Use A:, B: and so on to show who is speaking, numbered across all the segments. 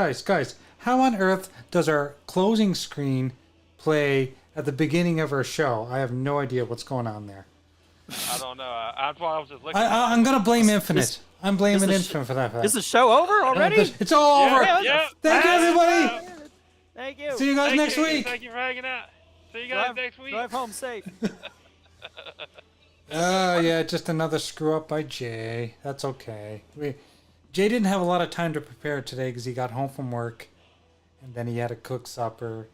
A: Guys, how on earth does our closing screen play at the beginning of our show? I have no idea what's going on there.
B: I don't know. That's why I was just looking.
A: I'm gonna blame Infinite. I'm blaming Infinite for that.
C: Is the show over already?
A: It's all over.
B: Yeah.
A: Thank you, everybody.
C: Thank you.
A: See you guys next week.
B: Thank you for hanging out. See you guys next week.
C: Drive home safe.
A: Yeah, just another screw up by Jay. That's okay. Jay didn't have a lot of time to prepare today because he got home from work, and then he had to cook supper,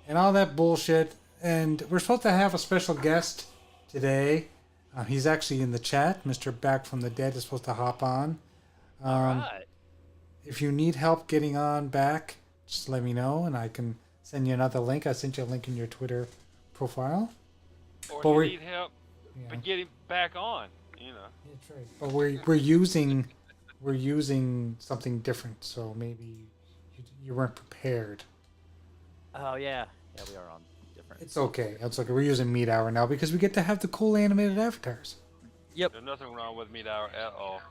A: and all that bullshit. And we're supposed to have a special guest today. He's actually in the chat. Mr. Back from the Dead is supposed to hop on.
C: All right.
A: If you need help getting on back, just let me know, and I can send you another link. I sent you a link in your Twitter profile.
B: Or if you need help, but get him back on. You know.
A: That's right. But we're using something different, so maybe you weren't prepared.
C: Oh yeah, we are on different.
A: It's okay. We're using Meat Hour now because we get to have the cool animated avatars.
C: Yep.
B: There's nothing wrong with Meat Hour at all.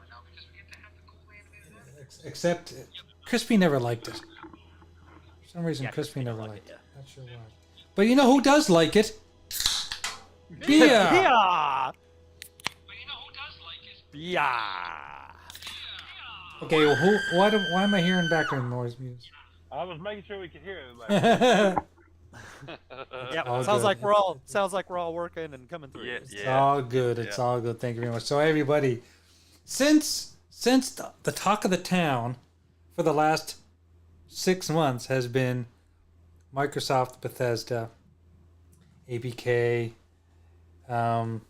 A: Except Crispy never liked it. For some reason,
C: Yeah,
A: Crispy never liked
C: it.
A: Not sure why. But you know who does like it? Bia!
C: Yeah. Yeah.
A: Okay, well, why am I hearing background noise music?
B: I was making sure we could hear it.
C: Yeah.
A: All
C: Sounds
A: good.
C: like we're all working and coming through.
B: Yeah.
A: It's all good. It's all good. Thank you very much. So everybody, since the talk of the town for the last 6 months has been Microsoft, Bethesda, ABK, the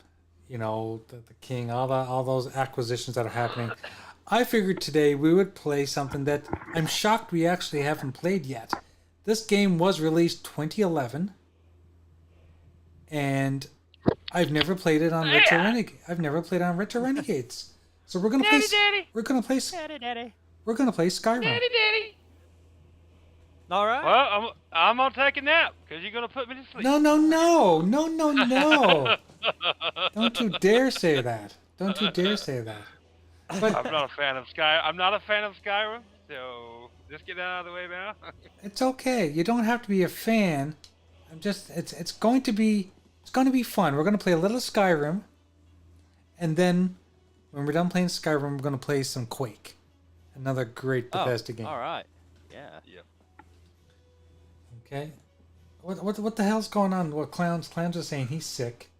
A: King, all those acquisitions that are happening. I figured today we would play something that I'm shocked we actually haven't played yet. This game was released 2011, and I've never played it on Retro Renegades. I've never played it on Retro Renegades. So we're gonna play. We're gonna play. We're gonna play Skyrim.
B: Daddy.
C: All right.
B: Well, I'm gonna take a nap because you're gonna put me to sleep.
A: No. Don't you dare say that. Don't you dare say that. But
B: I'm not a fan of Skyrim, so just get that out of the way now.
A: it's okay. You don't have to be a fan. It's going to be fun. We're going to play a little Skyrim, and then when we're done playing Skyrim, we're going to play some Quake, another great Bethesda game.
C: All right. Yeah.
B: Yep.
A: Okay. What the hell's going on? What clowns are saying he's sick.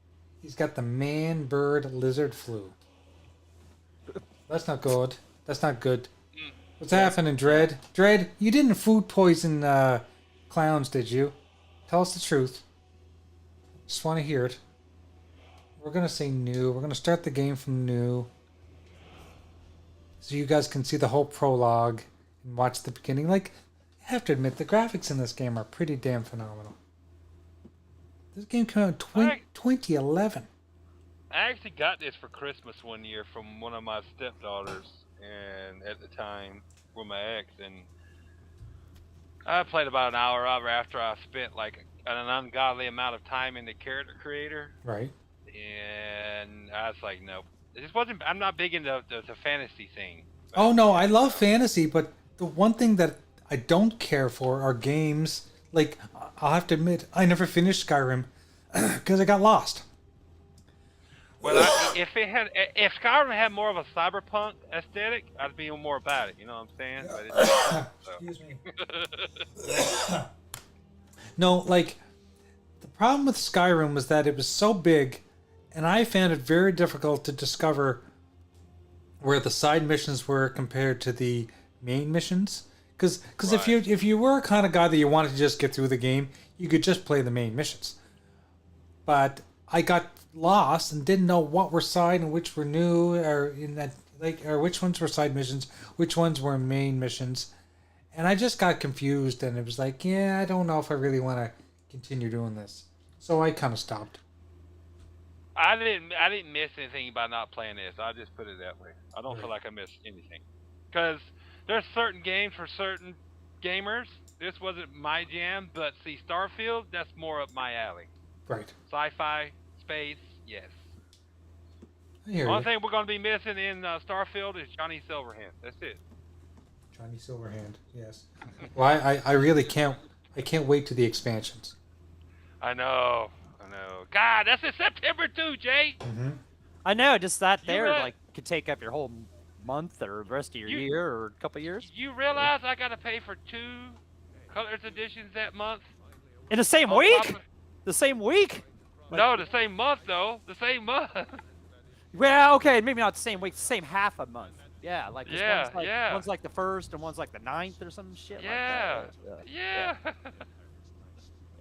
A: He's got the man bird lizard flu. That's not good. That's not good. What's happening, Dread? Dread, you didn't food poison clowns, did you? Tell us the truth. Just want to hear it. We're going to say new. We're going to start the game from new. So you guys can see the whole prologue and watch the beginning. Like, I have to admit, the graphics in this game are pretty damn phenomenal. This game came out in 2011.
B: I actually got this for Christmas one year from one of my stepdaughters, and at the time with my ex, and I played about an hour after I spent like an ungodly amount of time in the character creator.
A: Right.
B: And I was like, nope. It just wasn't. I'm not big into the fantasy thing.
A: Oh no, I love fantasy, but the one thing that I don't care for are games. Like, I'll have to admit, I never finished Skyrim because I got lost.
B: Well, if Skyrim had more of a cyberpunk aesthetic, I'd be more about it. You know what I'm saying? But it
A: Excuse me. No, like, the problem with Skyrim was that it was so big, and I found it very difficult to discover where the side missions were compared to the main missions. Because
B: Right.
A: if you were a kind of guy that you wanted to just get through the game, you could just play the main missions. But I got lost and didn't know what were side and which were new, or which ones were side missions, which ones were main missions, and I just got confused. And it was like, yeah, I don't know if I really want to continue doing this, so I kind of stopped.
B: I didn't miss anything by not playing this. I'll just put it that way. I don't feel like I missed anything, because there's certain games for certain gamers. This wasn't my jam, but see, Starfield, that's more up my alley.
A: Right.
B: Sci-fi, space, yes.
A: I hear
B: Only
A: you.
B: thing we're going to be missing in Starfield is Johnny Silverhand. That's it.
A: Johnny Silverhand. Yes. Well, I really can't. I can't wait to the expansions.
B: I know. God, that's in September too, Jay.
A: Mm-hmm.
C: I know, just that
B: You
C: there
B: real-
C: like could take up your whole month or the rest of your year or a couple years.
B: You realize I gotta pay for 2 colors editions that month?
C: In the same
B: On top
C: week?
B: of-
C: The same week?
B: No, the same month though. The same month.
C: Well, okay, maybe not the same week, the same half a month. Yeah, like this
B: Yeah,
C: one's like
B: yeah.
C: one's like the 1st and one's like the 9th or some shit
B: Yeah.
C: like that.
B: Yeah.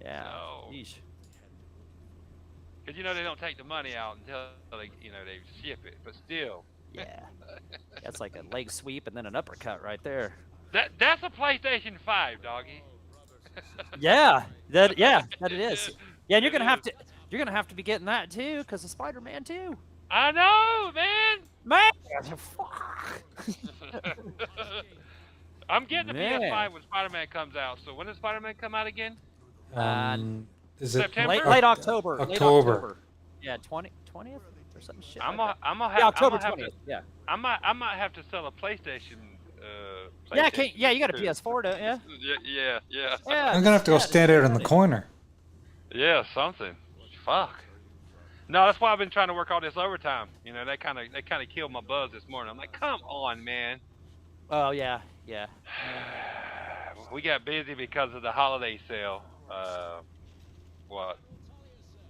C: Yeah.
B: No.
C: Yeesh.
B: Because they don't take the money out until they ship it. But still,
C: Yeah. That's like a leg sweep and then an uppercut right there.
B: that's a PlayStation 5, doggy.
C: Yeah, that it is. Yeah, and you're
B: It
C: gonna have to be getting that too, because of Spider-Man 2.
B: I know, man.
C: Man, fuck.
B: I'm getting the
C: Man.
B: PS5 when Spider-Man comes out. So when does Spider-Man come out again?
A: Is it
B: September?
C: Late October. Late
A: October.
C: October. Yeah, 20th or some shit.
B: I'm
C: like
B: gonna
C: that.
B: have.
C: Yeah, October
B: I'm gonna have
C: 20th.
B: to,
C: Yeah.
B: I might have to sell a PlayStation.
C: Yeah,
B: PlayStation
C: yeah, you got a
B: 2.
C: PS4, don't you?
B: Yeah.
C: Yeah.
A: I'm gonna have to go stand out in the corner.
B: Yeah, something. Fuck. No, that's why I've been trying to work all this overtime. They kind of killed my buzz this morning. I'm like, come on, man.
C: Oh yeah.
B: We got busy because of the holiday sale.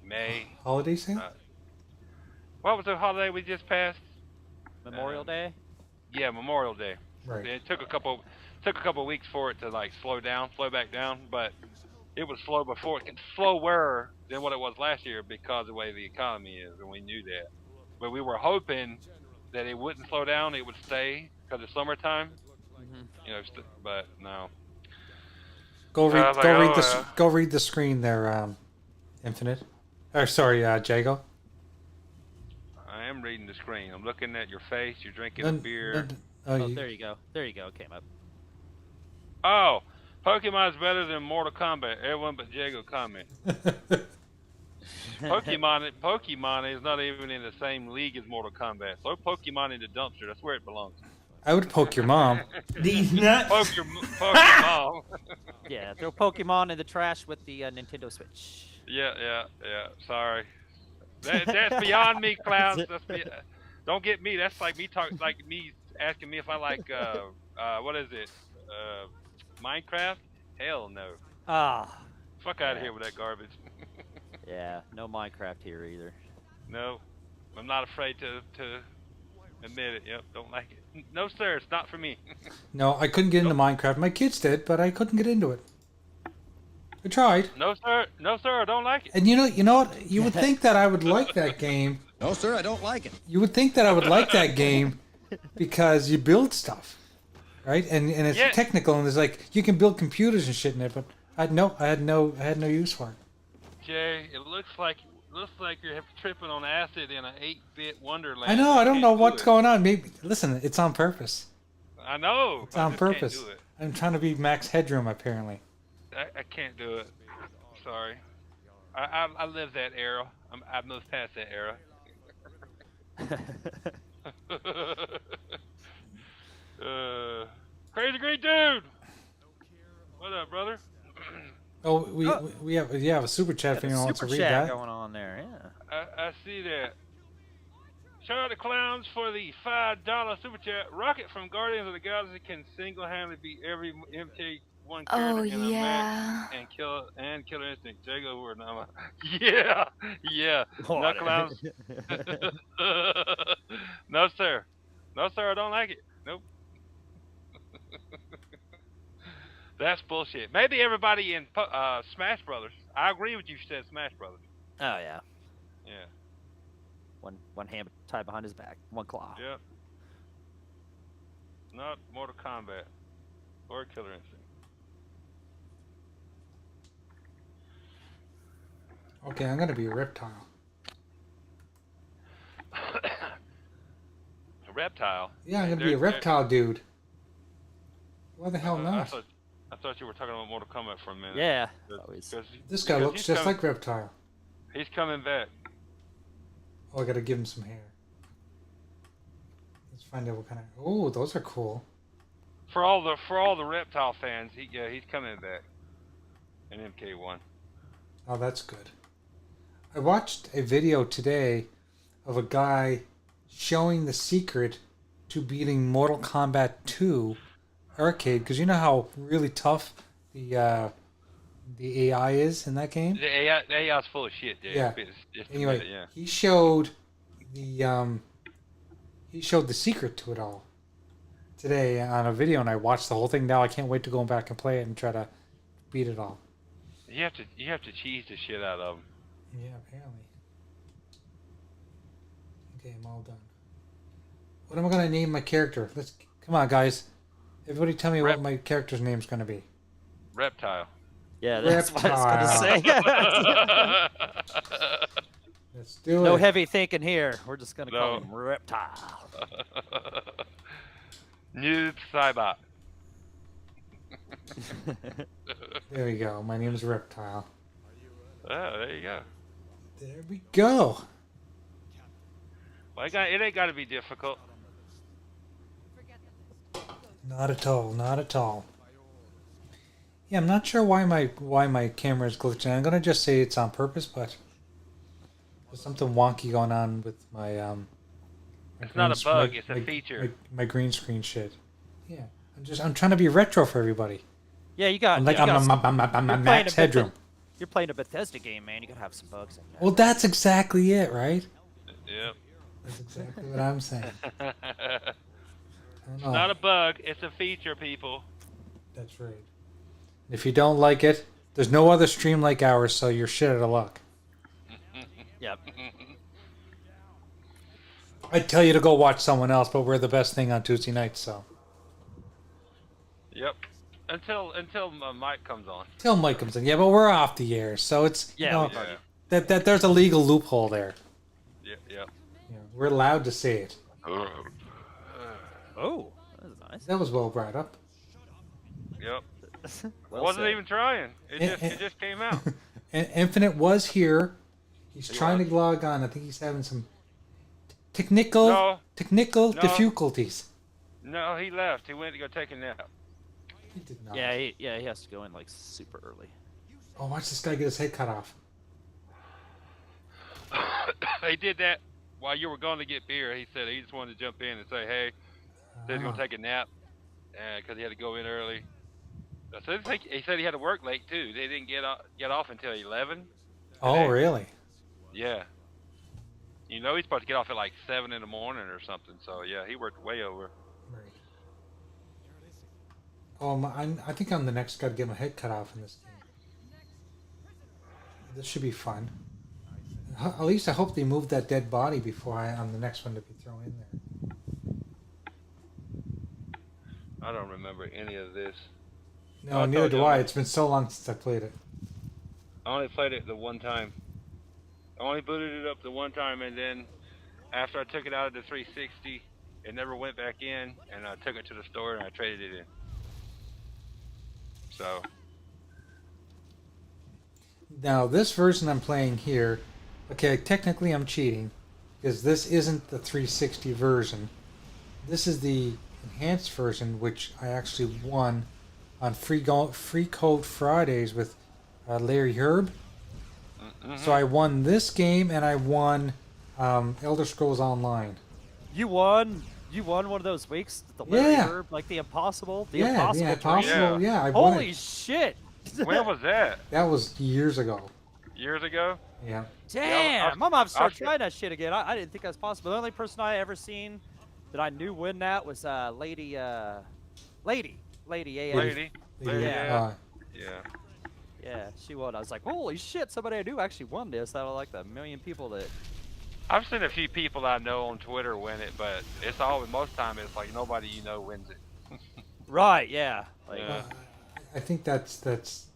B: May?
A: Holiday sale?
B: What was the holiday we just passed?
C: Memorial Day.
B: Yeah, Memorial Day.
A: Right.
B: It took a couple weeks for it to slow back down, but it was slow before. It's slower than what it was last year because of the way the economy is, and we knew that. But we were hoping that it wouldn't slow down; it would stay because it's summertime.
C: Mm-hmm.
B: But no.
A: Go
B: I was like,
A: go read the screen there, Infinite. Or sorry, Jago.
B: I am reading the screen. I'm looking at your face. You're drinking a beer.
C: Oh, there you go. There you go. It came up.
B: Oh, Pokemon's better than Mortal Kombat. Everyone but Jago comment. Pokemon is not even in the same league as Mortal Kombat. Throw Pokemon in the dumpster. That's where it belongs.
A: I would poke your mom.
D: These nuts.
B: Poke your mom.
C: Yeah, throw Pokemon in the trash with the Nintendo Switch.
B: Yeah. Sorry. That's beyond me, clowns. Don't get me. That's like me asking me if I like what is it? Minecraft? Hell no.
C: Ah.
B: Fuck out of here with that garbage.
C: Yeah, no Minecraft here either.
B: No, I'm not afraid to admit it. Yep, don't like it. No, sir, it's not for me.
A: No, I couldn't get into Minecraft. My kids did, but I couldn't get into it. I tried.
B: No, sir, I don't like it.
A: And you know what? You would think that I would like that game.
D: No, sir, I don't like it.
A: You would think that I would like that game because you build stuff, right? And it's technical, and there's you can build computers and shit in it. But I had no use for it.
B: Jay, it looks like you're tripping on acid in an 8-bit wonderland.
A: I know. I don't know what's going on. Maybe listen, it's on purpose.
B: I know.
A: It's on purpose.
B: Can't do it.
A: I'm trying to be Max Headroom, apparently.
B: I can't do it. Sorry. I lived that era. I've moved past that era. Crazy Green Dude! What up, brother?
A: Oh, we have a super chat if anyone wants to read
C: Super chat
A: that.
C: going on there, yeah.
B: I see that. Shout out to Clowns for the $5 super chat. Rocket from Guardians of the Galaxy can single-handedly beat every MK1 character in a match and Killer Instinct. Jago or Nama. Yeah. No Clowns. No, sir. No, sir, I don't like it. Nope. That's bullshit. Maybe everybody in Smash Brothers. I agree with you said Smash Brothers.
C: Oh, yeah.
B: Yeah.
C: One hand tied behind his back, one claw.
B: Yep. Not Mortal Kombat or Killer Instinct.
A: Okay, I'm gonna be a reptile.
B: A reptile?
A: Yeah, I'm gonna be a reptile dude. Why the hell not?
B: I thought you were talking about Mortal Kombat for a minute.
C: Yeah.
A: This guy looks just like Reptile.
B: He's coming back.
A: Oh, I gotta give him some hair. Let's find out what kind of... Oh, those are cool.
B: For all the reptile fans, he's coming back. In MK1.
A: Oh, that's good. I watched a video today of a guy showing the secret to beating Mortal Kombat 2 arcade, because you know how really tough the AI is in that game.
B: The AI's full of shit. Dude.
A: Yeah.
B: Just
A: Anyway,
B: admit it, yeah.
A: he showed the secret to it all today on a video, and I watched the whole thing. Now I can't wait to go back and play it and try to beat it all.
B: You have to cheese the shit out of them.
A: Yeah, apparently. Okay, I'm all done. What am I gonna name my character? Come on, guys. Everybody, tell me what my character's name's gonna be.
B: Reptile.
C: Yeah, that's what I was gonna say.
A: Let's do it.
C: No heavy thinking here. We're just gonna call
B: No.
C: him Reptile.
B: Noob Cybot.
A: There we go. My name's Reptile.
B: Oh, there you go.
A: There we go.
B: Well, it ain't got to be difficult.
A: Not at all. Not at all. Yeah, I'm not sure why my camera is glitching. I'm gonna just say it's on purpose, but there's something wonky going on with my
B: It's not a bug. It's a feature.
A: My green screen shit. Yeah, I'm trying to be retro for everybody.
C: Yeah, you got.
A: I'm like
C: you got
A: I'm
C: you're
A: max
C: playing a
A: headroom.
C: You're playing a Bethesda game, man. You gotta have some bugs in there.
A: Well, that's exactly it, right?
B: Yep.
A: That's exactly what I'm saying. I don't know.
B: Not a bug. It's a feature, people.
A: That's right. If you don't like it, there's no other stream like ours, so you're shit out of luck.
C: Yep.
A: I'd tell you to go watch someone else, but we're the best thing on Tuesday nights, so.
B: Yep. Until Mike comes on.
A: Till Mike comes in. Yeah, but we're off the air, so it's, you
C: Yeah,
A: know,
B: Yeah.
A: that there's a legal loophole there.
B: Yep. Yep.
A: Yeah, we're allowed to say it.
C: Oh, that was nice.
A: That was well brought up.
B: Yep.
C: Well
B: Wasn't
C: said.
B: even trying. It just came out.
A: And Infinite was here. He's
B: He
A: trying
B: was.
A: to log on. I think he's having some technical
B: No. No.
A: difficulties.
B: No, he left. He went to go take a nap.
A: He did not.
C: Yeah, he has to go in like super early.
A: Oh, watch this guy get his head cut off.
B: He did that while you were going to get beer. He said he just wanted to jump in and say, hey, he's going to take a nap because he had to go in early. So he said he had to work late, too. They didn't get off until 11.
A: Oh,
B: today.
A: really?
B: Yeah. You know he's supposed to get off at like 7 in the morning or something. So, yeah, he worked way over.
A: Right. Oh, I think I'm the next guy to get my head cut off in this game. This should be fun. At least I hope they move that dead body before I'm the next one to be thrown in there.
B: I don't remember any of this.
A: No,
B: I
A: neither
B: told
A: do
B: you.
A: I. It's been so long since I played it.
B: I only played it the one time. I only booted it up the one time, and then after I took it out of the 360, it never went back in, and I took it to the store and I traded it in. So,
A: Now, this version I'm playing here, okay, technically I'm cheating, because this isn't the 360 version. This is the enhanced version, which I actually won on Free Code Fridays with Larry Herb. So I won this game, and I won Elder Scrolls Online.
C: You won one of those weeks. The Larry Herb, like the Impossible. The Impossible.
A: Yeah, I won
C: Holy
A: it.
C: shit!
B: when was that?
A: That was years ago.
B: Years ago?
A: Yeah.
C: Damn! I'm gonna have to
B: I'll
C: start trying that shit again. I didn't think that was possible. The only person I ever seen that I knew win that was Lady AF.
B: Lady.
C: Yeah.
B: Yeah.
C: Yeah, she won. I was like, holy shit! Somebody I knew actually won this. Out of like the million people that.
B: I've seen a few people I know on Twitter win it, but it's always, most time it's like nobody you know wins it.
C: Right. Yeah. Like,
B: Yeah.
A: I think that's.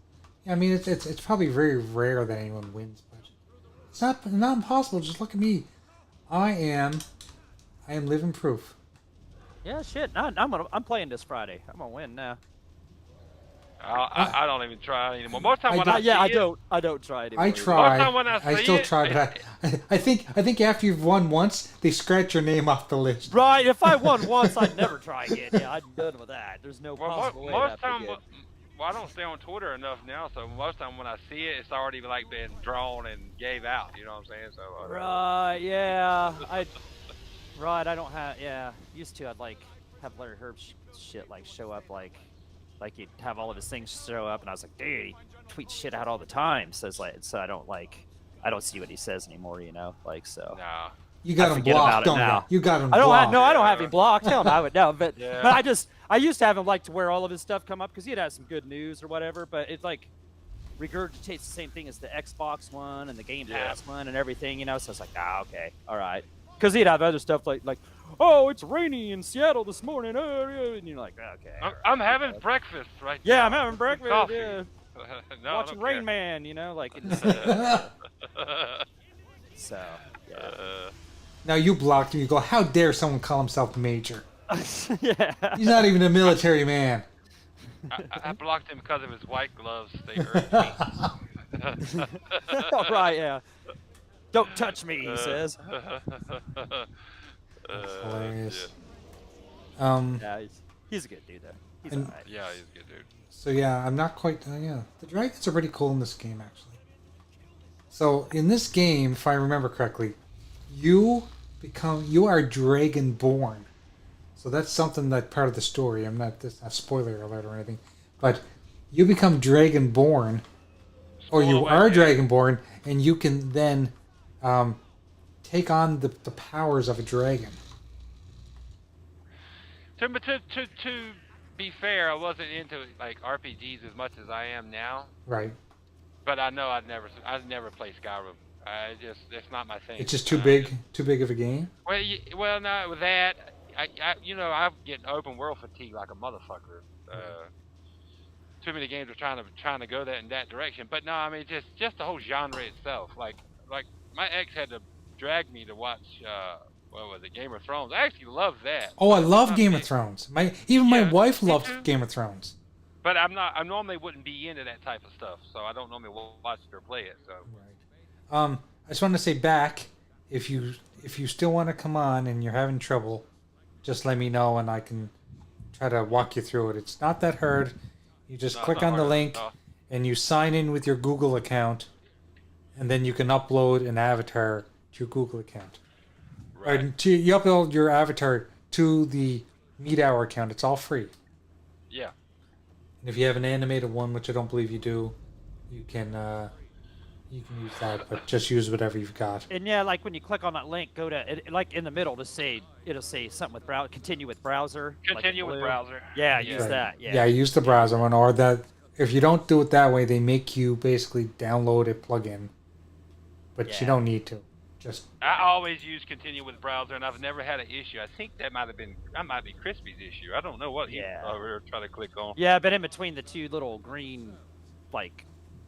A: I mean, it's probably very rare that anyone wins, but it's not impossible. Just look at me. I am living proof.
C: Yeah, shit. I'm playing this Friday. I'm gonna win now.
B: I don't even try anymore. Most time when I
C: don't try anymore.
A: I try.
B: Most time when I
A: still
B: see it,
A: try, but I think after you've won once, they scratch your name off the list.
C: Right. If I won once, I'd never try again. Yeah, I'm done with that. There's no possible way
B: most
C: that
B: time,
C: again.
B: well, I don't stay on Twitter enough now, so most time when I see it, it's already like been drawn and gave out. You know what I'm saying? So.
C: Right. Yeah. Right. I don't have. Yeah. Used to. I'd like have Larry Herb shit like show up like he'd have all of his things show up, and I was like, dude, he tweets shit out all the time. So I don't see what he says anymore, you know, like so.
B: Nah.
A: You got him blocked, don't you? You got him blocked.
C: I don't have him blocked. Hell no, I would no. But I used to have him like to where all of his stuff come up because he'd have some good news or whatever. But it like regurgitates the same thing as the Xbox one and the Game Pass one and everything, you know. So it's like, okay, all right. Because he'd have other stuff like, oh, it's rainy in Seattle this morning, and you're like, okay.
B: I'm having breakfast right now.
C: Yeah, I'm having breakfast.
B: Coffee.
C: Yeah.
B: No,
C: Watching
B: I don't
C: Rain
B: care.
C: Man, you know, like. So. Yeah.
A: Now you blocked him. You go, how dare someone call himself Major?
C: Yeah.
A: He's not even a military man.
B: I blocked him because of his white gloves. They hurt me.
C: Right, yeah. Don't touch me, he says.
A: That's hilarious.
C: Yeah, he's a good dude, though. He's
A: And-
C: alright.
B: Yeah, he's a good dude.
A: So yeah, I'm not quite. Yeah, the dragons are pretty cool in this game, actually. So in this game, if I remember correctly, you are Dragonborn. So that's something that part of the story. I'm not this a spoiler alert or anything, but you become Dragonborn, or you are Dragonborn, and you can then take on the powers of a dragon.
B: To be fair, I wasn't into like RPGs as much as I am now.
A: Right.
B: But I know I'd never play Skyrim. It's not my thing.
A: It's just too big of a game.
B: Well, no, with that, I'm getting open world fatigue like a motherfucker. Too many games are trying to go in that direction. But no, I mean just the whole genre itself. Like my ex had to drag me to watch what was it, Game of Thrones. I actually love that.
A: Oh, I love Game of Thrones. My wife loved Game of Thrones.
B: But I normally wouldn't be into that type of stuff, so I don't normally watch it or play it. So.
A: Right. I just want to say back, if you still want to come on and you're having trouble, just let me know and I can try to walk you through it. It's not that hard. You just click on the link and you sign in with your Google account, and then you can upload an avatar to your Google account.
B: Right.
A: Or you upload your avatar to the Meet Hour account. It's all free.
B: Yeah.
A: And if you have an animated one, which I don't believe you do, you can use that, but just use whatever you've got.
C: And yeah, like when you click on that link, go to like in the middle to say it'll say something with continue with browser.
B: Continue with browser.
C: Yeah, use that. Yeah.
A: Yeah, use the browser one, or that. If you don't do it that way, they make you basically download a plugin, but you don't need to.
B: I always use continue with browser, and I've never had an issue. I think that might be Crispy's issue. I don't know what he trying to click on.
C: Yeah, but in between the two little green, like,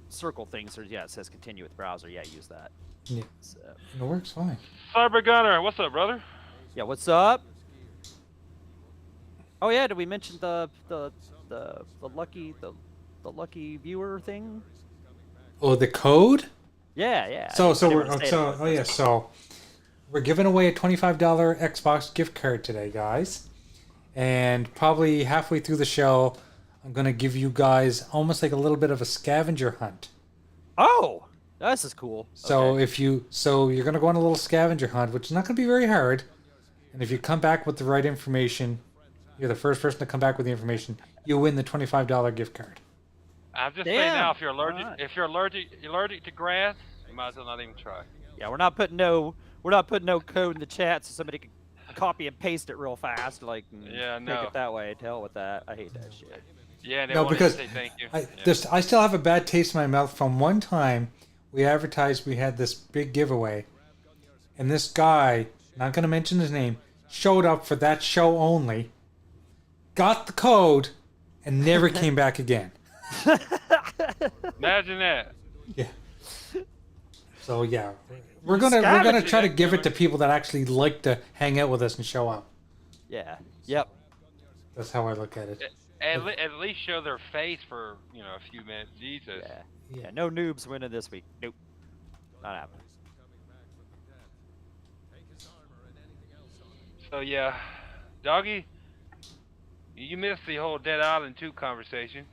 C: circle things, it says continue with browser. Yeah, use that.
A: Yeah,
C: So,
A: it works fine.
B: Cyber Gunner, what's up, brother?
C: yeah, what's up? Oh yeah, did we mention the lucky viewer thing?
A: Oh, the code.
C: Yeah.
A: So we're giving away a $25 Xbox gift card today, guys, and probably halfway through the show, I'm gonna give you guys almost like a little bit of a scavenger hunt.
C: Oh, this is cool.
A: So
C: Okay.
A: you're gonna go on a little scavenger hunt, which is not gonna be very hard, and if you come back with the right information, you're the first person to come back with the information. You win the $25 gift card.
B: I'm just saying now, if you're allergic to grass, you might as well not even try.
C: Yeah, we're not putting no code in the chat so somebody can copy and paste it real fast, like take it that way. To hell with that. I hate that shit.
B: Yeah, they
A: No,
B: wanted
A: because
B: to say thank you.
A: I still have a bad taste in my mouth from one time we advertised we had this big giveaway, and this guy, not going to mention his name, showed up for that show only, got the code, and never came back again.
B: Imagine that.
A: Yeah. So yeah, we're gonna try to give it to people that actually like to hang out with us and show up.
C: Yeah. Yep.
A: That's how I look at it.
B: at least show their face for a few minutes. Jesus.
C: Yeah. No noobs winning this week. Nope. Not happening.
B: So yeah, Doggy, you missed the whole Dead Island 2 conversation.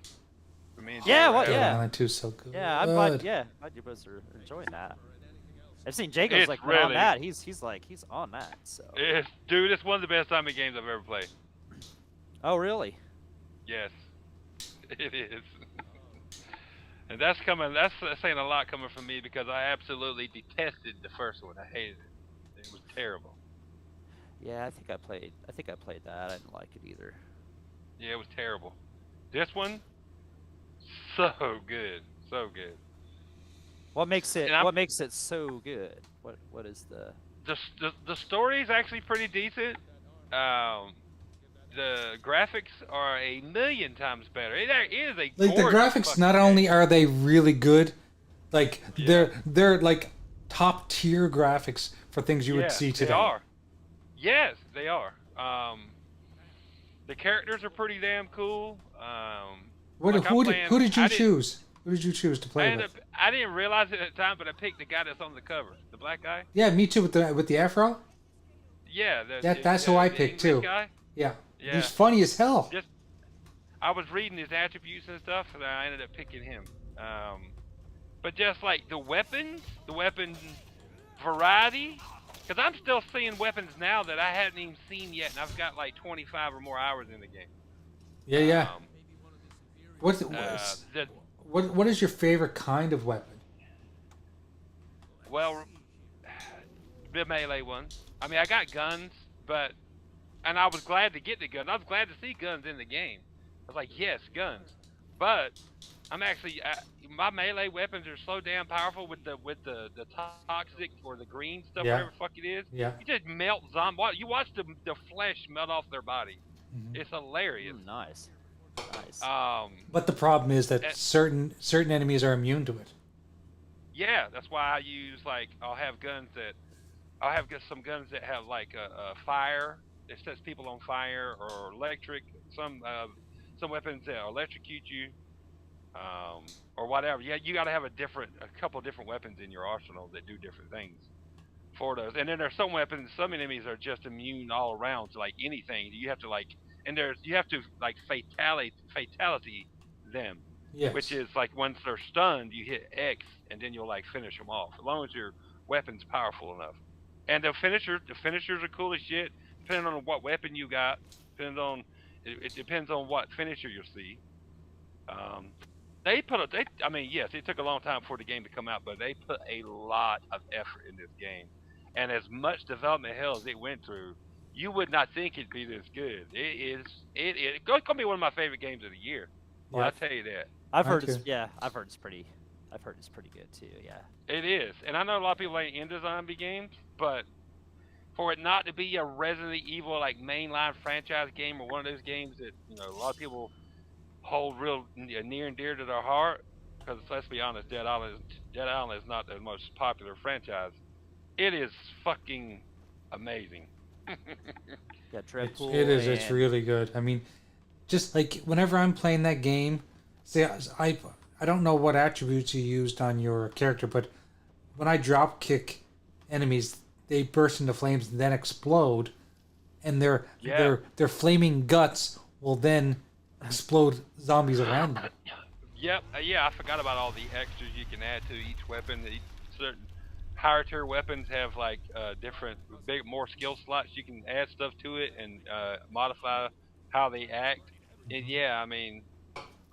B: For me and
C: Yeah,
B: Jay,
C: well,
B: right?
C: yeah.
A: Island 2 is so good.
C: Yeah, I'm glad. Yeah, glad you both are enjoying that. I've seen Jacob's
B: It's
C: like
B: really-
C: on that. He's on that. So.
B: Dude, it's one of the best zombie games I've ever played.
C: Oh really?
B: Yes, it is. And that's saying a lot coming from me because I absolutely detested the first one. I hated it. It was terrible.
C: Yeah, I think I played that. I didn't like it either.
B: Yeah, it was terrible. This one, so good, so good.
C: What makes it?
B: And I'm-
C: What makes it so good? What is the?
B: The story is actually pretty decent. The graphics are a million times better. It is a
A: Like the
B: gorgeous
A: graphics,
B: fucking
A: not
B: game.
A: only are they really good, like
B: Yeah.
A: they're like top tier graphics for things you would see today.
B: They are. Yes, they are. The characters are pretty damn cool.
A: Who did you choose? Who did you choose to play with?
B: I didn't realize it at the time, but I picked the guy that's on the cover, the black guy.
A: Yeah, me too. With the afro.
B: Yeah,
A: That's who I
B: the
A: picked
B: English
A: too.
B: Guy.
A: Yeah.
B: Yeah.
A: He's funny as hell.
B: I was reading his attributes and stuff, and I ended up picking him. But just like the weapon variety, because I'm still seeing weapons now that I hadn't even seen yet, and I've got like 25 or more hours in the game.
A: Yeah. What is your favorite kind of weapon?
B: Well, the melee one. I mean, I got guns, and I was glad to get the gun. I was glad to see guns in the game. I was like, yes, guns. But I'm actually my melee weapons are so damn powerful with the toxic or the green stuff,
A: Yeah.
B: whatever the fuck it is.
A: Yeah.
B: You just melt zombie. You watch the flesh melt off their body.
A: Mhm.
B: It's hilarious.
C: Nice.
A: But the problem is that certain enemies are immune to it.
B: Yeah, that's why I use I'll have some guns that have like a fire. It sets people on fire or electric. Some weapons that electrocute you, or whatever. Yeah, you got to have a couple different weapons in your arsenal that do different things for those. And then there's some weapons. Some enemies are just immune all around to like anything. You have to fatality them.
A: Yes.
B: Which is like once they're stunned, you hit X and then you'll like finish them off. As long as your weapon's powerful enough. And the finishers are cool as shit. Depending on what weapon you got, it depends on what finisher you'll see. Yes, it took a long time for the game to come out, but they put a lot of effort in this game. And as much development hell as it went through, you would not think it'd be this good. It's gonna be one of my favorite games of the year.
C: Yeah.
B: I'll tell you that.
C: I've heard
A: Okay.
C: I've heard it's pretty good too. Yeah.
B: It is, and I know a lot of people ain't into zombie games, but for it not to be a Resident Evil like mainline franchise game or one of those games that a lot of people hold real near and dear to their heart, because let's be honest, Dead Island is not the most popular franchise. It is fucking amazing.
C: Yeah, Dreadpool.
A: It is. It's
C: and-
A: really good. I mean, just like whenever I'm playing that game, see, I don't know what attributes you used on your character, but when I drop kick enemies, they burst into flames and then explode, and their flaming guts will then explode zombies around them.
B: Yep. Yeah, I forgot about all the extras you can add to each weapon. Certain higher tier weapons have like different, more skill slots. You can add stuff to it and modify how they act. And yeah, I mean,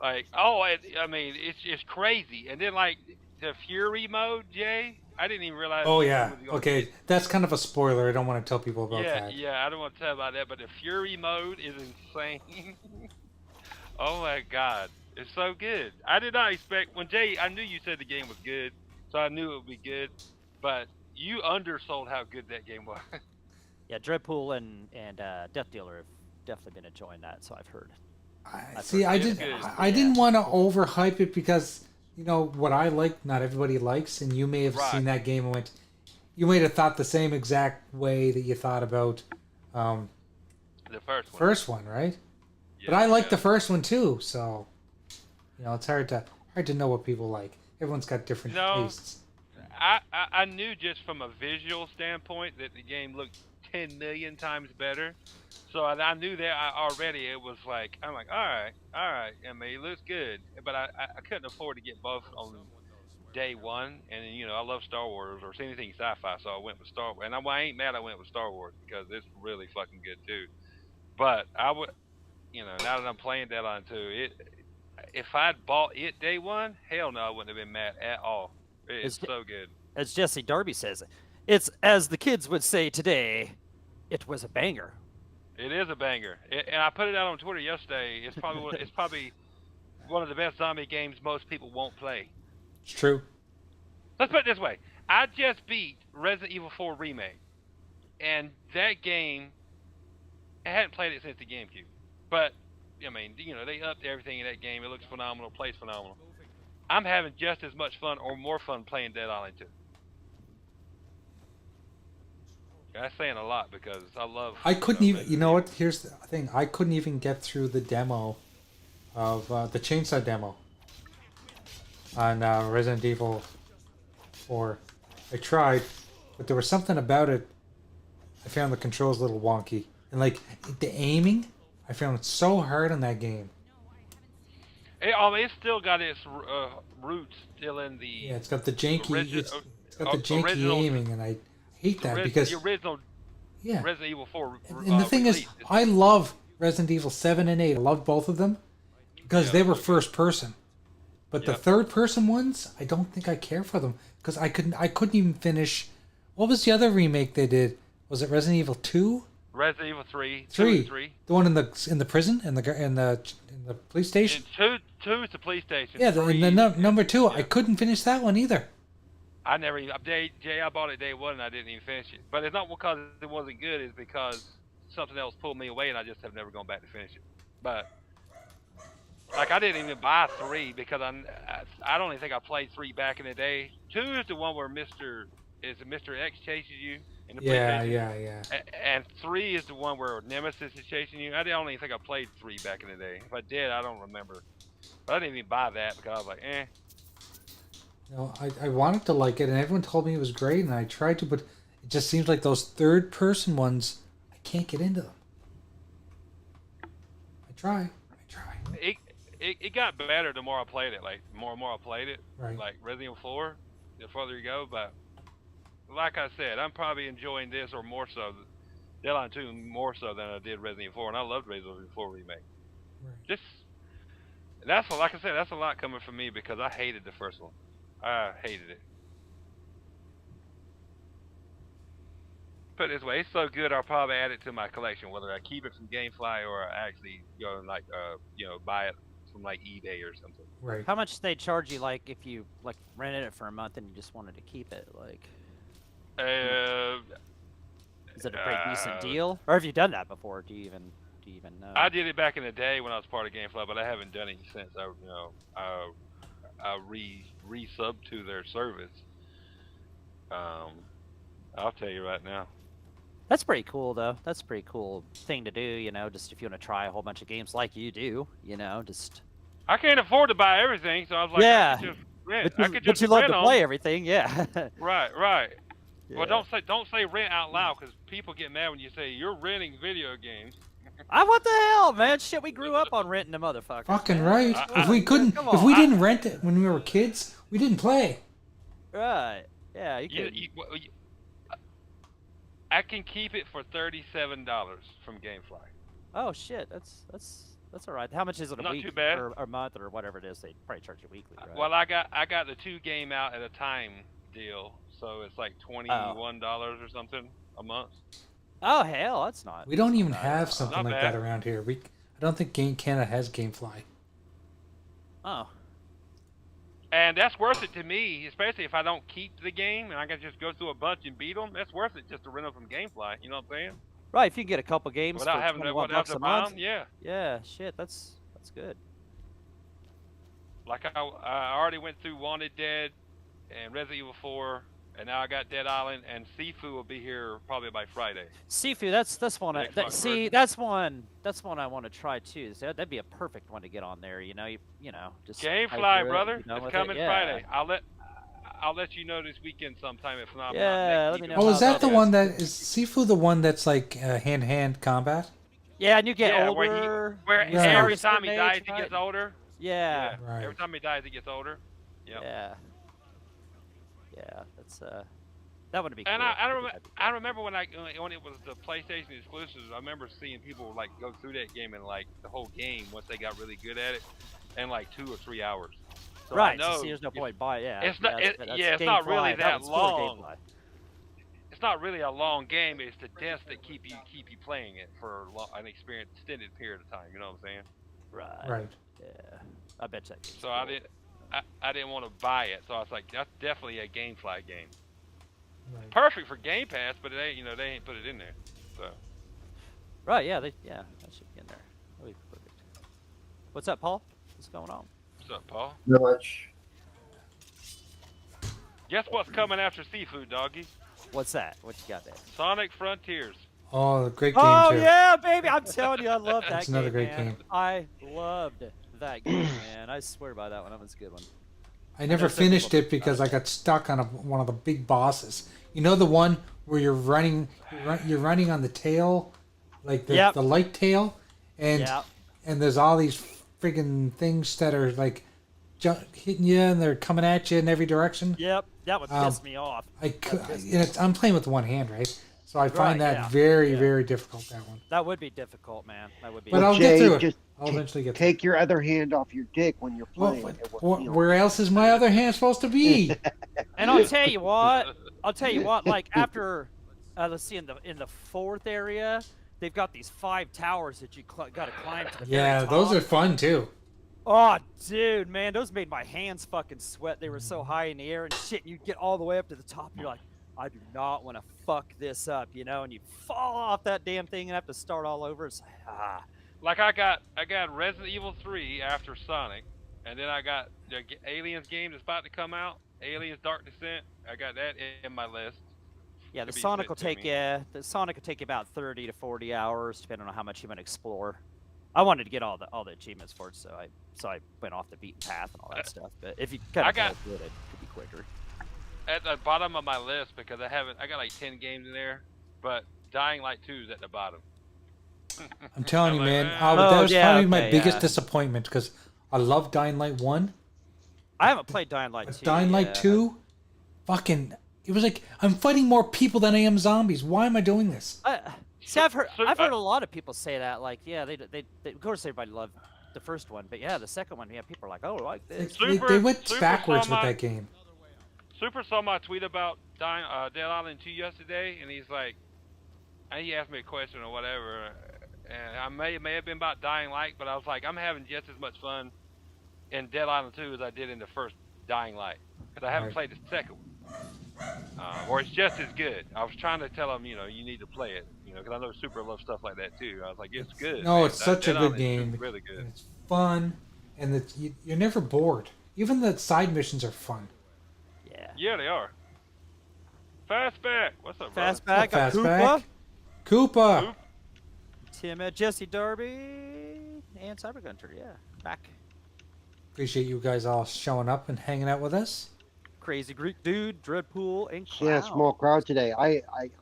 B: it's crazy. And then like the Fury mode, Jay, I didn't even realize.
A: Oh yeah.
B: it was gonna
A: Okay,
B: be-
A: that's kind of a spoiler. I don't want to tell people about that.
B: Yeah, I don't want to tell about that, but the Fury mode is insane. Oh my god, it's so good. I did not expect I knew you said the game was good, so I knew it would be good, but you undersold how good that game was.
C: Yeah, Dreadpool and Death Dealer have definitely been enjoying that, so I've heard.
A: I
B: It's good.
A: didn't want to overhype it because what I like, not everybody likes, and you may have
B: Right.
A: seen that game and you may have thought the same exact way that you thought about
B: The first one.
A: first one, right? But I like the first one too, so it's hard to know what people like. Everyone's got different tastes.
B: I knew just from a visual standpoint that the game looked 10 million times better. So I knew that already. It was like, I'm like, all right. I mean, it looks good, but I couldn't afford to get both on day one. And I love Star Wars or anything sci-fi, so I went with Star Wars. And I ain't mad I went with Star Wars because it's really fucking good too. But I would, now that I'm playing Deadline 2, if I'd bought it day one, hell no, I wouldn't have been mad at all. It's so good.
C: As Jesse Darby says, it's, as the kids would say today, it was a banger.
B: It is a banger, and I put it out on Twitter yesterday. It's probably one of the best zombie games most people won't play.
A: It's true.
B: Let's put it this way: I just beat Resident Evil 4 Remake, and that game, I hadn't played it since the GameCube. But I mean, they upped everything in that game. It looks phenomenal, plays phenomenal. I'm having just as much fun or more fun playing Dead Island 2. That's saying a lot because I love.
A: I couldn't even. You know what? Here's the thing. I couldn't even get through the demo of the chainsaw demo on Resident Evil 4. I tried, but there was something about it. I found the controls a little wonky, and like the aiming, I found it so hard in that game.
B: It's still got its roots still in the.
A: Yeah, it's got the janky. It's got the janky aiming, and I hate that because
B: the original.
A: Yeah.
B: Resident Evil 4.
A: And the thing is, I love Resident Evil 7 and 8. I love both of them because they were first person. But the third person ones, I don't think I care for them because I couldn't even finish. What was the other remake they did? Was it Resident Evil 2?
B: Resident Evil 3.
A: 3. The one in the prison in the police station.
B: And two is the police station.
A: Yeah, number 2. I couldn't finish that one either.
B: I never even I bought it day one and I didn't even finish it. But it's not because it wasn't good. It's because something else pulled me away and I just have never gone back to finish it. But like I didn't even buy 3 because I don't even think I played 3 back in the day. 2 is the one where Mr. X chases you in the PlayStation.
A: Yeah.
B: And 3 is the one where Nemesis is chasing you. I don't even think I played 3 back in the day. If I did, I don't remember. But I didn't even buy that because I was like, eh.
A: I wanted to like it, and everyone told me it was great, and I tried to, but it just seems like those third-person ones, I can't get into them. I try.
B: It got better the more I played it. Like, more and more I played it.
A: Right.
B: Like, Resident Evil 4, the further you go, but like I said, I'm probably enjoying this, or more so, Deadline 2 more so than I did Resident Evil 4, and I loved Resident Evil 4 Remake. Right. Like I said, that's a lot coming from me because I hated the first one. I hated it. Put it this way, it's so good I'll probably add it to my collection, whether I keep it from GameFly or I actually go and buy it from like eBay or something.
A: Right.
C: How much they charge you like if you like rented it for a month and you just wanted to keep it? Like, is it a pretty decent deal? Or have you done that before? Do you even know?
B: I did it back in the day when I was part of GameFly, but I haven't done it since. I resub to their service. I'll tell you right now.
C: That's pretty cool, though. That's a pretty cool thing to do, just if you want to try a whole bunch of games like you do, just...
B: I can't afford to buy everything, so I was like,
C: yeah.
B: I could just rent.
C: But you love to play everything, yeah.
B: Right.
C: Yeah.
B: Well, don't say rent out loud, because people get mad when you say you're renting video games.
C: What the hell, man? Shit, we grew up on renting the motherfuckers.
A: Fucking right. If we didn't rent it when we were kids, we didn't play.
C: Right. Yeah,
B: I can keep it for $37 from GameFly.
C: Oh shit, that's all right. How much is it a
B: Not
C: week
B: too bad.
C: or a month or whatever it is? They probably charge you weekly, right?
B: Well, I got the 2 game out at a time deal, so it's like $21 or something a month.
C: Oh hell, that's not.
A: We don't even have something
B: Not
A: like
B: bad.
A: that around here. I don't think Canada has GameFly.
C: Oh.
B: And that's worth it to me, especially if I don't keep the game and I can just go through a bunch and beat them. That's worth it just to rent them from GameFly. You know what I'm saying?
C: Right, if you can get a couple games
B: Without
C: for
B: having to,
C: $21 a
B: buy
C: month.
B: them, yeah.
C: Yeah, shit, that's good.
B: Like I already went through Wanted Dead and Resident Evil 4 and now I got Dead Island, and Sifu will be here probably by Friday.
C: Sifu, that's one. That's one I want to try too. So that'd be a perfect one to get on there. You know, just
B: Gamefly, brother. It's coming
C: yeah.
B: Friday. I'll let you know this weekend sometime. If not,
C: Yeah, let me know.
A: Oh, is that the one that is Sifu? The one that's like hand-to-hand combat?
C: Yeah, and you get older.
B: Where
A: Right.
B: every time he dies, he gets older.
C: Yeah.
A: Right.
B: Every time he dies, he gets older. Yep.
C: Yeah. Yeah, that's that would be cool.
B: And I remember when it was the PlayStation exclusives. I remember seeing people like go through that game and like the whole game once they got really good at it, in like 2 or 3 hours. So
C: right.
B: I know
C: So there's no point by yeah.
B: It's not.
C: That's
B: It's not really that
C: was
B: long. It's not really a long game. It's the deaths that keep you playing it for an extended period of time. You know what I'm saying?
C: Right.
A: Right.
C: Yeah. I bet that.
B: So I didn't want to buy it. So I was like, that's definitely a GameFly game.
A: Right.
B: Perfect for Game Pass, but it ain't. They ain't put it in there. So.
C: Right. Yeah. That should be in there. That'd be perfect. What's up, Paul? What's going on?
B: What's up, Paul?
E: Not much.
B: Guess what's coming after Seafood, doggy?
C: What's that? What you got there?
B: Sonic Frontiers.
A: Oh, great game
C: Oh
A: too.
C: yeah, baby! I'm telling you, I love that
A: That's
C: game.
A: another great
C: man.
A: game.
C: I loved that game, man. I swear by that one. That was a good one.
A: I never finished it because I got stuck on one of the big bosses. You know the one where you're running on the tail, like the light tail, and there's all these friggin' things that are like hitting you and they're coming at you in every direction.
C: Yep, that would piss me off.
A: I'm playing with one hand, right? So I find that very difficult. That one.
C: That would be difficult, man. That would be.
A: But I'll get through it. I'll eventually get through it.
E: Take your other hand off your dick when you're playing.
A: Where else is my other hand supposed to be?
C: And I'll tell you what. Like after, let's see, in the fourth area, they've got these 5 towers that you got to climb to the very top.
A: Those are fun too.
C: Oh, dude, man, those made my hands fucking sweat. They were so high in the air and shit. And you get all the way up to the top, and you're like, I do not want to fuck this up, you know. And you fall off that damn thing and have to start all over. It's like,
B: Like I got Resident Evil 3 after Sonic, and then I got the Aliens game that's about to come out, Aliens Dark Descent. I got that in my list.
C: Yeah, the Sonic will take you about 30 to 40 hours, depending on how much you want to explore. I wanted to get all the achievements for it, so I went off the beaten path and all that stuff. But if you kind of do it, it could be quicker.
B: At the bottom of my list, because I got like 10 games in there, but Dying Light 2 is at the bottom.
A: I'm telling you, man. That was probably my biggest disappointment because I love Dying Light 1.
C: I haven't played Dying Light 2.
A: Dying Light 2, it was like I'm fighting more people than I am zombies. Why am I doing this?
C: See, I've heard a lot of people say that. Like, yeah, they of course everybody loved the first one, but yeah, the second one, yeah, people are like, oh, I like this.
A: They went backwards with that game.
B: Super saw my tweet about Dead Island 2 yesterday, and he's like, and he asked me a question or whatever, and I may have been about Dying Light, but I was like, I'm having just as much fun in Dead Island 2 as I did in the first Dying Light, because I haven't played the second one, or it's just as good. I was trying to tell him, you need to play it, because I know Super loves stuff like that too. I was like, it's good.
A: No,
B: man.
A: it's such a good game.
B: It's really good.
A: It's fun, and you're never bored. Even the side missions are fun.
B: Yeah, they are. Fastback, what's up, brother?
C: Fastback,
A: Fastback. Koopa.
C: Tim, Jesse Darby, and Cybergunter, yeah, back.
A: Appreciate you guys all showing up and hanging out with us.
C: Crazy Greek Dude, Dreadpool, and Clown.
E: Yeah, small crowd today.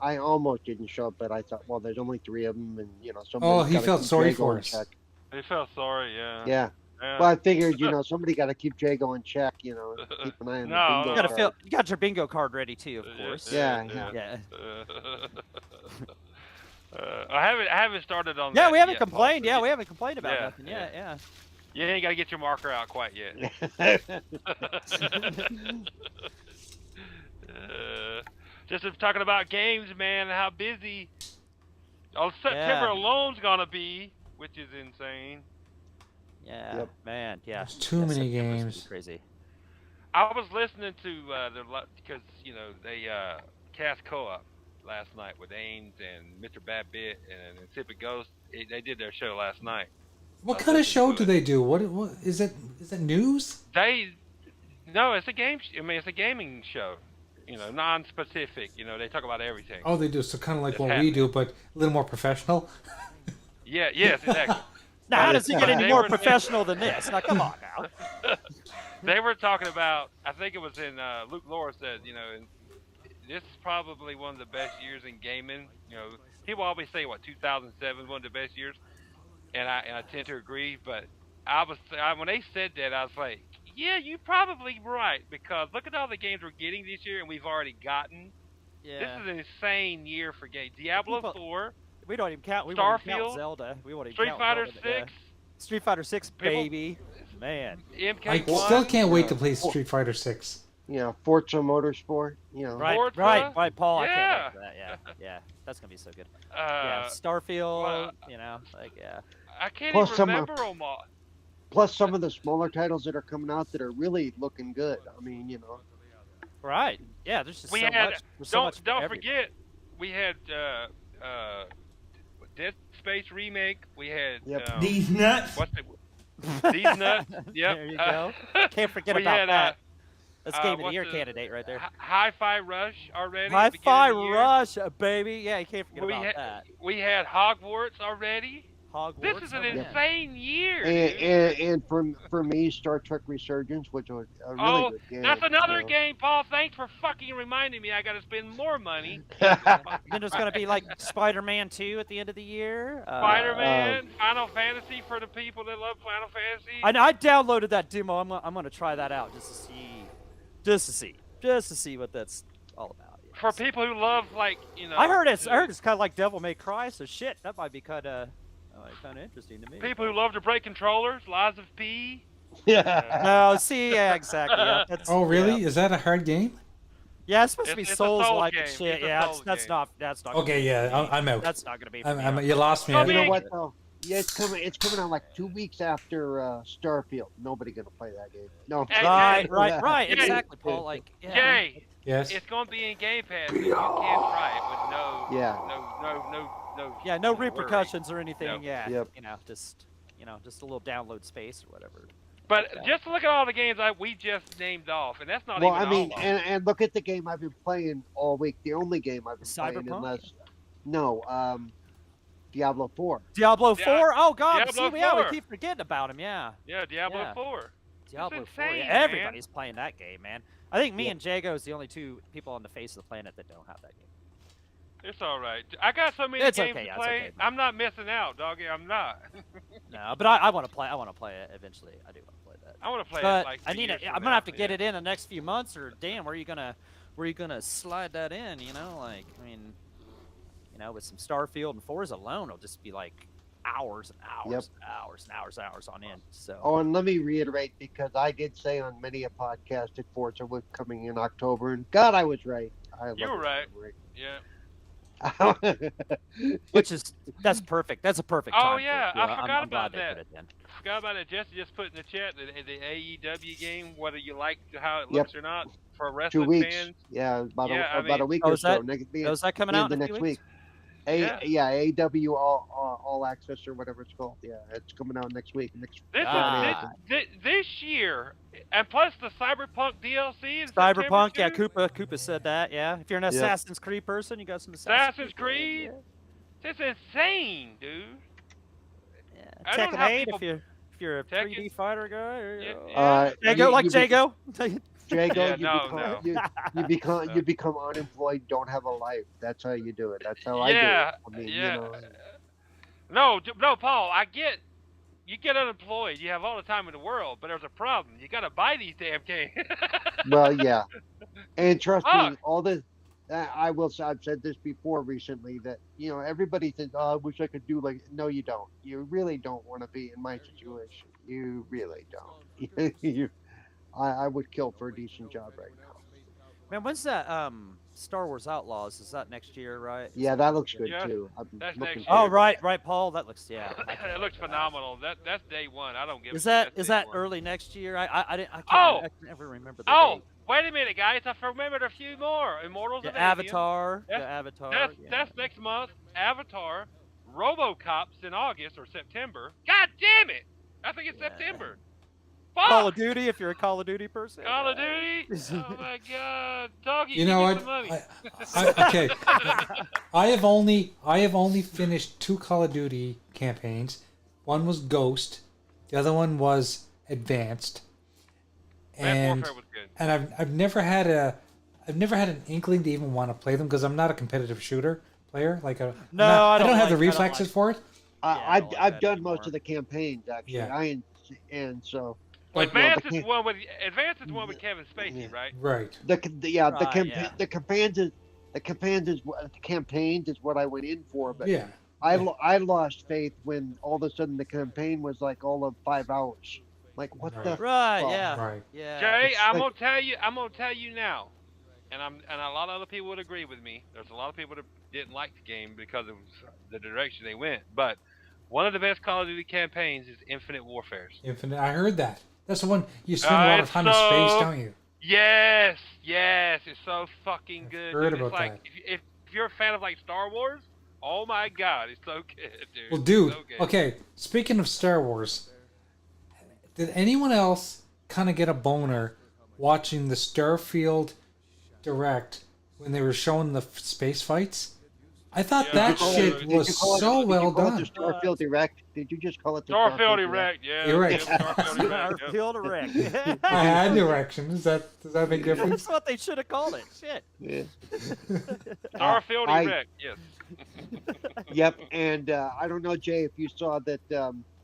E: I almost didn't show up, but I thought, well, there's only 3 of them, and
A: he felt sorry for us.
B: He felt sorry, yeah.
E: Yeah. Well, I figured, somebody got to keep Jago in check, keep an eye on the bingo card.
C: You got your bingo card ready too, of course.
E: Yeah.
B: I haven't started on.
C: Yeah,
B: that
C: we haven't
B: yet,
C: complained.
B: Paul,
C: Yeah, we haven't complained about nothing. Yeah.
B: You ain't got to get your marker out quite yet. Just talking about games, man, and how busy September alone's gonna be, which is insane.
C: Yeah, man, yeah.
A: There's too many games.
C: Crazy.
B: I was listening to because they cast co-op last night with Ames and Mr. Badbit and Insipid Ghost. They did their show last night.
A: What kind of show do they do? What is it? Is it news?
B: No, it's a game. It's a gaming show. non-specific. They talk about everything.
A: Oh, they do. So kind of like
B: It's
A: what we
B: happening.
A: do, but a little more professional.
B: Yeah. Yes. Exactly.
C: Now, how does it get any
B: They
C: more
B: were-
C: professional than this? Now, come on now.
B: They were talking about. I think it was in Luke Laura said. This is probably one of the best years in gaming. People always say 2007 one of the best years, and I tend to agree. But when they said that, I was like, yeah, you're probably right, because look at all the games we're getting this year, and we've already gotten.
C: Yeah.
B: This is an insane year for games. Diablo 4,
C: We don't even count. We won't even count
B: Starfield,
C: Zelda. We won't even
B: Street
C: count
B: Fighter
C: Zelda,
B: 6,
C: Street Fighter 6,
B: People-
C: baby. Man.
B: MK1.
A: I still can't wait to play Street Fighter 6.
E: Forza Motorsport.
C: Right,
B: Forza?
C: right, Paul. I
B: Yeah.
C: can't wait for that. Yeah, that's gonna be so good. Yeah, Starfield.
B: well,
C: yeah.
B: I can't
E: Plus
B: even
E: some,
B: remember them all.
E: Plus some of the smaller titles that are coming out that are really looking good. I mean,
C: Right. Yeah, there's just
B: We
C: so
B: had
C: much. There's so much for
B: don't
C: everybody.
B: forget, we had Dead Space remake. We had
E: Yep.
D: These nuts.
B: what's the These nuts. Yep.
C: There you go. Can't forget
B: we
C: about
B: had,
C: that. That's Game of the
B: what's
C: Year
B: the-
C: candidate right there.
B: Hi-Fi Rush already.
C: Hi-Fi
B: beginning of the year.
C: Rush, baby. Yeah, you can't forget
B: We
C: about
B: had
C: that.
B: we had Hogwarts already.
C: Hogwarts.
B: This is an
C: oh, man.
B: insane year. dude.
E: and for me, Star Trek Resurgence, which was a really
B: Oh,
E: good game.
B: that's another game, Paul. Thanks for fucking reminding me. I got to spend more money.
C: Then there's going to be like Spider-Man 2 at the end of the year.
B: Spider-Man, Final Fantasy for the people that love Final Fantasy.
C: I downloaded that demo. I'm going to try that out just to see what that's all about. you know.
B: For people who love, like,
C: I heard it's kind of like Devil May Cry. So shit, that might be kind of interesting to me.
B: people who love to break controllers, Lies of P.
C: No, see, yeah, exactly. Yeah,
A: Oh, really?
C: Yeah,
A: Is that a hard game?
C: yeah it's supposed to be
B: It's a
C: Souls-like
B: Souls
C: and
B: game.
C: shit.
B: It's a
C: Yeah,
B: Souls
C: that's
B: game.
C: not. That's not.
A: Okay,
C: gonna be
A: yeah,
C: for me.
A: I'm out.
C: That's not going to be. For me.
A: You lost me.
B: Oh,
A: at-
E: You know
B: big.
E: what though? Yeah, it's coming out like 2 weeks after Starfield. Nobody gonna play that game. No.
B: Hey,
C: Right,
B: Jay.
C: exactly, Paul. Like, yeah.
B: Jay,
A: Yes.
B: it's going to be in Game Pass, but you can try it with no,
E: Yeah.
B: no.
C: Yeah, no
B: worry.
C: repercussions or anything.
B: No.
C: Yeah,
E: Yep.
C: just a little download space or whatever.
B: But
C: Yeah.
B: just look at all the games we just named off, and that's not
E: Well,
B: even
E: I mean,
B: all of them.
E: and look at the game I've been playing all week. The only game I've been playing,
C: Cyberpunk?
E: Diablo 4.
C: Diablo 4. Oh God,
B: Diablo
C: see, yeah, we
B: 4.
C: keep forgetting about him. Yeah,
B: Yeah, Diablo
C: Yeah.
B: 4.
C: Diablo 4.
B: insane,
C: Yeah,
B: man.
C: everybody's playing that game, man. I think me
E: Yeah.
C: and Jago is the only two people on the face of the planet that don't have that game.
B: It's all right. I got so many
C: It's
B: games
C: okay,
B: to
C: yeah, it's
B: play.
C: okay.
B: I'm not missing out, doggy. I'm not.
C: No, but I want to play. I want to play it eventually. I do want to play that.
B: I want to play
C: But
B: it like
C: I
B: 2
C: need
B: years
C: it.
B: from
C: I'm gonna have to
B: now,
C: get
B: yeah.
C: it in the next few months, or damn, where are you gonna slide that in? You know, like I mean, with some Starfield and Forza alone, it'll just be like hours and hours and hours on end. So.
E: Oh, and let me reiterate, because I did say on many a podcast that Forza was coming in October, and God, I was right.
B: You were right. Yeah.
C: That's perfect. That's a perfect
B: Oh,
C: time.
B: yeah,
C: for it, too.
B: I forgot
C: I'm glad
B: about
C: they
B: that.
C: put it in.
B: Forgot about it. Jesse just put in the chat the AEW game, whether you like how it looks or not, for
E: 2
B: wrestling
E: weeks.
B: fans.
E: Yeah, about
B: Yeah,
E: about a
B: mean-
E: week
C: Oh,
E: or
C: is
E: so.
C: that-
E: Next,
C: is that coming
E: the
C: out
E: end of
C: in a
E: next
C: few weeks?
E: week.
B: Yeah.
E: AW all access or whatever it's called. Yeah, it's coming out next week.
B: This
C: Ah.
B: this year, and plus the Cyberpunk DLC is
C: Cyberpunk, yeah,
B: September
C: Koopa said that, yeah. If you're an Assassin's Creed person, you got some
B: Assassin's Creed. It's insane, dude.
C: Yeah.
B: I don't know
C: Tekken
B: how
C: 8
B: people-
C: if you're a
B: Tekken?
C: 3D fighter guy. Or,
B: Yeah.
C: Jago,
E: Jago,
B: Yeah,
E: you become unemployed, don't have a life. That's how you do it. That's how I do it.
B: Yeah,
E: I mean,
B: yeah. No, Paul. You get unemployed. You have all the time in the world, but there's a problem. You got to buy these damn games.
E: Well, yeah. And trust me,
B: Fuck.
E: all this. I've said this before recently that everybody thinks, oh, I wish I could do like. No, you don't. You really don't want to be in my situation. You really don't. I would kill for a decent job right now.
C: Man, when's that Star Wars Outlaws? Is that next year, right?
E: Yeah, that looks good
B: Yeah,
E: too. I'm
B: that's
E: looking
B: next
E: forward
C: Oh,
E: to it.
C: right, Paul. That looks
B: it looks phenomenal. That's day one. I don't give.
C: Is
B: a shit.
C: that
B: That's day
C: that
B: one.
C: early next year? I can't.
B: Oh!
C: I can never remember the
B: Oh,
C: date.
B: wait a minute, guys. I've remembered a few more. Immortals
C: The
B: of Avium.
C: Avatar. The
B: That's-
C: Avatar. yeah.
B: That's next month. Avatar, RoboCop's in August or September. God damn it! I think it's
C: Yeah.
B: September. Fuck!
C: Call of Duty, if you're a Call of Duty person.
B: Call of Duty? Oh my god. Doggy,
A: You know
B: give
A: what?
B: me some money.
A: Okay. I have only finished 2 Call of Duty campaigns. One was Ghost, the other one was Advanced.
B: Advanced Warfare was good.
A: And I've never had an inkling to even want to play them because I'm not a competitive shooter player. I don't have the reflexes for it.
E: I've done most of the campaigns actually.
A: Yeah.
E: So.
B: Well,
E: But, you know,
B: Advanced is the one with Kevin Spacey, right?
A: Right.
E: The campaigns is what I went in for, but
A: Yeah.
E: I lost faith when all of a sudden the campaign was like all of 5 hours. Like what the
C: Right,
E: fuck?
C: yeah.
A: Right.
C: Yeah.
B: Jay,
E: It's
B: I'm
E: like-
B: gonna tell you now, and a lot of other people would agree with me. There's a lot of people that didn't like the game because of the direction they went. But one of the best Call of Duty campaigns is Infinite Warfare's.
A: Infinite. I heard that. That's the one you spend a lot of time in space, don't you?
B: Yes, it's so fucking good.
A: heard
B: dude.
A: about
B: It's like
A: that.
B: if you're a fan of like Star Wars, oh my god, it's so good, dude.
A: Well, dude.
B: So good.
A: Okay. Speaking of Star Wars, did anyone else kind of get a boner watching the Starfield Direct when they were showing the space fights? I thought
B: Yeah.
A: that shit was so well done.
E: Did you call it the Starfield Direct? Did you just call it the
B: Starfield Erect, yeah.
A: You're right.
B: Starfield Erect, yep.
C: Field erect.
A: I had direction. Does that make a difference?
C: That's what they should have called it. Shit.
E: Yeah.
B: Starfield
E: I-
B: Erect, yes.
E: Yep, and I don't know, Jay, if you saw that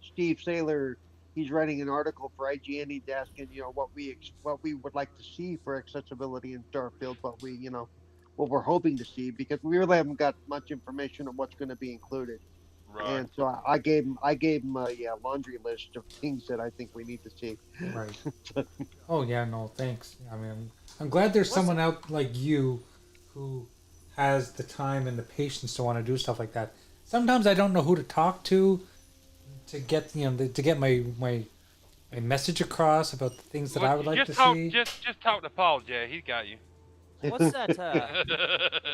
E: Steve Saylor, he's writing an article for IGN. He's asking, what we would like to see for accessibility in Starfield, what we're hoping to see, because we really haven't got much information on what's going to be included.
B: Right.
E: And so I gave him a laundry list of things that I think we need to see.
A: Right. Oh yeah, no, thanks. I mean, I'm glad there's someone out like you who has the time and the patience to want to do stuff like that. Sometimes I don't know who to talk to get to get my message across about the things that I would like to see.
B: Just talk to Paul, Jay. He's got you.
C: What's that?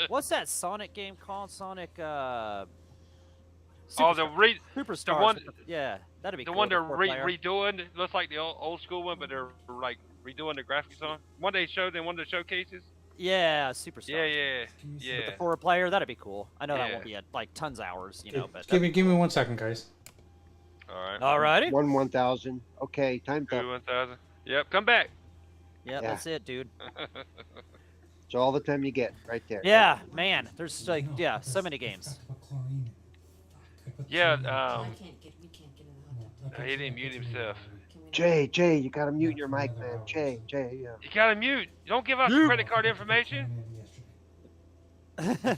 C: What's that Sonic game called? Sonic.
B: the
C: Superstars.
B: one-
C: Yeah, that'd be
B: The
C: cool.
B: one they're
C: four-player.
B: redoing, it looks like the old school one, but they're like redoing the graphics on. One they showed in one of the showcases.
C: Yeah, Superstars.
B: Yeah.
C: The 4-player, that'd be cool. I know that
B: Yeah.
C: won't be at like tons of hours, but
A: Give me 1 second, guys.
B: All right.
C: Alrighty.
E: 1,000. Okay, time's up.
B: 1,000. Yep. Come back.
C: Yeah, that's it, dude.
E: It's all the time you get right there.
C: Yeah, man. There's so many games.
B: Yeah.
F: We can't get in the
B: He didn't mute himself.
E: Jay, you gotta mute your mic, man. Jay, yeah.
B: You gotta mute. Don't give out your credit card information.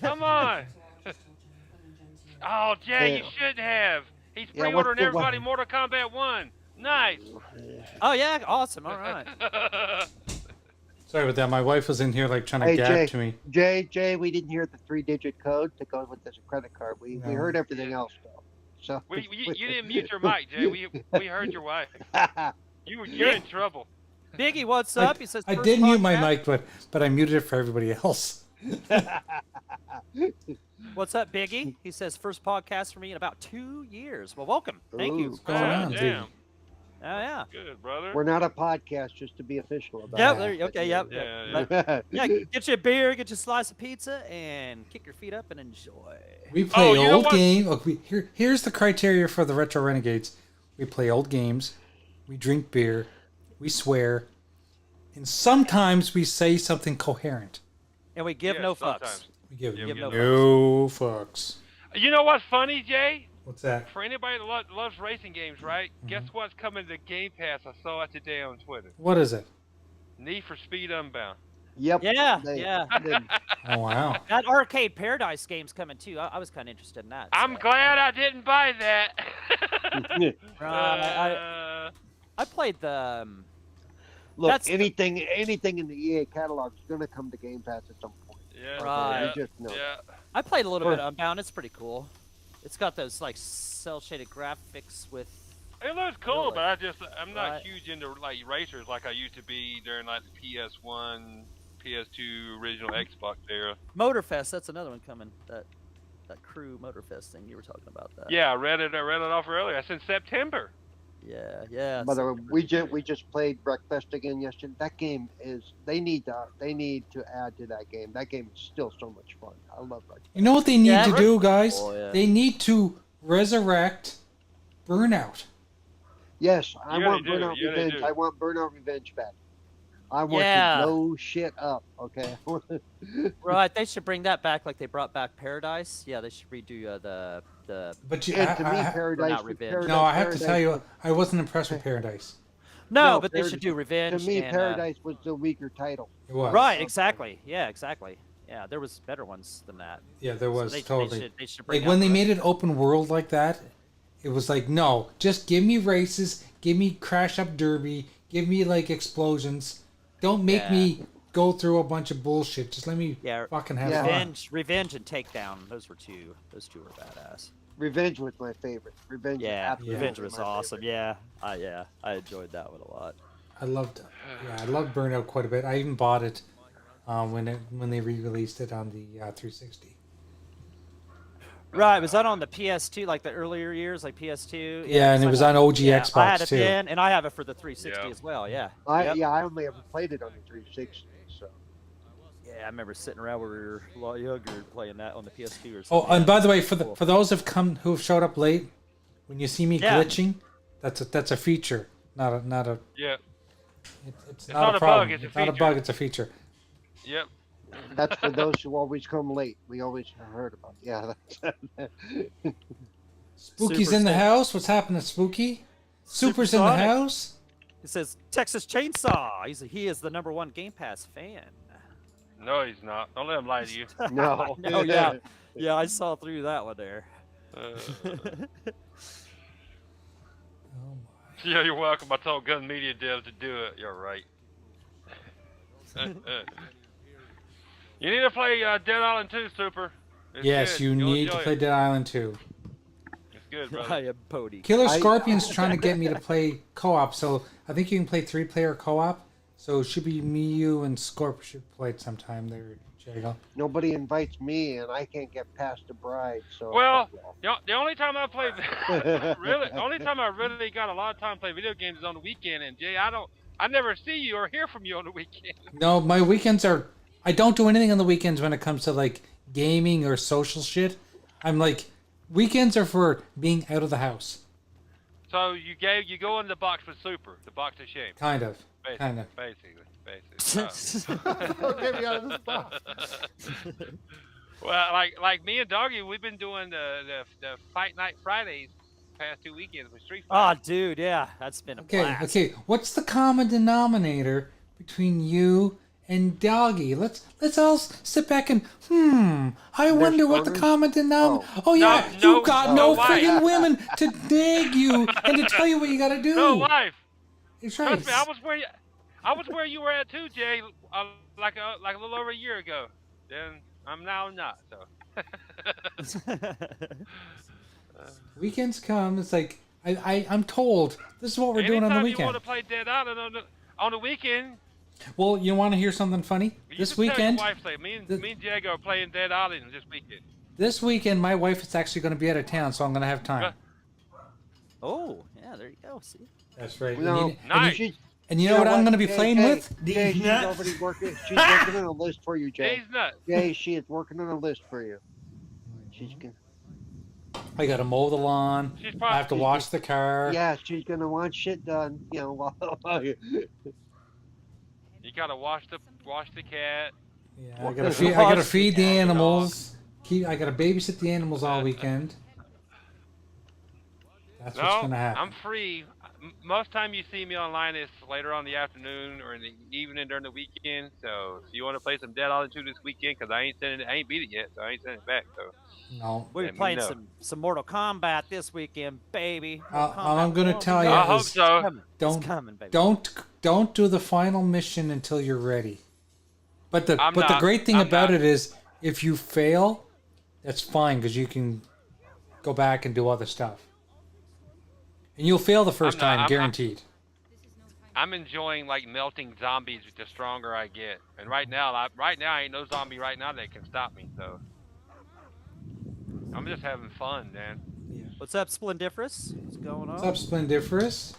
B: Come on. Oh, Jay, you shouldn't have. He's
E: Yeah, what's
B: pre-ordering
E: the-
B: everybody Mortal Kombat 1. Nice.
C: Oh yeah, awesome. All right.
A: Sorry about that. My wife was in here trying to
E: Hey,
A: gab to me.
E: Jay, we didn't hear the 3-digit code to go with this credit card. We
A: No.
E: heard everything else though. So
B: You didn't mute your mic, Jay. We heard your wife. You're in trouble.
C: Biggie, what's up? He says.
A: I
C: first
A: did mute my
C: podcast.
A: mic, but I muted it for everybody else.
C: What's up, Biggie? He says first podcast for me in about 2 years. Well, welcome. Thank you.
E: Ooh.
A: Going on,
B: Damn.
C: Oh yeah.
B: Good, brother.
E: We're not a podcast, just to be official about
C: Yep.
E: it.
C: There. Okay. Yep.
B: Yeah.
C: Yeah, get you a beer, get you a slice of pizza, and kick your feet up and enjoy.
A: We play
B: you know
A: old
B: what?
A: games. Here's the criteria for the Retro Renegades. We play old games. We drink beer. We swear. And sometimes we say something coherent.
C: And we give
B: Yeah,
C: no fucks.
B: sometimes.
A: We give
B: Yeah,
A: no,
B: we give
C: no
A: fucks.
B: You know what's funny, Jay?
A: What's that?
B: For anybody that loves racing games, right? Guess what's coming to Game Pass? I saw it today on Twitter.
A: What is it?
B: Need for Speed Unbound.
E: Yep.
C: Yeah,
E: they-
C: yeah.
E: they-
A: Oh, wow.
C: That Arcade Paradise game's coming too. I was kind of interested in that.
B: I'm
C: so.
B: glad I didn't buy that.
C: Right, I played the.
E: Look,
C: That's-
E: anything in the EA catalog is going to come to Game Pass at some point.
B: Yeah,
C: Right.
E: You just know.
B: yeah.
C: I played a little bit of Unbound. It's pretty cool. It's got those like cell shaded graphics with.
B: It looks cool,
C: Really?
B: but I'm not
C: Right.
B: huge into like racers like I used to be during like the PS1, PS2 original Xbox era.
C: Motorfest, that's another one coming. That crew Motorfest thing you were talking about. That.
B: Yeah, I read it off earlier. It's in September.
C: Yeah.
E: By the way, we just played Breakfast again yesterday. That game is they need to add to that game. That game is still so much fun. I love Breakfast.
A: You know what they need
C: Yeah,
A: to do, guys?
C: Oh, yeah.
A: They need to resurrect Burnout.
E: Yes, I
B: Yeah,
E: want
B: they do.
E: Burnout
B: Yeah, they
E: Revenge.
B: do.
E: I want Burnout Revenge back. I want
C: Yeah.
E: to blow shit up. Okay.
C: Right, they should bring that back like they brought back Paradise. Yeah, they should redo the.
A: But you,
E: And to me,
A: I-
E: Paradise.
C: Burnout Revenge.
E: Paradise
A: no, I have to tell
E: Paradise
A: you, I wasn't impressed with Paradise.
C: No,
E: No,
C: but they should do
E: was-
C: Revenge.
E: To me,
C: and,
E: Paradise was the weaker title.
A: It was.
C: Right, exactly. Yeah, exactly. Yeah, there was better ones than that.
A: Yeah, there was totally.
C: They should bring
A: Like when
C: out
A: they
C: the
A: made
C: rest
A: it open world like that, it was like, no, just give me races, give me crash up derby, give me like explosions. Don't make
C: Yeah.
A: me go through a bunch of bullshit. Just let me
C: Yeah,
A: fucking have
E: Yeah.
A: fun.
C: Revenge and Takedown. Those two were badass.
E: Revenge was my favorite. Revenge. was
C: Yeah,
E: absolutely
C: Revenge was
E: my
C: awesome.
E: favorite.
C: I enjoyed that one a lot.
A: I loved Burnout quite a bit. I even bought it when they re-released it on the 360.
C: Right, was that on the PS2, like the earlier years, like PS2?
A: Yeah, and it was on OG
C: yeah,
A: Xbox
C: I had it
A: too.
C: then, and I have it for the 360
B: Yeah.
C: as well. Yeah.
E: I
C: Yep.
E: I only ever played it on the 360. So
C: Yeah, I remember sitting around when we were a lot younger playing that on the PS2 or
A: Oh,
C: something.
A: and
C: Yeah,
A: by the way,
C: that's cool.
A: for those who've showed up late, when you see me
C: Yeah.
A: glitching, that's a feature, not a.
B: Yeah.
A: It's
B: not
A: not a
B: a
A: problem.
B: bug, it's a
A: not a
B: feature.
A: bug. It's a feature.
B: Yep.
E: that's for those who always come late. We always heard about. It. Yeah.
A: Spooky's
C: Super
A: in the
C: Saiyan.
A: house. What's happening, Spooky? Super's in the
C: Supersonic.
A: house.
C: It says Texas Chainsaw. He is the #1 Game Pass fan.
B: No, he's not. Don't let him lie to you.
E: No.
C: No, yeah, yeah, I saw through that one there.
B: Uh,
A: Oh
B: yeah, you're welcome. I told Gun Media Dev to do it. You're right. You need to play Dead Island 2, Super. It's
A: yes,
B: good.
A: you
B: You'll
A: need to
B: enjoy
A: play
B: it.
A: Dead Island 2.
B: It's good, brother.
C: I am Pody.
A: Killer
E: I-
A: Scorpion's trying to get me to play co-op, so I think you can play 3-player co-op. So it should be me, you, and Scorp should play it sometime there, Jago.
E: Nobody invites me, and I can't get past the bride. So.
B: Well, the only time I played, really, only time I really got a lot of time playing video games is on the weekend. And Jay, I never see you or hear from you on the weekend.
A: No, my weekends are. I don't do anything on the weekends when it comes to like gaming or social shit. I'm like, weekends are for being out of the house.
B: So you go in the box with Super, the box of shame,
A: Kind of.
B: basically. Basically.
E: Get me out of this box.
B: Well, like me and Doggy, we've been doing the Fight Night Fridays past 2 weekends with Street
C: Oh,
B: Fighter.
C: dude, yeah, that's been a
A: Okay,
C: blast.
A: okay. What's the common denominator between you and Doggy? Let's all sit back and I wonder what the
E: stoners?
A: common denominator. Oh yeah,
B: No,
A: you got
B: no,
A: no
B: why?
A: friggin' women to nag you and to tell you what you gotta do.
B: No, wife.
A: It's right.
B: Trust me, I was where you were at too, Jay. Like a little over a year ago. Then I'm now not. So.
A: Weekends come. It's like I'm told this is what we're doing on the
B: Anytime you
A: weekend.
B: want to play Dead Island on the weekend,
A: Well, you want to hear something funny?
B: you
A: This
B: just tell your
A: weekend,
B: wife, say, me and Diego are playing Dead Island this weekend.
A: my wife is actually going to be out of town, so I'm going to have time.
C: Oh, yeah, there you go. See,
A: That's right.
E: No,
B: Nice.
A: And you know what I'm going to be playing with?
E: Jay, she's already working. She's working on a list for you, Jay.
B: Jay's nuts.
E: Jay, she is working on a list for you. She's gonna.
A: I got to mow the lawn.
B: She's
A: I
B: probably
A: have to wash the car.
E: Yeah, she's gonna want shit done. You know, while
B: you gotta wash the cat.
A: Yeah, I got to feed the animals. I got to babysit the animals all weekend. That's what's
B: No,
A: going to happen.
B: I'm free. Most time you see me online is later on in the afternoon or in the evening during the weekend. So if you want to play some Dead Island 2 this weekend, because I ain't beat it yet, so I ain't sending it back. So
A: No.
C: we'll be
B: Let me
C: playing
B: know.
C: some Mortal Kombat this weekend, baby.
A: All
C: Mortal
A: I'm
C: Kombat
A: gonna
C: one.
A: tell you
B: I hope
A: is
B: so.
C: It's coming.
A: don't-
C: It's coming, baby.
A: don't do the final mission until you're ready. But the
B: I'm
A: the
B: not.
A: great thing
B: I'm
A: about
B: not.
A: it is if you fail, that's fine because you can go back and do other stuff. And you'll fail the 1st
B: I'm not-
A: time,
B: I'm-
A: guaranteed.
B: I'm enjoying like melting zombies the stronger I get. And right now I ain't no zombie right now that can stop me. So I'm just having fun, man.
A: Yeah.
C: What's up, Splendiferous? What's going on?
A: What's up, Splendiferous?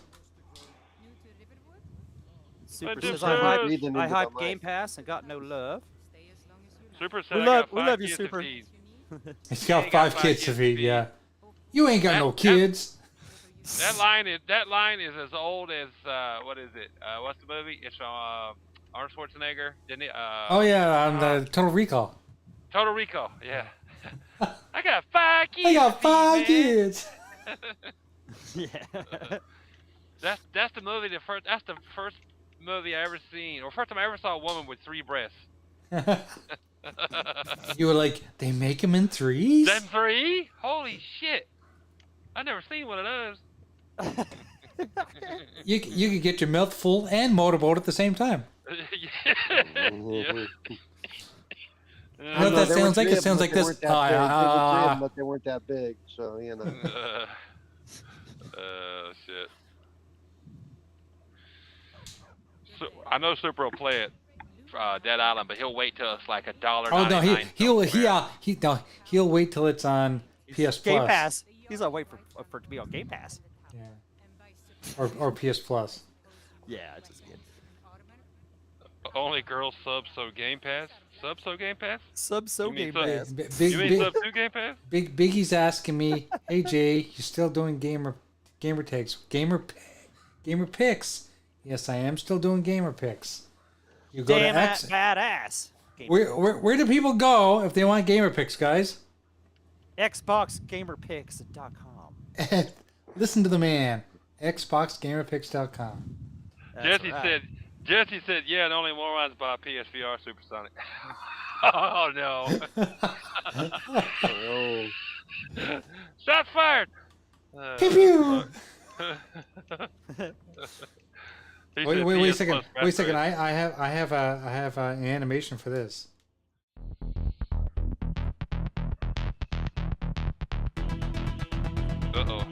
C: Super
B: Splendiferous.
C: says I
E: Breathing into the
C: hype
E: mic.
C: Game Pass and got no love.
B: Super said
C: We
B: I
C: love-
B: got
C: we
B: 5
C: love you,
B: kids
C: Super.
B: to feed.
A: He's
B: Yeah,
A: got
B: he got
A: 5 kids to
B: kids to
A: feed,
B: feed.
A: yeah. You ain't got no kids.
B: That line is as old as what is it? What's the movie? It's from Arnold Schwarzenegger, didn't it?
A: Oh, yeah, on the Total Recall.
B: Total Recall. Yeah. I got 5 kids.
A: I got
B: to feed,
A: 5
B: man.
A: kids.
C: Yeah.
B: That's the movie. That's the first movie I ever seen, or first time I ever saw a woman with 3 breasts.
A: You were like, they make them in 3s?
B: Them 3? Holy shit! I never seen one of those.
A: You could get your mouth full and motorboat at the same time.
B: Yeah.
A: You know
E: I
A: what
E: know,
A: that
E: there were
A: sounds like?
E: 3
A: It
E: of them,
A: sounds like
E: but they
A: this.
E: weren't that big. There were 3 of
A: Ah,
E: them, but they weren't that big, so you know.
B: Shit. So, I know Super will play it, Dead Island, but he'll wait till it's like $1.99.
A: Oh no,
B: somewhere.
A: he'll wait till it's on PS Plus.
C: Game Pass. He's gonna wait for it to be on Game Pass.
A: Yeah. Or PS Plus.
C: Yeah, it's just good.
B: Only girls sub so Game Pass. Sub so Game Pass.
C: So
B: You mean
C: Game
B: sub-
C: Pass.
A: Big
B: You mean sub 2 Game Pass?
A: Biggie's asking me, hey Jay, you still doing gamer tags, gamer picks? Yes, I am still doing gamer picks. You go
C: Damn
A: to
C: that
A: X.
C: badass.
A: Where do people go if they want gamer picks, guys?
C: XboxGamerPicks.com.
A: Listen to the man. XboxGamerPicks.com.
B: Jesse said, yeah, and only morons buy PSVR Supersonic. Oh no.
E: Oh.
B: Shots fired.
A: Pew pew.
B: He
A: Wait
B: said
A: a
B: PS
A: second.
B: Plus
A: Wait a second.
B: Master
A: I have an animation for this.
B: Race. Uh-oh.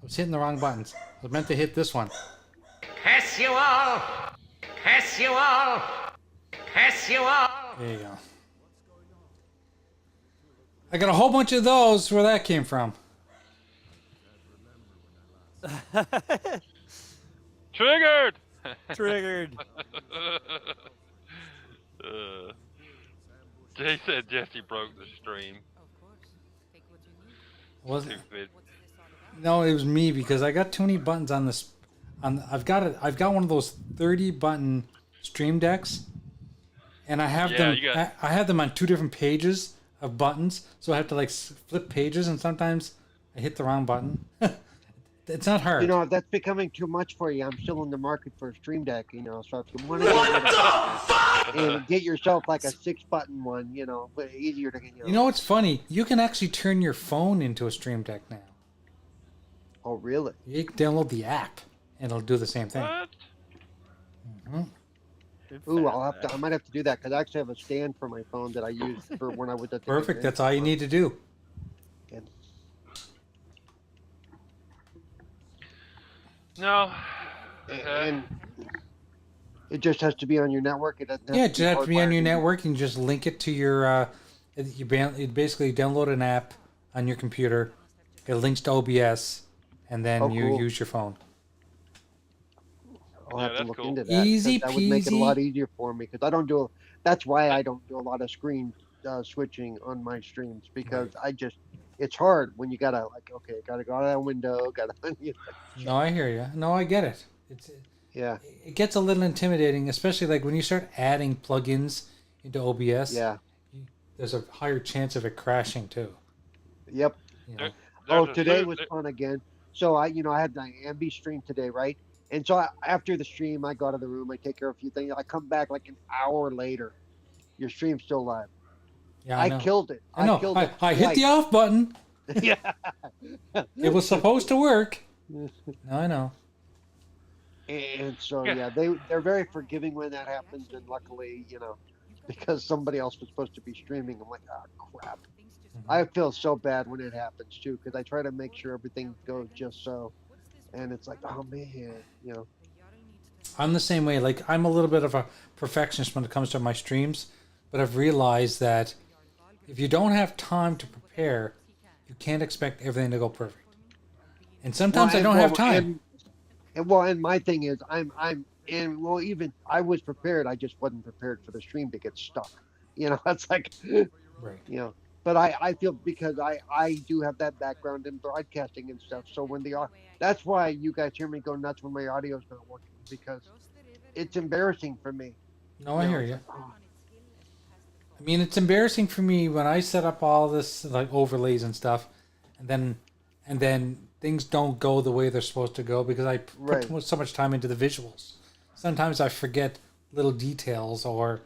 A: I was hitting the wrong buttons. I was meant to hit this one.
G: Curse you all! Curse you all! Curse you all!
A: There you go. I got a whole bunch of those. Where that came from?
B: Triggered.
C: Triggered.
B: Jay said Jesse broke the stream.
A: Was it?
B: Stupid.
A: No, it was me because I got too many buttons on this. I've got one of those 30 button stream decks, and I have them.
B: you got-
A: I have them on 2 different pages of buttons, so I have to like flip pages, and sometimes I hit the wrong button. It's not hard.
E: You know, if that's becoming too much for you, I'm still in the market for a Stream Deck, you know, so if you want to get rid of it and get yourself like a 6-button one, you know, but easier to get,
A: You know what's funny? You can actually turn your phone into a stream deck now.
E: Oh, really?
A: You can download the app, and it'll do the same thing.
B: What?
E: Ooh, I might have to do that because I actually have a stand for my phone that I use for when I was at the
A: Perfect.
E: convention.
A: That's all you need to do.
E: And
B: No.
E: and it just has to be on your network. It doesn't have
A: Yeah,
E: to
A: just have to be on your
E: hardwired.
A: network and just link it to your. You basically download an app on your computer. It links to OBS, and then
E: Oh,
A: you
E: cool.
A: use your phone.
E: I'll
B: Yeah,
E: have to
B: that's
E: look
B: cool.
E: into that. 'cause
A: Easy
E: that would make it a lot
A: peasy.
E: easier for me because I don't do. That's why I don't do a lot of screen switching on my streams because it's hard when you gotta like gotta go out of that window, gotta
A: No, I hear you. No, I get it.
E: yeah.
A: It gets a little intimidating, especially like when you start adding plugins into OBS.
E: Yeah.
A: There's a higher chance of it crashing too.
E: Yep.
A: You know?
E: Oh,
B: There's a
E: today
B: suit-
E: was fun again. So I had my Ambi stream today, right? And so after the stream, I go out of the room, I take care of a few things. I come back like an hour later. Your stream's still live.
A: Yeah, I know.
E: killed it.
A: I know.
E: killed
A: I,
E: it.
A: I hit the
E: twice.
A: off button.
E: Yeah.
A: It was supposed to work. I know.
E: And so they're very forgiving when that happens, and luckily, because somebody else was supposed to be streaming, I'm like, oh crap. I feel so bad when it happens too, because I try to make sure everything goes just so, and it's like, oh man,
A: I'm the same way. Like, I'm a little bit of a perfectionist when it comes to my streams, but I've realized that if you don't have time to prepare, you can't expect everything to go perfect. And sometimes I don't have time.
E: And my thing is, even I was prepared. I just wasn't prepared for the stream to get stuck. It's like,
A: Right.
E: But I feel because I do have that background in broadcasting and stuff. So that's why you guys hear me go nuts when my audio's not working, because it's embarrassing for me.
A: No, I hear you. I mean, it's embarrassing for me when I set up all this like overlays and stuff, and then things don't go the way they're supposed to go because I put so much time into the visuals. Sometimes I forget little details, or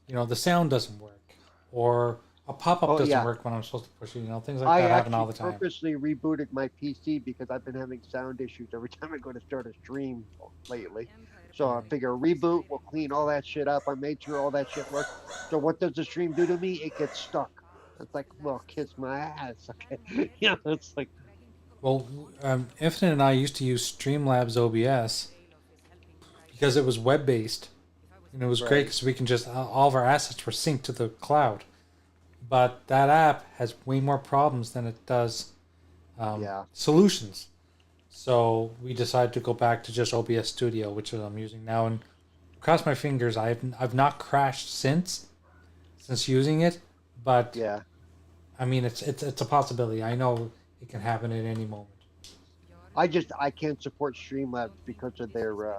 A: the sound doesn't work, or a pop-up doesn't work when I'm supposed to push it. Things like that happen all the time.
E: I purposely rebooted my PC because I've been having sound issues every time I go to start a stream lately. So I figure reboot will clean all that shit up. I made sure all that shit worked. So what does the stream do to me? It gets stuck. It's like, well, kiss my ass. Okay. It's like.
A: Well, Infinite and I used to use Streamlabs OBS because it was web-based. And it was great because we can all of our assets were synced to the cloud. But that app has way more problems than it does solutions. So we decided to go back to just OBS Studio, which I'm using now. And cross my fingers, I've not crashed since using it. But I mean, it's a possibility. I know it can happen at any moment.
E: I can't support Streamlabs because of their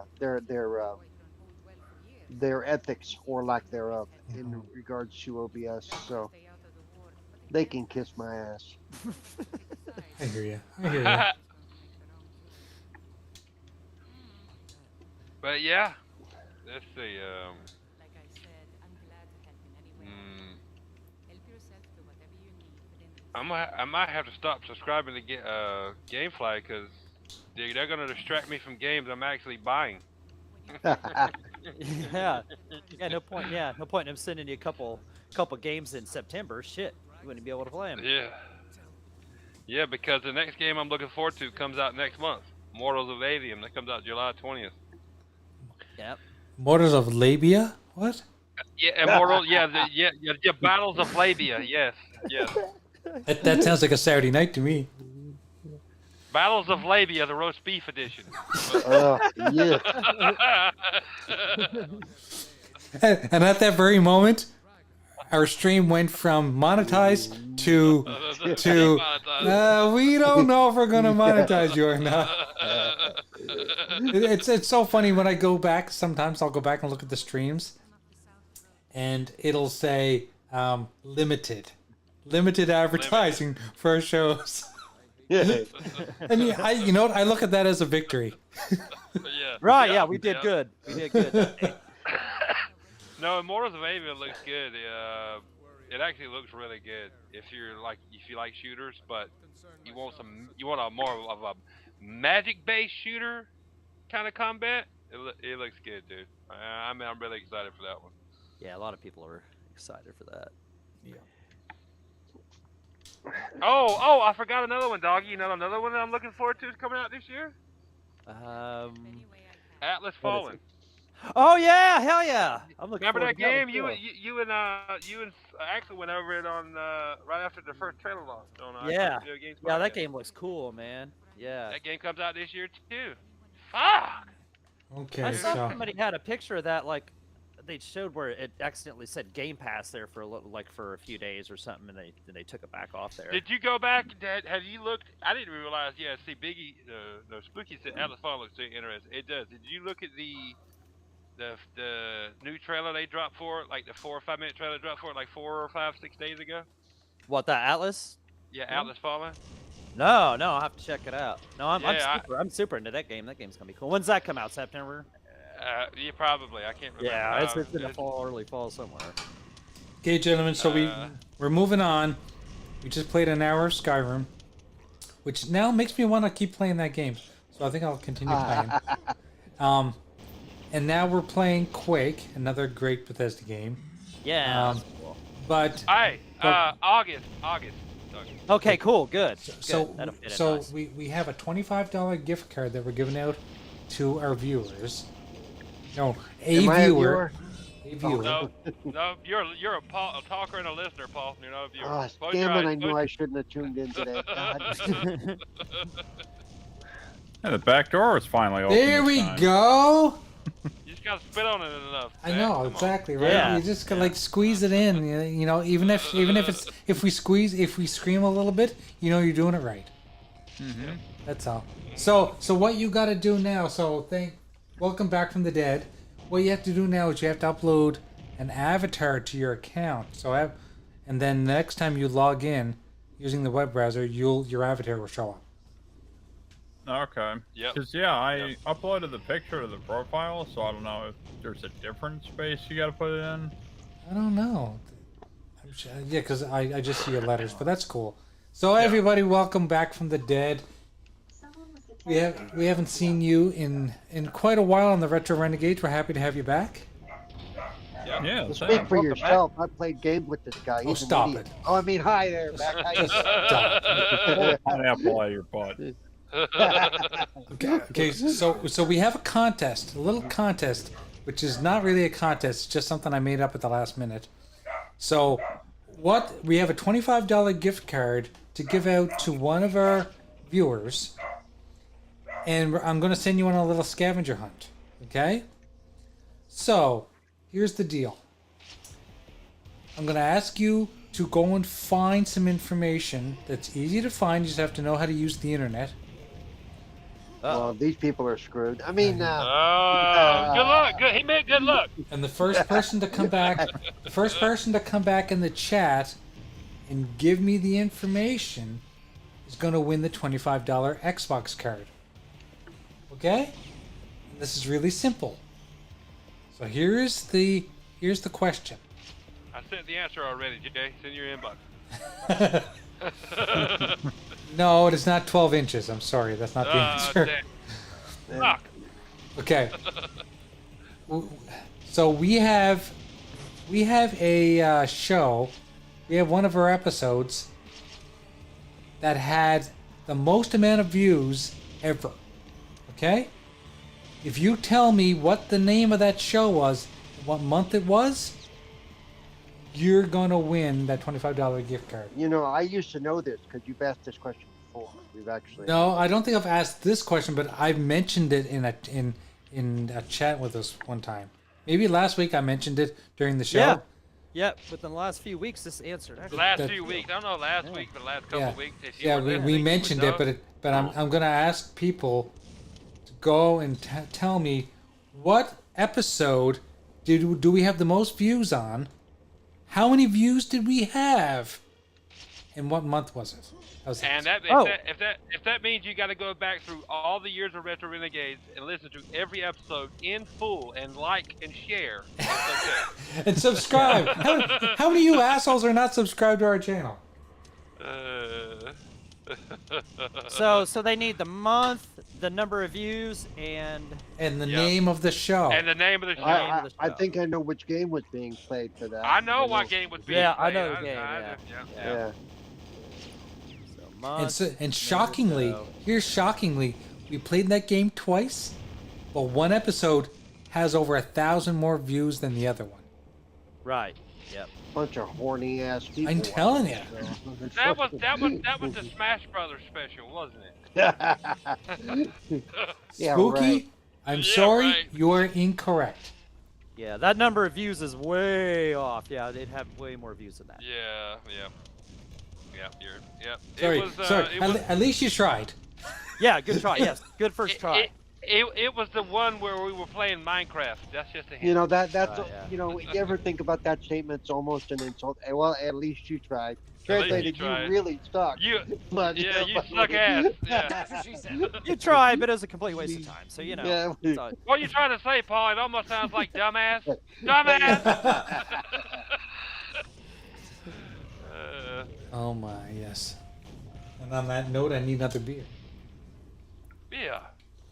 E: ethics or lack thereof in regards to OBS. So they can kiss my ass.
A: I hear you.
B: But yeah, let's see. I might have to stop subscribing to GameFly because they're gonna distract me from games I'm actually buying.
C: Yeah, no point. Yeah, no point in them sending you a couple games in September. Shit, you wouldn't be able to play them.
B: Yeah, because the next game I'm looking forward to comes out next month. Mortals of Avium. That comes out July 20th.
C: Yep.
A: Mortals of Labia? What?
B: Yeah, Immortal. Yeah, Battles of Labia. Yes.
A: That sounds like a Saturday night to me.
B: Battles of Labia, the roast beef edition.
E: Yeah.
A: And at that very moment, our stream went from monetized to we don't know if we're going to monetize you or not. It's so funny when I go back. Sometimes I'll go back and look at the streams, and it'll say limited advertising for our shows.
E: Yeah.
A: And I look at that as a victory.
C: Right? Yeah, we did good.
B: No, Immortals of Avium looks good. It actually looks really good if you like shooters, but you want a more of a magic-based shooter kind of combat. It looks good, dude. I'm really excited for that one.
C: Yeah, a lot of people are excited for that.
A: Yeah.
B: Oh, I forgot another one, doggy. Another one that I'm looking forward to is coming out this year. Atlas Fallen.
C: Oh yeah, hell yeah! I'm looking.
B: Remember that game?
C: Cool.
B: You and actually went over it on right after the first trailer launch.
C: Yeah, that game looks cool, man. Yeah.
B: That game comes out this year too. Fuck.
A: Okay,
C: I saw somebody had a picture of that, like they showed where it accidentally said Game Pass there for a few days or something, and they took it back off there.
B: Did you go back? Have you looked? I didn't realize. Yeah, see, Biggie, no, Spooky said Atlas Fallen looks interesting. It does. Did you look at the new trailer they dropped for it, like the 4 or 5 minute trailer dropped for it, like 4 or 5, 6 days ago?
C: What, that Atlas?
B: Yeah, Atlas Fallen.
C: No, I'll have to check it out. No, I'm super into that game. That game's gonna be cool. When's that come out? September?
B: Yeah, probably. I can't remember.
C: Yeah, it's in the fall, early fall somewhere.
A: Okay, gentlemen. So we're moving on. We just played an hour of Skyrim, which now makes me want to keep playing that game. So I think I'll continue playing. And now we're playing Quake, another great Bethesda game.
C: Yeah.
A: Cool. But
B: August.
C: Okay, cool, good.
A: So nice. we have a $25 gift card that we're giving out to our viewers. No, a viewer. A viewer.
B: No, you're a talker and a listener, Paul. You're not a viewer.
E: Oh,
B: Close your
E: damn it!
B: eyes,
E: I knew
B: close-
E: I shouldn't have tuned in today. God.
H: And the back door was finally open.
A: There
H: this
A: we
H: time.
A: go.
B: You just gotta spit on it enough.
A: I
B: man.
A: know
B: Come on.
A: exactly right.
C: Yeah.
A: You just gotta like squeeze it in. You know, even if we scream a little bit, you know you're doing it right.
H: Mm-hmm.
A: That's all. So what you got to do now? Welcome back from the dead. What you have to do now is you have to upload an avatar to your account. And then next time you log in using the web browser, your avatar will show up.
H: Okay.
B: Yep.
H: Because, I uploaded the picture of the profile, so I don't know if there's a different space you gotta put it in.
A: I don't know. I'm sure, yeah, because I just see your letters, but that's cool. So everybody, welcome back from the dead. We haven't seen you in quite a while on the Retro Renegades. We're happy to have you back.
H: Yeah,
E: Well,
H: same.
E: speak for yourself. I played games with this guy. He's an
A: stop
E: idiot.
A: it.
E: Oh, I mean, hi there, back. How you
A: Just stop.
H: Pineapple out of your butt.
A: Okay. So we have a little contest, which is not really a contest. It's just something I made up at the last minute. So we have a $25 gift card to give out to one of our viewers, and I'm going to send you on a little scavenger hunt. Okay. So here's the deal. I'm going to ask you to go and find some information that's easy to find. You just have to know how to use the internet.
E: Well, these people are screwed. I mean,
B: good luck. He meant good luck.
A: And the first person to come back, in the chat and give me the information is going to win the $25 Xbox card. Okay? And this is really simple. So here's the question.
B: I sent the answer already, Jay. It's in your inbox.
A: No, it is not 12 inches. I'm sorry, that's not the answer.
B: Damn. Fuck.
A: Okay. So we have a show. We have one of our episodes that had the most amount of views ever. Okay? If you tell me what the name of that show was, what month it was, you're gonna win that $25 gift card.
E: you know, I used to know this because you've asked this question before. We've actually.
A: No, I don't think I've asked this question, but I've mentioned it in a chat with us one time. Maybe last week I mentioned it during the show.
C: Yeah. Yep. Within the last few weeks, this answered.
B: The last few weeks. I don't know last week, but the last couple
A: Yeah.
B: weeks. If you
A: Yeah,
B: were
A: we
B: listening, you
A: mentioned
B: would
A: it,
B: know.
A: but I'm gonna ask people to go and tell me what episode do we have the most views on? How many views did we have? And what month was it? How's
B: And
A: that?
B: if that means you got to go back through all the years of Retro Renegades and listen to every episode in full and like and share, that's okay.
A: And subscribe. How many of you assholes are not subscribed to our channel?
C: So they need the month, the number of views, and
A: And the
B: Yep.
A: name of the show.
B: And the name of the show.
E: I think I know which game was being played for that.
B: I know what game was being
C: Yeah, I
B: played.
C: know the game, yeah.
E: Yeah.
C: so month.
A: And shockingly, we played that game twice, but one episode has over 1,000 more views than the other one.
C: Right. Yep.
E: Bunch of horny ass people.
A: I'm telling you.
B: That was the Smash Brothers special, wasn't it?
E: Yeah,
A: Spooky,
E: right.
A: I'm
B: Yeah,
A: sorry,
B: right.
A: you are incorrect.
C: Yeah, that number of views is way off. Yeah, they'd have way more views than that.
B: Yeah.
A: Sorry,
B: It was,
A: sorry.
B: It was,
A: At least you tried.
C: Yeah, good try. Yes, good first try.
B: It was the one where we were playing Minecraft. That's just a hint.
E: You know that's
C: Yeah.
E: you know, you ever think about that statement? It's almost an insult. Well, at least you tried. Translated, you
B: tried.
E: really suck.
B: You
E: But,
B: yeah, you suck ass. Yeah.
G: That's what she said.
C: You tried, but it was a complete waste of time. So you know.
E: Yeah.
C: it's all-
B: What are you trying to say, Paul? It almost sounds like dumbass. Dumbass.
A: Oh my, yes. And on that note, I need another beer.
B: Yeah.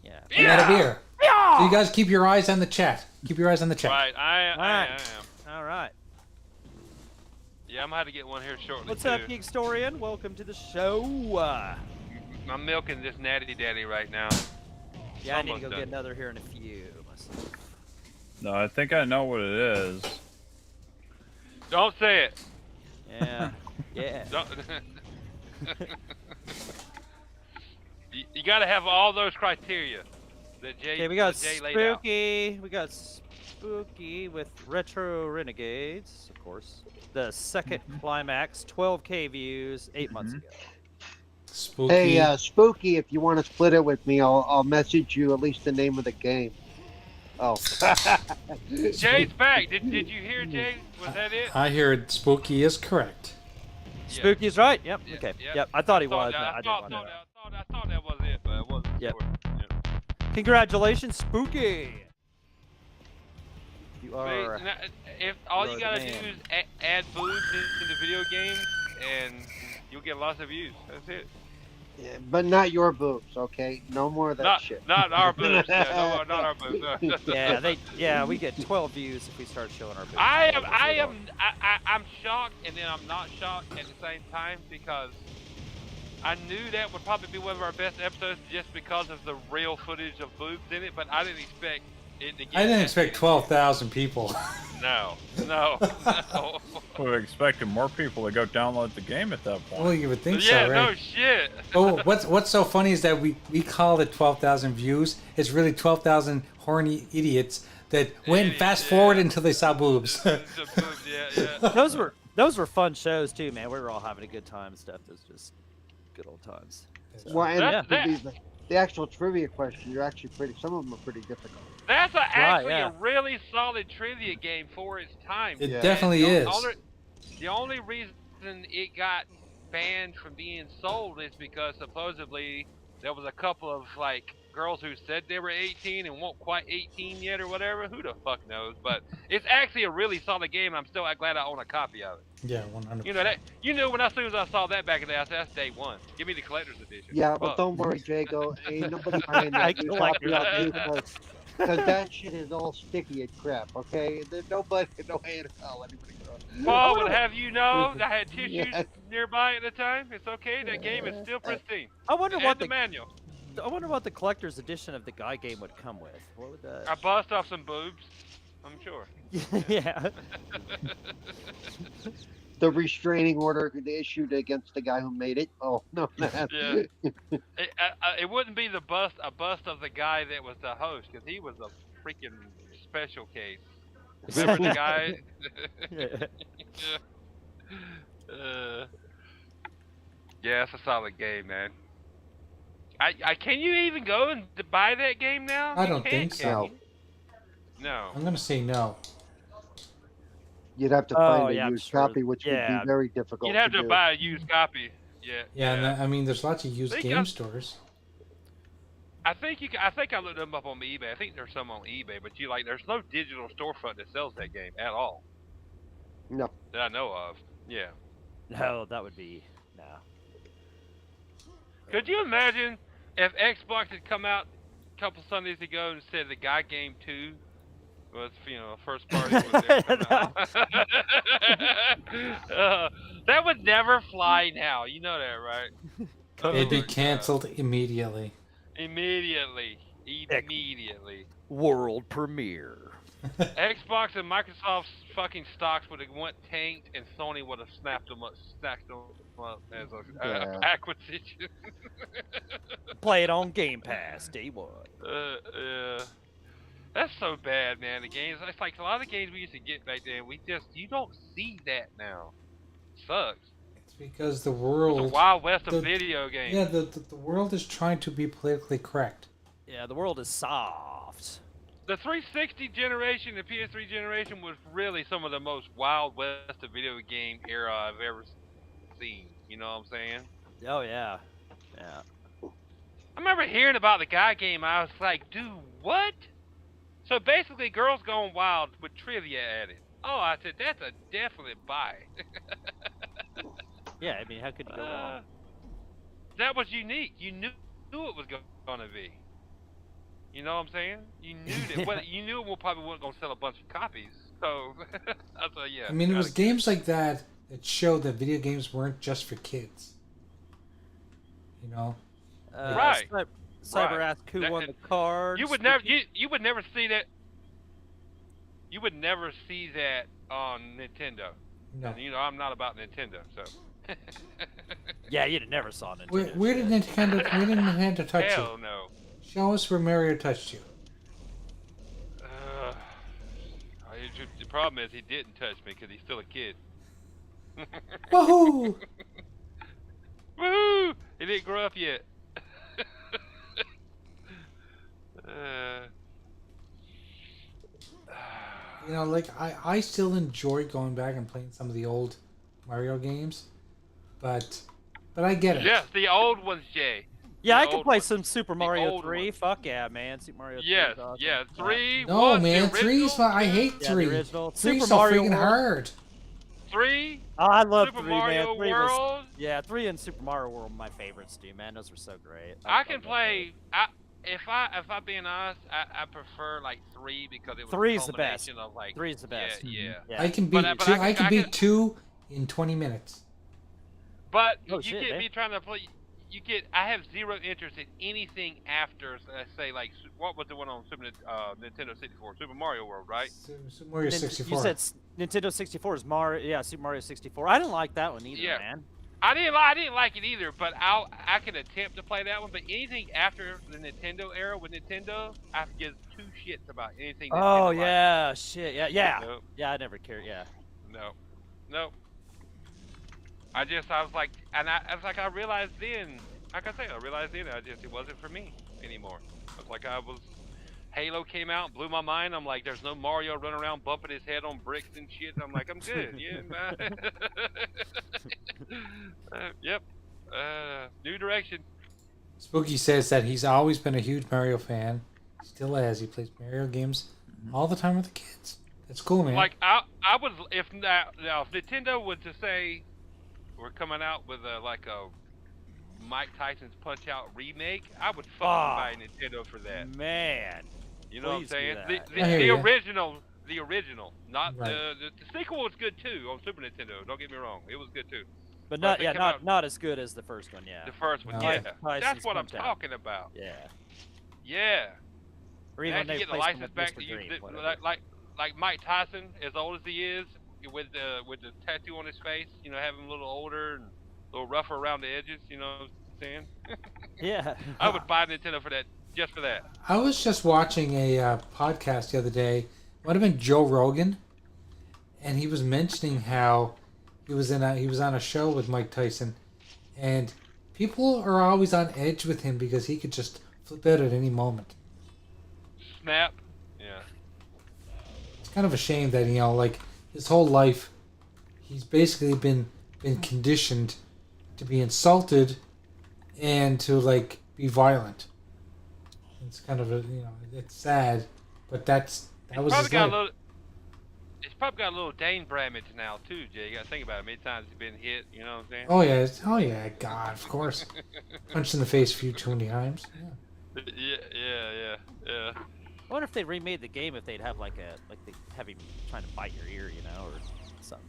C: Yeah.
A: I got a beer. So you guys keep your eyes on the chat. Keep your eyes on the chat.
B: Right. I
C: Alright.
B: am.
C: All right.
B: Yeah, I'm gonna have to get one here shortly.
C: What's
B: too.
C: up, Geek Storian? Welcome to the show.
B: I'm milking this natty daddy right now.
C: Yeah, I need to
B: Almost
C: go
B: done.
C: get another here in a few. Myself.
H: No, I think I know what it is.
B: Don't say it.
C: Yeah. Yeah.
B: Don't. You got to have all those criteria that Jay.
C: Okay, we got
B: that Jay laid out.
C: spooky. We got spooky with retro renegades, of course. The second climax, 12K views, 8 months ago.
A: Spooky.
E: Hey, Spooky, if you want to split it with me, I'll message you at least the name of the game. Oh.
B: Jay's back. Did you hear Jay? Was that it?
A: I heard Spooky is correct.
B: Yeah.
C: Spooky's right. Yep.
B: Yeah,
C: okay.
B: yeah.
C: Yep. I thought he
B: I thought
C: was.
B: that-
C: but
B: I
C: I didn't
B: thought
C: want to.
B: I thought that was it, but it wasn't.
C: Yep.
B: Sure. Yeah.
C: Congratulations, Spooky. You
B: See,
C: are.
B: if all
C: you
B: you
C: are
B: gotta
C: the
B: do
C: man.
B: is add boobs into video games, and you'll get lots of views. That's it.
E: Yeah, but not your boobs, okay? No more of that shit.
B: Not our boobs. Yeah, no, not our boobs.
C: Yeah, we get 12 views if we start showing our boobs.
B: I'm shocked, and then I'm not shocked at the same time because I knew that would probably be one of our best episodes just because of the real footage of boobs in it, but I didn't expect it to get.
A: I didn't expect 12,000 people.
B: No.
H: We expected more people to go download the game at that point.
A: Well, you would think
B: Yeah,
A: so,
B: no
A: right?
B: shit.
A: Oh, what's so funny is that we call it 12,000 views. It's really 12,000 horny idiots that went and fast forward until they saw boobs.
B: The boobs, yeah.
C: Those were fun shows too, man. We were all having a good time and stuff. It was just good old times. So,
E: Well, and
B: That-
E: the actual trivia question, you're actually some of them are pretty difficult.
B: That's actually
C: yeah.
B: a really solid trivia game for its time.
A: It
E: Yeah.
A: definitely
B: And
A: is.
B: The only reason it got banned from being sold is because supposedly there was a couple of like girls who said they were 18 and weren't quite 18 yet or whatever. Who the fuck knows? But it's actually a really solid game. I'm still glad I own a copy of it.
A: Yeah, 100%.
B: You know that. You know when as soon as I saw that back in the day, I said that's day one. Give me the collector's edition.
E: Yeah, but
B: Fuck.
E: don't worry, Jago. Ain't nobody buying
C: I
E: that new
C: collect
E: copy of you because that shit is all sticky and crap, okay? There's nobody, no way in hell anybody goes.
B: Paul would have you know I had tissues
E: Yes.
B: nearby at the time. It's okay. That game is still pristine.
C: I wonder
B: And
C: what
B: the manual.
C: I wonder what the collector's edition of the Guy game would come with. What would
B: I
C: that?
B: bust off some boobs. I'm sure.
C: Yeah.
E: The restraining order issued against the guy who made it. Oh no,
B: Yeah. It wouldn't be a bust of the guy that was the host because he was a freaking special case. Remember the guy? Yeah, it's a solid game, man. I can you even go and buy that game now?
A: I
B: You
A: don't
B: can't,
A: think
B: can
A: so.
B: you? No.
A: I'm going to say no.
E: you'd have to
C: Oh,
E: find a
C: yeah, I'm
E: used
C: sure.
E: copy, which would
C: Yeah.
E: be very difficult.
B: You'd have to
E: do.
B: buy a used copy. Yeah.
A: Yeah, and I mean, there's lots of used
B: They
A: game
B: got-
A: stores.
B: I think you can, I think I looked them up on eBay. I think there's some on eBay, but there's no digital storefront that sells that game at all
E: No.
B: that I know of. Yeah.
C: No, that would be no.
B: Could you imagine if Xbox had come out a couple Sundays ago and said the Guy Game 2 was, first party was there coming out? That would never fly now. You know that, right?
A: It'd be
B: my God.
A: canceled immediately.
B: Immediately.
C: World premiere.
B: Xbox and Microsoft's fucking stocks would have went tanked, and Sony would have snapped them up as a
E: Yeah.
B: acquisition.
C: Play it on Game Pass day one.
B: That's so bad, man. The games, it's like a lot of the games we used to get back then. You don't see that now. Sucks.
A: It's because the
B: It's
A: world...
B: the wild west of
A: the-
B: video games.
A: Yeah, the world is trying to be politically correct.
C: Yeah, the world is soft.
B: The 360 generation, the PS3 generation was really some of the most wild west of video game era I've ever seen. You know what I'm saying?
C: Oh yeah, yeah.
B: I remember hearing about the Guy game. I was like, dude, what? So basically, Girls Gone Wild with trivia added. Oh, I said, that's a definite buy.
C: Yeah, I mean, how could you go wrong?
B: That was unique. You knew it was going to be. You know what I'm saying? You knew that. Well, you knew it probably wasn't going to sell a bunch of copies. So, I thought, yeah.
A: I mean, it was
B: gotta-
A: games like that that showed that video games weren't just for kids. You know?
B: Right.
C: Cyber
B: Right.
C: asked who
B: That-
C: won the card.
B: You would never see that. You would never see that on Nintendo.
A: No.
B: You know, I'm not about Nintendo, so.
C: Yeah, you'd have never saw Nintendo.
A: Where did Nintendo touch
B: Hell
A: you?
B: no.
A: Show us where Mario touched you.
B: The problem is he didn't touch me because he's still a kid.
A: Woohoo!
B: Woohoo! He didn't grow up yet.
A: You know, like I still enjoy going back and playing some of the old Mario games, but I get it.
B: Yes, the old ones, Jay.
C: Yeah,
B: The
C: I can
B: old
C: play
B: ones.
C: some Super
B: The
C: Mario
B: old
C: 3.
B: ones.
C: Fuck yeah, man. Super Mario 3.
B: Yes,
C: is awesome.
B: yeah, 3.
A: No,
B: one,
A: man,
B: the original,
A: three's fun. I hate
C: Yeah, the
A: 3.
C: original.
A: Three's
C: Super
A: so
C: Mario
A: freaking
C: World.
A: hard.
B: 3.
C: Oh, I love
B: Super
C: 3,
B: Mario
C: man. 3
B: World.
C: was, yeah, 3 and Super Mario World were my favorites, dude, man. Those were so great.
B: I can play. If I'm being honest, I prefer like 3 because it was
C: 3
B: a
C: is the best.
B: culmination of like
C: 3 is the best.
B: Yeah.
C: Yeah.
A: I can beat
B: But
A: two.
B: I
A: I
B: can-
A: can beat 2 in 20 minutes.
B: But
C: Oh,
B: you
C: shit,
B: get
C: man.
B: me trying to play. I have zero interest in anything after, let's say, like what was the one on Nintendo 64? Super Mario World, right?
A: Super Mario 64.
C: You said Nintendo 64 is Mario. Yeah, Super Mario 64. I didn't like that one either,
B: Yeah.
C: man.
B: I didn't like it either, but I can attempt to play that one. But anything after the Nintendo era with Nintendo, I give 2 shits about anything.
C: Oh
B: Nintendo
C: yeah, shit, yeah.
B: Nope.
C: Yeah, I never cared. Yeah.
B: No. I was like, I realized then, like I said, it wasn't for me anymore. I was like, Halo came out, blew my mind. I'm like, there's no Mario running around bumping his head on bricks and shit. I'm like, I'm good. Yeah. Yep. New direction.
A: Spooky says that he's always been a huge Mario fan. Still is. He plays Mario games all the time with the kids. That's cool, man.
B: Like I would, if Nintendo was to say we're coming out with a Mike Tyson's Punch Out remake, I would fucking buy Nintendo for that.
C: Man.
B: You know
C: Please
B: what I'm
C: do
B: saying?
C: that.
B: The original, not
A: Right.
B: the sequel was good too on Super Nintendo. Don't get me wrong, it was good too.
C: But
B: But they come out-
C: not as good as the first one, yeah.
B: The first one,
A: No.
B: yeah,
C: Tyson's
B: that's what I'm
C: Punch-Out.
B: talking about.
C: Yeah.
B: Yeah.
C: Or
B: Now
C: even
B: you
C: they
B: get the
C: replaced him
B: license
C: with
B: back
C: Mr.
B: to use
C: Green,
B: it,
C: whatever.
B: like Mike Tyson, as old as he is, with the tattoo on his face, you know, having a little older and a little rougher around the edges, you know what I'm saying?
C: Yeah.
B: I would buy Nintendo for that, just for that.
A: I was just watching a podcast the other day. It might have been Joe Rogan, and he was mentioning how he was on a show with Mike Tyson, and people are always on edge with him because he could just flip out at any moment.
B: Snap. Yeah.
A: It's kind of a shame that, you know, like his whole life, he's basically been conditioned to be insulted and to like be violent. It's kind of it's sad, but that was his life.
B: It's probably got a little Dane Bramage now too, Jay. You got to think about it. How many times he's been hit? You know what I'm saying?
A: Oh yeah, God, of course. Punched in the face too many times. Yeah.
B: Yeah.
C: I wonder if they remade the game if they'd have they have him trying to bite your ear, you know, or something.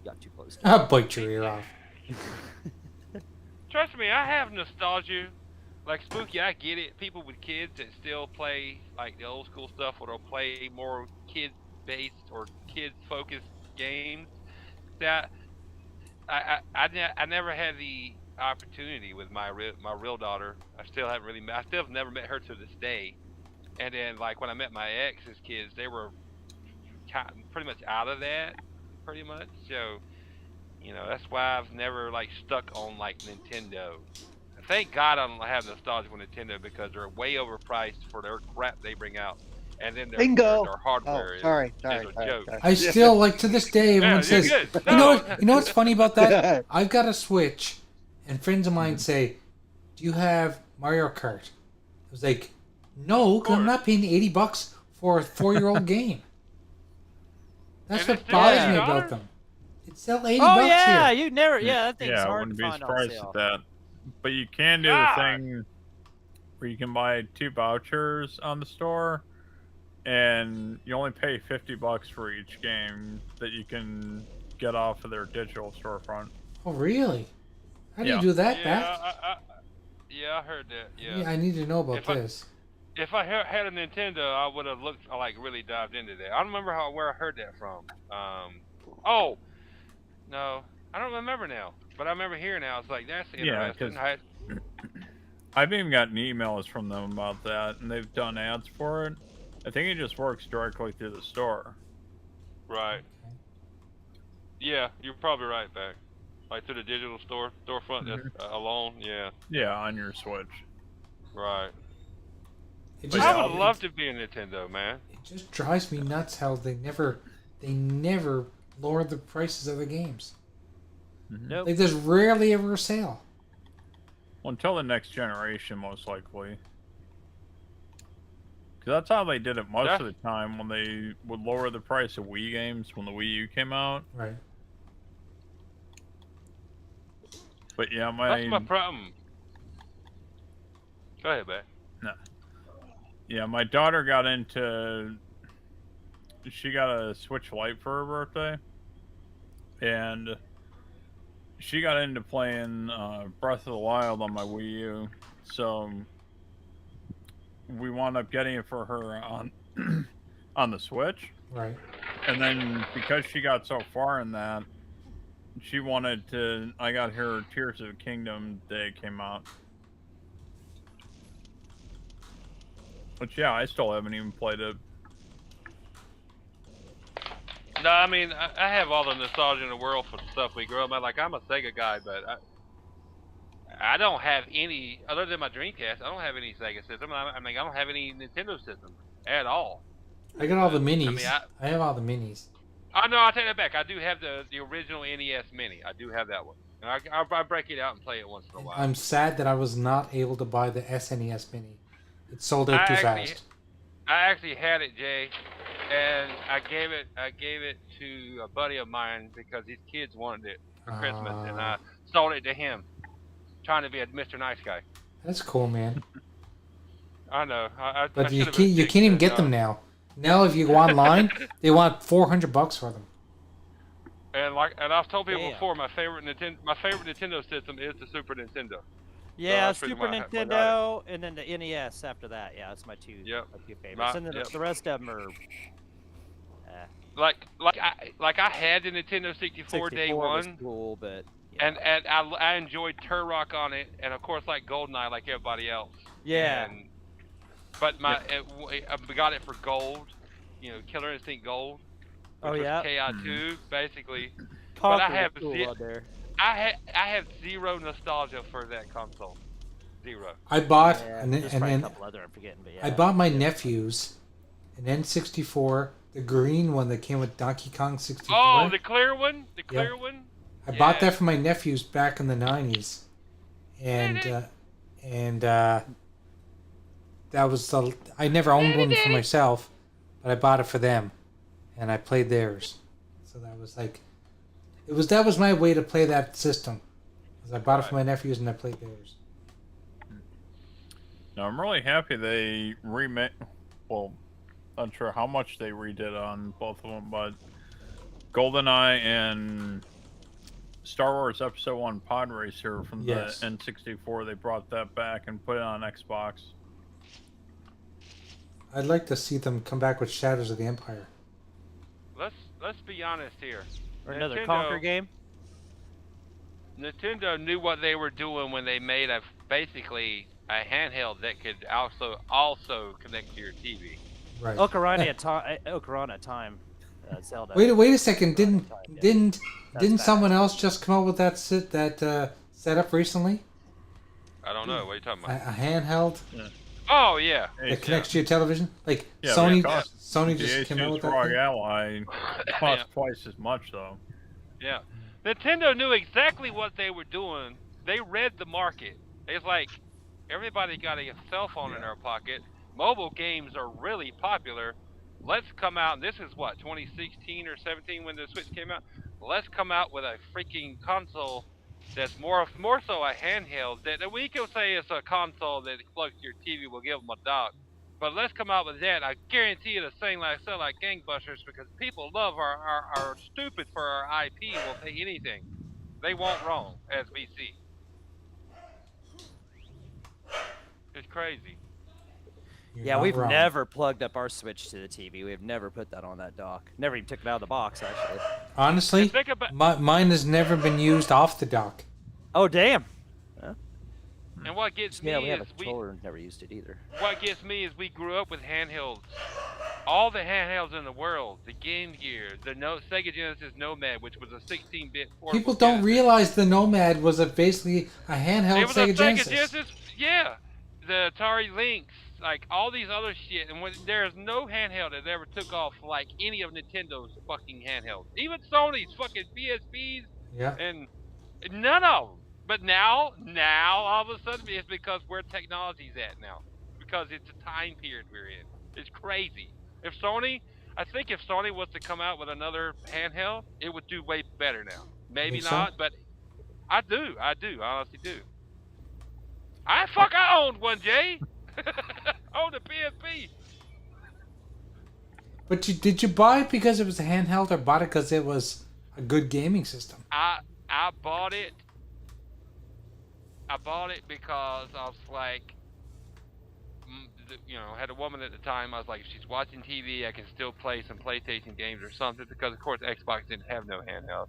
C: Got too close.
A: I'll bite your ear off.
B: Trust me, I have nostalgia. Like Spooky, I get it. People with kids that still play like the old school stuff, or they'll play more kid-based or kid-focused games. That I never had the opportunity with my real daughter. I still have never met her to this day. And then like when I met my ex's kids, they were pretty much out of that, pretty much. So, you know, that's why I've never like stuck on like Nintendo. Thank God I don't have nostalgia for Nintendo because they're way overpriced for their crap they bring out, and then their hardware is a joke.
A: I still like to this day. Everyone
B: you're
A: says,
B: good.
A: You know what's funny about that? I've got a Switch, and friends of mine say, "Do you have Mario Kart?" I was like, "No, 'cause I'm not paying $80 for a 4-year-old game." That's
B: Is
A: what
B: it still
A: bothers me
B: $80?
A: about them. It's still $80
C: Oh yeah,
A: here.
C: you never. Yeah, that thing's
H: Yeah, I
C: hard
H: wouldn't
C: to
H: be
C: find on
H: surprised
C: sale.
H: at that. But you can do the thing where you can buy 2 vouchers on the store, and you only pay $50 for each game that you can get off of their digital storefront.
A: Oh, really? How do
H: Yeah.
A: you do that,
B: Yeah,
A: Beth?
B: I heard that. Yeah.
A: I need to know about this.
B: If I had a Nintendo, I would have looked like really dived into that. I don't remember where I heard that from. Oh no, I don't remember now. But I remember hearing now. It's like that's
H: Yeah,
B: interesting.
H: because I've even gotten emails from them about that, and they've done ads for it. I think it just works directly through the store.
B: Right. Yeah, you're probably right, back. Like through the digital storefront that's alone. Yeah.
H: Yeah, on your Switch.
B: Right.
A: It
B: I would love to be a Nintendo, man.
A: It just drives me nuts how they never lower the prices of the games.
C: Nope.
A: Like there's rarely ever a sale.
H: Well, until the next generation, most likely. Because that's how they did it most of the time, when they would lower the price of Wii games when the Wii U came out.
A: Right.
H: But yeah,
B: that's my problem. Go ahead, man.
H: No. Yeah, my daughter got into... She got a Switch Lite for her birthday. And she got into playing Breath of the Wild on my Wii U. So we wound up getting it for her on on the Switch.
A: Right.
H: And then because she got so far in that, she wanted to... I got her Tears of the Kingdom the day it came out. But yeah, I still haven't even played it.
B: No, I mean, I have all the nostalgia in the world for the stuff we grew up with. Like, I'm a Sega guy, but I don't have any, other than my Dreamcast, I don't have any Sega system. I mean, I don't have any Nintendo system at all.
A: I got all the minis.
B: I mean,
A: I have all the minis.
B: Oh, no, I'll take that back. I do have the original NES Mini. I do have that one. And I break it out and play it once in a while.
A: I'm sad that I was not able to buy the SNES Mini. It sold out too fast.
B: I actually had it, Jay, and I gave it to a buddy of mine because his kids wanted it for Christmas, and I sold it to him, trying to be a Mr. Nice Guy.
A: That's cool, man.
B: I know.
A: But you can't even get them now. Now, if you go online, they want $400 for them.
B: And I've told people before, my favorite Nintendo system is the Super Nintendo.
C: Yeah, Super Nintendo, and then the NES after that. Yeah, that's my two favorites. And then the rest of them are.
B: Like I had the Nintendo 64 day one.
C: Was cool, but. Yeah.
B: And I enjoyed Turok on it, and of course like GoldenEye, like everybody else.
C: Yeah.
B: But I got it for gold, Killer Instinct Gold. Which was KI2, basically. But I have I have zero nostalgia for that console. Zero.
A: I bought
C: a couple other I'm forgetting, but yeah.
A: I bought my nephews an N64, the green one that came with Donkey Kong 64.
B: Oh, the clear one, one.
A: I bought that for my nephews back in the 90s, and that was I never owned one for myself, but I bought it for them, and I played theirs. So that was like. That was my way to play that system. I bought it for my nephews and I played theirs.
H: Now I'm really happy they remade. Well, not sure how much they redid on both of them, but GoldenEye and Star Wars Episode 1 Pod Racer from the N64, they brought that back and put it on Xbox.
A: I'd like to see them come back with Shadows of the Empire.
B: Let's be honest here.
C: Or another Conquer game?
B: Nintendo knew what they were doing when they made basically a handheld that could also connect to your TV.
A: Right.
C: Ocarina of Time. Zelda.
A: Wait a second. Didn't someone else just come up with that setup recently?
B: I don't know. What are you talking about?
A: A handheld.
H: Yeah.
B: Oh yeah.
A: That connects to your television. Like Sony just came out with that.
H: ROG Ally cost twice as much though.
B: Yeah. Nintendo knew exactly what they were doing. They read the market. It's like everybody got a cell phone in their pocket. Mobile games are really popular. Let's come out. This is what 2016 or 17 when the Switch came out. Let's come out with a freaking console that's more so a handheld that we can say it's a console that plugs to your TV. Will give them a dock. But let's come out with that. I guarantee you the same sell like gangbusters because people love our stupid for our IP. Will pay anything. They won't wrong, as we see. It's crazy.
A: You're
C: Yeah,
A: not
C: we've
A: wrong.
C: never plugged up our Switch to the TV. We've never put that on that dock. Never even took it out of the box, actually.
A: Honestly,
B: And think about-
A: mine has never been used off the dock.
C: Oh, damn.
B: And what gets me
C: Yeah, we have a
B: is
C: controller and never used it either.
B: what gets me is we grew up with handhelds. All the handhelds in the world, the Game Gear, the Sega Genesis Nomad, which was a 16-bit portable.
A: People don't
B: Genesis.
A: realize the Nomad was basically a handheld
B: It was
A: Sega
B: a
A: Genesis.
B: Sega Genesis, yeah. The Atari Lynx, like all these other shit, and there's no handheld that ever took off like any of Nintendo's fucking handhelds. Even Sony's fucking PSPs,
A: Yeah.
B: and none of them. But now all of a sudden it's because where technology's at now, because it's a time period we're in. It's crazy. I think if Sony was to come out with another handheld, it would do way better now. Maybe
A: Think so?
B: not, but I honestly do. I owned one, Jay. Owned a PSP.
A: But did you buy it because it was a handheld, or bought it because it was a good gaming system?
B: I bought it. I bought it because I was like, I had a woman at the time. I was like, if she's watching TV, I can still play some PlayStation games or something, because of course Xbox didn't have no handheld.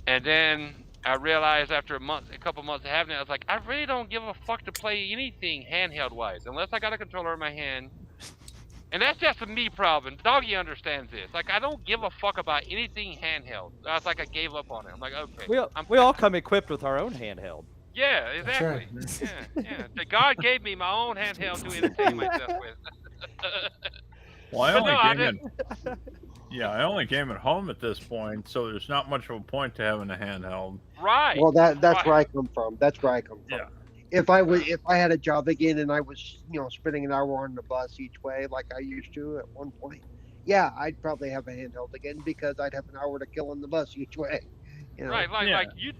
B: And then I realized after a couple months of having it, I was like, I really don't give a fuck to play anything handheld wise, unless I got a controller in my hand. And that's just a me problem. Doggy understands this. Like, I don't give a fuck about anything handheld. I was like, I gave up on it. I'm like, okay.
C: We all come equipped with our own handheld.
B: Yeah, exactly. Yeah. God gave me my own handheld to entertain myself with.
H: Well, I
B: But
H: only game at home at this point, so there's not much of a point to having a handheld.
B: Right.
E: Well, that's
B: right.
E: where I come from. That's where I come from.
H: Yeah.
E: If I had a job again and I was, spending an hour on the bus each way like I used to at one point, yeah, I'd probably have a handheld again, because I'd have an hour to kill on the bus each way.
B: Right,
H: Yeah.
B: like you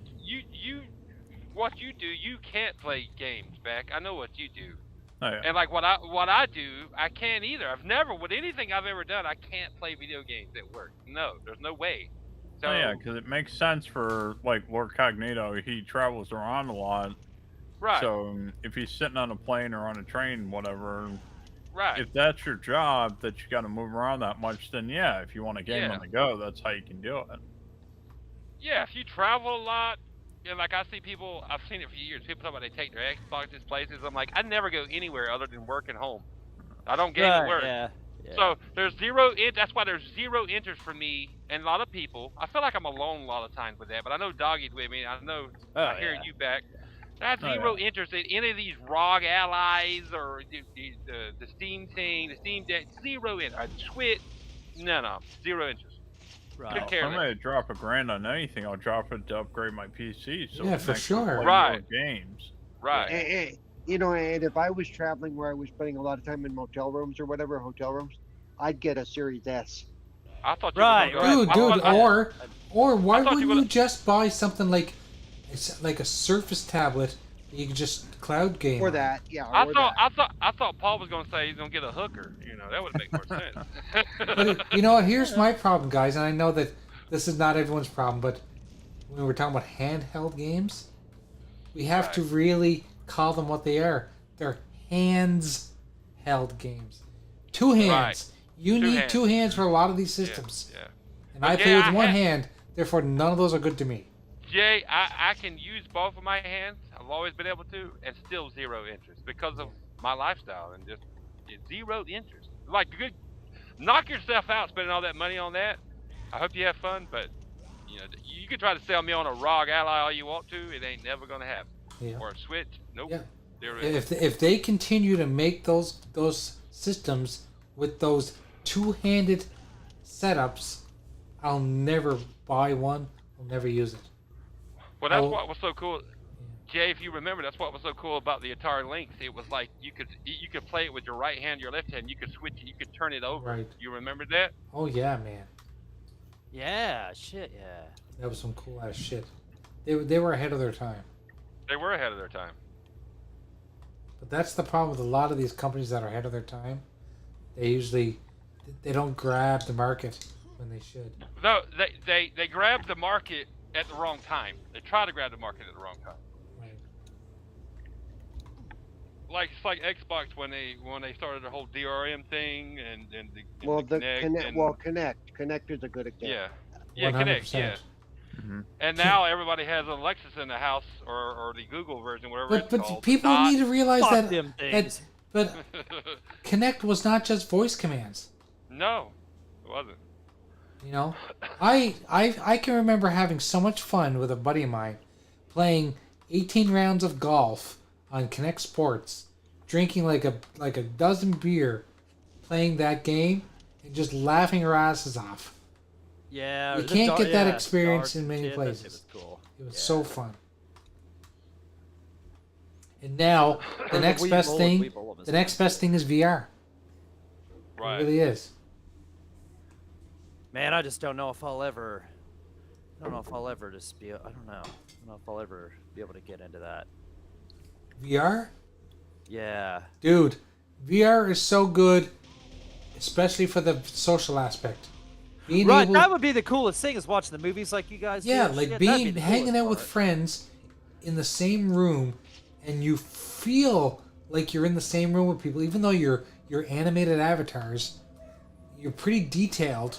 B: what you do, you can't play games back. I know what you do.
H: Oh, yeah.
B: And like what I do, I can't either. I've never, with anything I've ever done, I can't play video games at work. No, there's no way. So
H: Oh, yeah, because it makes sense for, like, Lord Cognito. He travels around a lot.
B: right,
H: So if he's sitting on a plane or on a train, whatever,
B: right.
H: if that's your job, that you got to move around that much, then yeah, if you want a game
B: Yeah.
H: on the go, that's how you can do it.
B: Yeah, if you travel a lot, like I see people, I've seen it for years. People talk about they take their Xboxes places. I'm like, I never go anywhere other than work and home. I don't game at work.
C: Yeah.
B: So there's that's why there's zero interest for me and a lot of people. I feel like I'm alone a lot of times with that, but I know Doggy's with me. I know I hear you back. I have zero interest in any of these ROG allies or the Steam thing, the Steam Deck. Zero interest. Switch, none of them. Zero interest.
C: Right.
B: Could
H: If
B: care
H: I'm
B: less.
H: going to drop $1,000 on anything, I'll drop it to upgrade my PC. So
A: Yeah,
H: it
A: for
H: makes me
A: sure.
H: play more
B: Right.
H: games.
B: Right.
E: And if I was traveling where I was spending a lot of time in motel rooms or whatever, hotel rooms, I'd get a Series S.
B: I thought you
C: Right,
B: were gonna go.
A: Dude, or why
B: I thought
A: wouldn't
B: you
A: you just buy something like a Surface tablet that you can just cloud game
E: Or
A: on?
E: that, yeah.
B: I
E: or
B: thought
E: that.
B: I thought Paul was gonna say he's gonna get a hooker. That would make more sense.
A: But you know what? Here's my problem, guys, and I know that this is not everyone's problem, but when we're talking about handheld games, we have to really call them what they are. They're hands-held games. Two hands.
B: Right.
A: You
B: Two
A: need
B: hands.
A: two hands for a lot of these systems.
B: Yeah.
A: And
B: But
A: I
B: yeah,
A: play with
B: I
A: one
B: had-
A: hand, therefore none of those are good to me.
B: Jay, I can use both of my hands. I've always been able to, and still zero interest because of my lifestyle and just zero interest. Like, good, knock yourself out spending all that money on that. I hope you have fun, but you can try to sell me on a ROG Ally all you want to. It ain't never gonna happen.
A: Yeah.
B: Or a Switch, nope.
A: Yeah.
B: Zero interest.
A: If they continue to make those systems with those two-handed setups, I'll never buy one. I'll never use it.
B: Well, that's
A: Oh.
B: what was so cool. Jay, if you remember, that's what was so cool about the Atari Lynx. It was like you could play it with your right hand, your left hand. You could switch it. You could turn it over.
A: Right.
B: You remember that?
A: Oh yeah, man.
C: Yeah, shit, yeah.
A: That was some cool ass shit. They were ahead of their time.
B: They were ahead of their time.
A: But that's the problem with a lot of these companies that are ahead of their time. They don't grab the market when they should.
B: No, they grabbed the market at the wrong time. They try to grab the market at the wrong time.
A: Right.
B: it's like Xbox when they started the whole DRM thing and
E: Well,
B: the Kinect.
E: Connect is a good example.
B: Yeah, Kinect. Yeah.
H: 100%.
B: And now everybody has an Alexis in the house or the Google version, whatever it's
A: But
B: called.
A: people need to realize
C: Fuck
A: that,
C: them things.
A: but Connect was not just voice commands.
B: No, it wasn't.
A: You know, I can remember having so much fun with a buddy of mine playing 18 rounds of golf on Connect Sports, drinking like a dozen beer, playing that game, and just laughing our asses off.
C: Yeah,
A: You
C: the
A: can't get that
C: yeah,
A: experience
C: darts
A: in
C: and
A: many
C: shit, that shit
A: places.
C: was cool.
A: It was
C: Yeah.
A: so fun. And now the next best thing, the next best thing is VR.
B: Right.
A: It really is.
C: Man, I just don't know if I'll ever. I don't know if I'll ever just be. I don't know. I don't know if I'll ever be able to get into that.
A: VR?
C: Yeah.
A: Dude, VR is so good, especially for the social aspect. Being
C: Right,
A: able,
C: that would be the coolest thing is watching the movies like you guys
A: yeah,
C: do.
A: like
C: Shit, that'd be
A: being
C: the
A: hanging
C: coolest
A: out with
C: part.
A: friends in the same room, and you feel like you're in the same room with people, even though you're animated avatars. You're pretty detailed,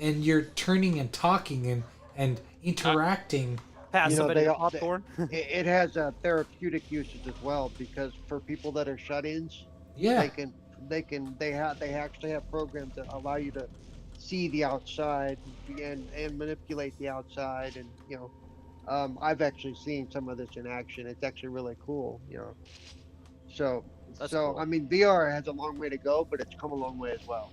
A: and you're turning and talking and interacting.
C: Pass somebody the popcorn.
E: It has therapeutic uses as well, because for people that are shut-ins,
A: Yeah.
E: they actually have programs that allow you to see the outside and manipulate the outside, and I've actually seen some of this in action. It's actually really cool, So
C: That's cool.
E: I mean, VR has a long way to go, but it's come a long way as well.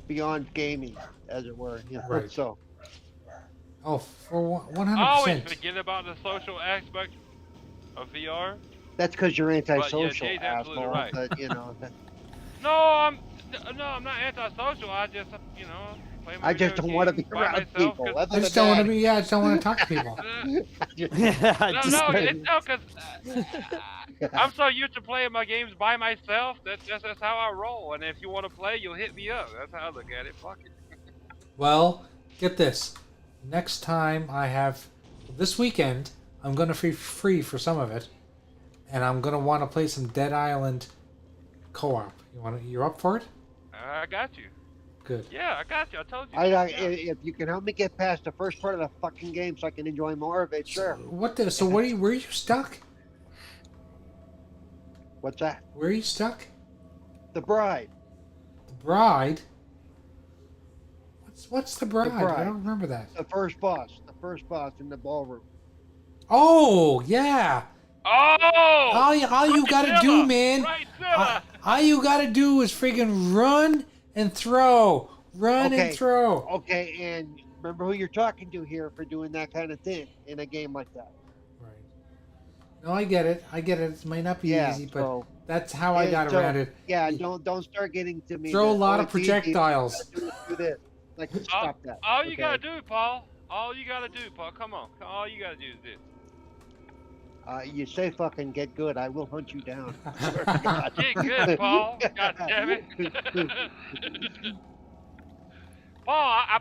E: Beyond gaming, as it were.
A: Right.
E: So.
A: Oh, for 100%.
B: I always forget about the social aspect of VR.
E: That's because you're antisocial,
B: Jay's absolutely
E: asshole.
B: right.
E: But
B: No, I'm not antisocial. I just play my
E: I just
B: video
E: don't want to
B: games
E: be
B: by
E: around
B: myself
E: people.
B: 'cause-
A: I just don't want to be. Yeah, I just don't want to talk to people.
B: Because I'm so used to playing my games by myself. That's how I roll. And if you want to play, you'll hit me up. That's how I look at it. Fuck it.
A: Well, get this. Next time I have, this weekend, I'm going to be free for some of it, and I'm going to want to play some Dead Island co-op. You're up for it?
B: I got you.
A: Good.
B: Yeah, I got you. I told you.
E: If you can help me get past the first part of the fucking game so I can enjoy more of it, sure.
A: So where are you stuck?
E: What's that?
A: Where are you stuck?
E: The Bride.
A: The Bride? What's the bride?
E: The Bride.
A: I don't remember that.
E: The first boss in the ballroom.
A: Oh, yeah.
B: Oh!
A: All you gotta do, man.
B: Right, Zilla.
A: All you gotta do is friggin' run and throw. Run and throw.
E: Okay, and remember who you're talking to here for doing that kind of thing in a game like that.
A: Right. No, I get it. It might not be easy, but
E: so-
A: that's how I got around it.
E: Yeah, don't start getting to me.
A: Throw a
E: that,
A: lot
E: oh,
A: of
E: it's easy,
A: projectiles.
E: do this. Like, stop that.
B: All you gotta do, Paul. All you gotta do, Paul. Come on. All you gotta do is this.
E: You say fucking get good, I will hunt you down. I swear to God.
B: Get good, Paul. God damn it. Paul, I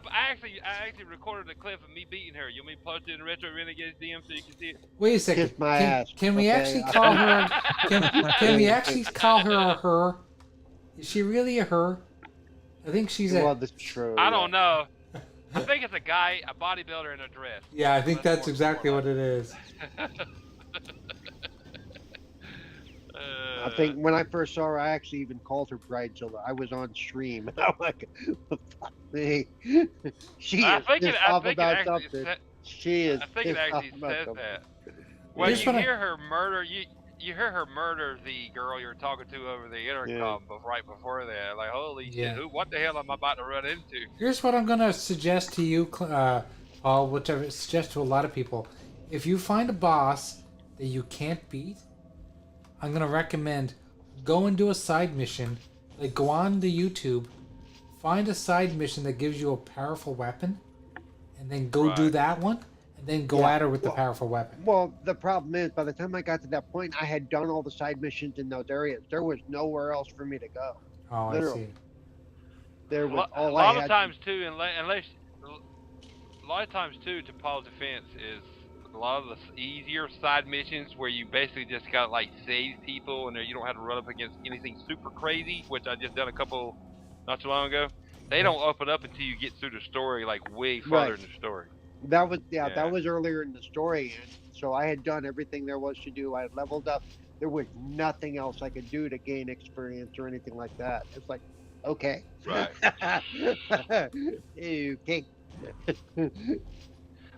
B: actually recorded a clip of me beating her. You want me to post it in Retro Renegades DM so you can see it?
A: Wait a second.
E: Kiss my ass.
A: Can we
E: Okay,
A: actually call her? Can we actually call her a her? Is she really a her? I think she's
E: Well,
A: a.
E: that's true.
B: I don't know. I think it's a guy, a bodybuilder in a dress.
A: Yeah, I think that's exactly what it is.
E: I think when I first saw her, I actually even called her Bridezilla. I was on stream. I'm like, fuck me. She
B: I
E: is
B: think
E: pissed
B: I
E: off
B: think it
E: about
B: actually
E: something.
B: said-
E: She is
B: I think it
E: pissed off
B: actually
E: about
B: says
E: something.
B: that. Well,
A: Here's
B: you
A: what I-
B: hear her murder. You hear her murder the girl you're talking to over the intercom, but right before that, like, holy
A: Yeah.
B: shit, what the hell am I about to run into?
A: Here's what I'm gonna suggest to you, Paul. Which I suggest to a lot of people. If you find a boss that you can't beat, I'm gonna recommend go and do a side mission. Like, go on to YouTube, find a side mission that gives you a powerful weapon, and then go do
B: Right.
A: that one, and then go
E: Yeah,
A: at her with the
E: well-
A: powerful weapon.
E: Well, the problem is, by the time I got to that point, I had done all the side missions in those areas. There was nowhere else for me to go.
A: Oh,
E: literally.
A: I see.
E: There was
B: A
E: all
B: lot
E: I
B: of
E: had.
B: times too, unless a lot of times too, to Paul's defense, is a lot of the easier side missions where you basically just got like save people and you don't have to run up against anything super crazy, which I just done a couple not too long ago. They don't open up until you get through the story, like way farther in the story.
E: That was that was earlier in the story, and so I had done everything there was to do. I had leveled up. There was nothing else I could do to gain experience or anything like that. It's like, okay,
B: Right.
E: okay.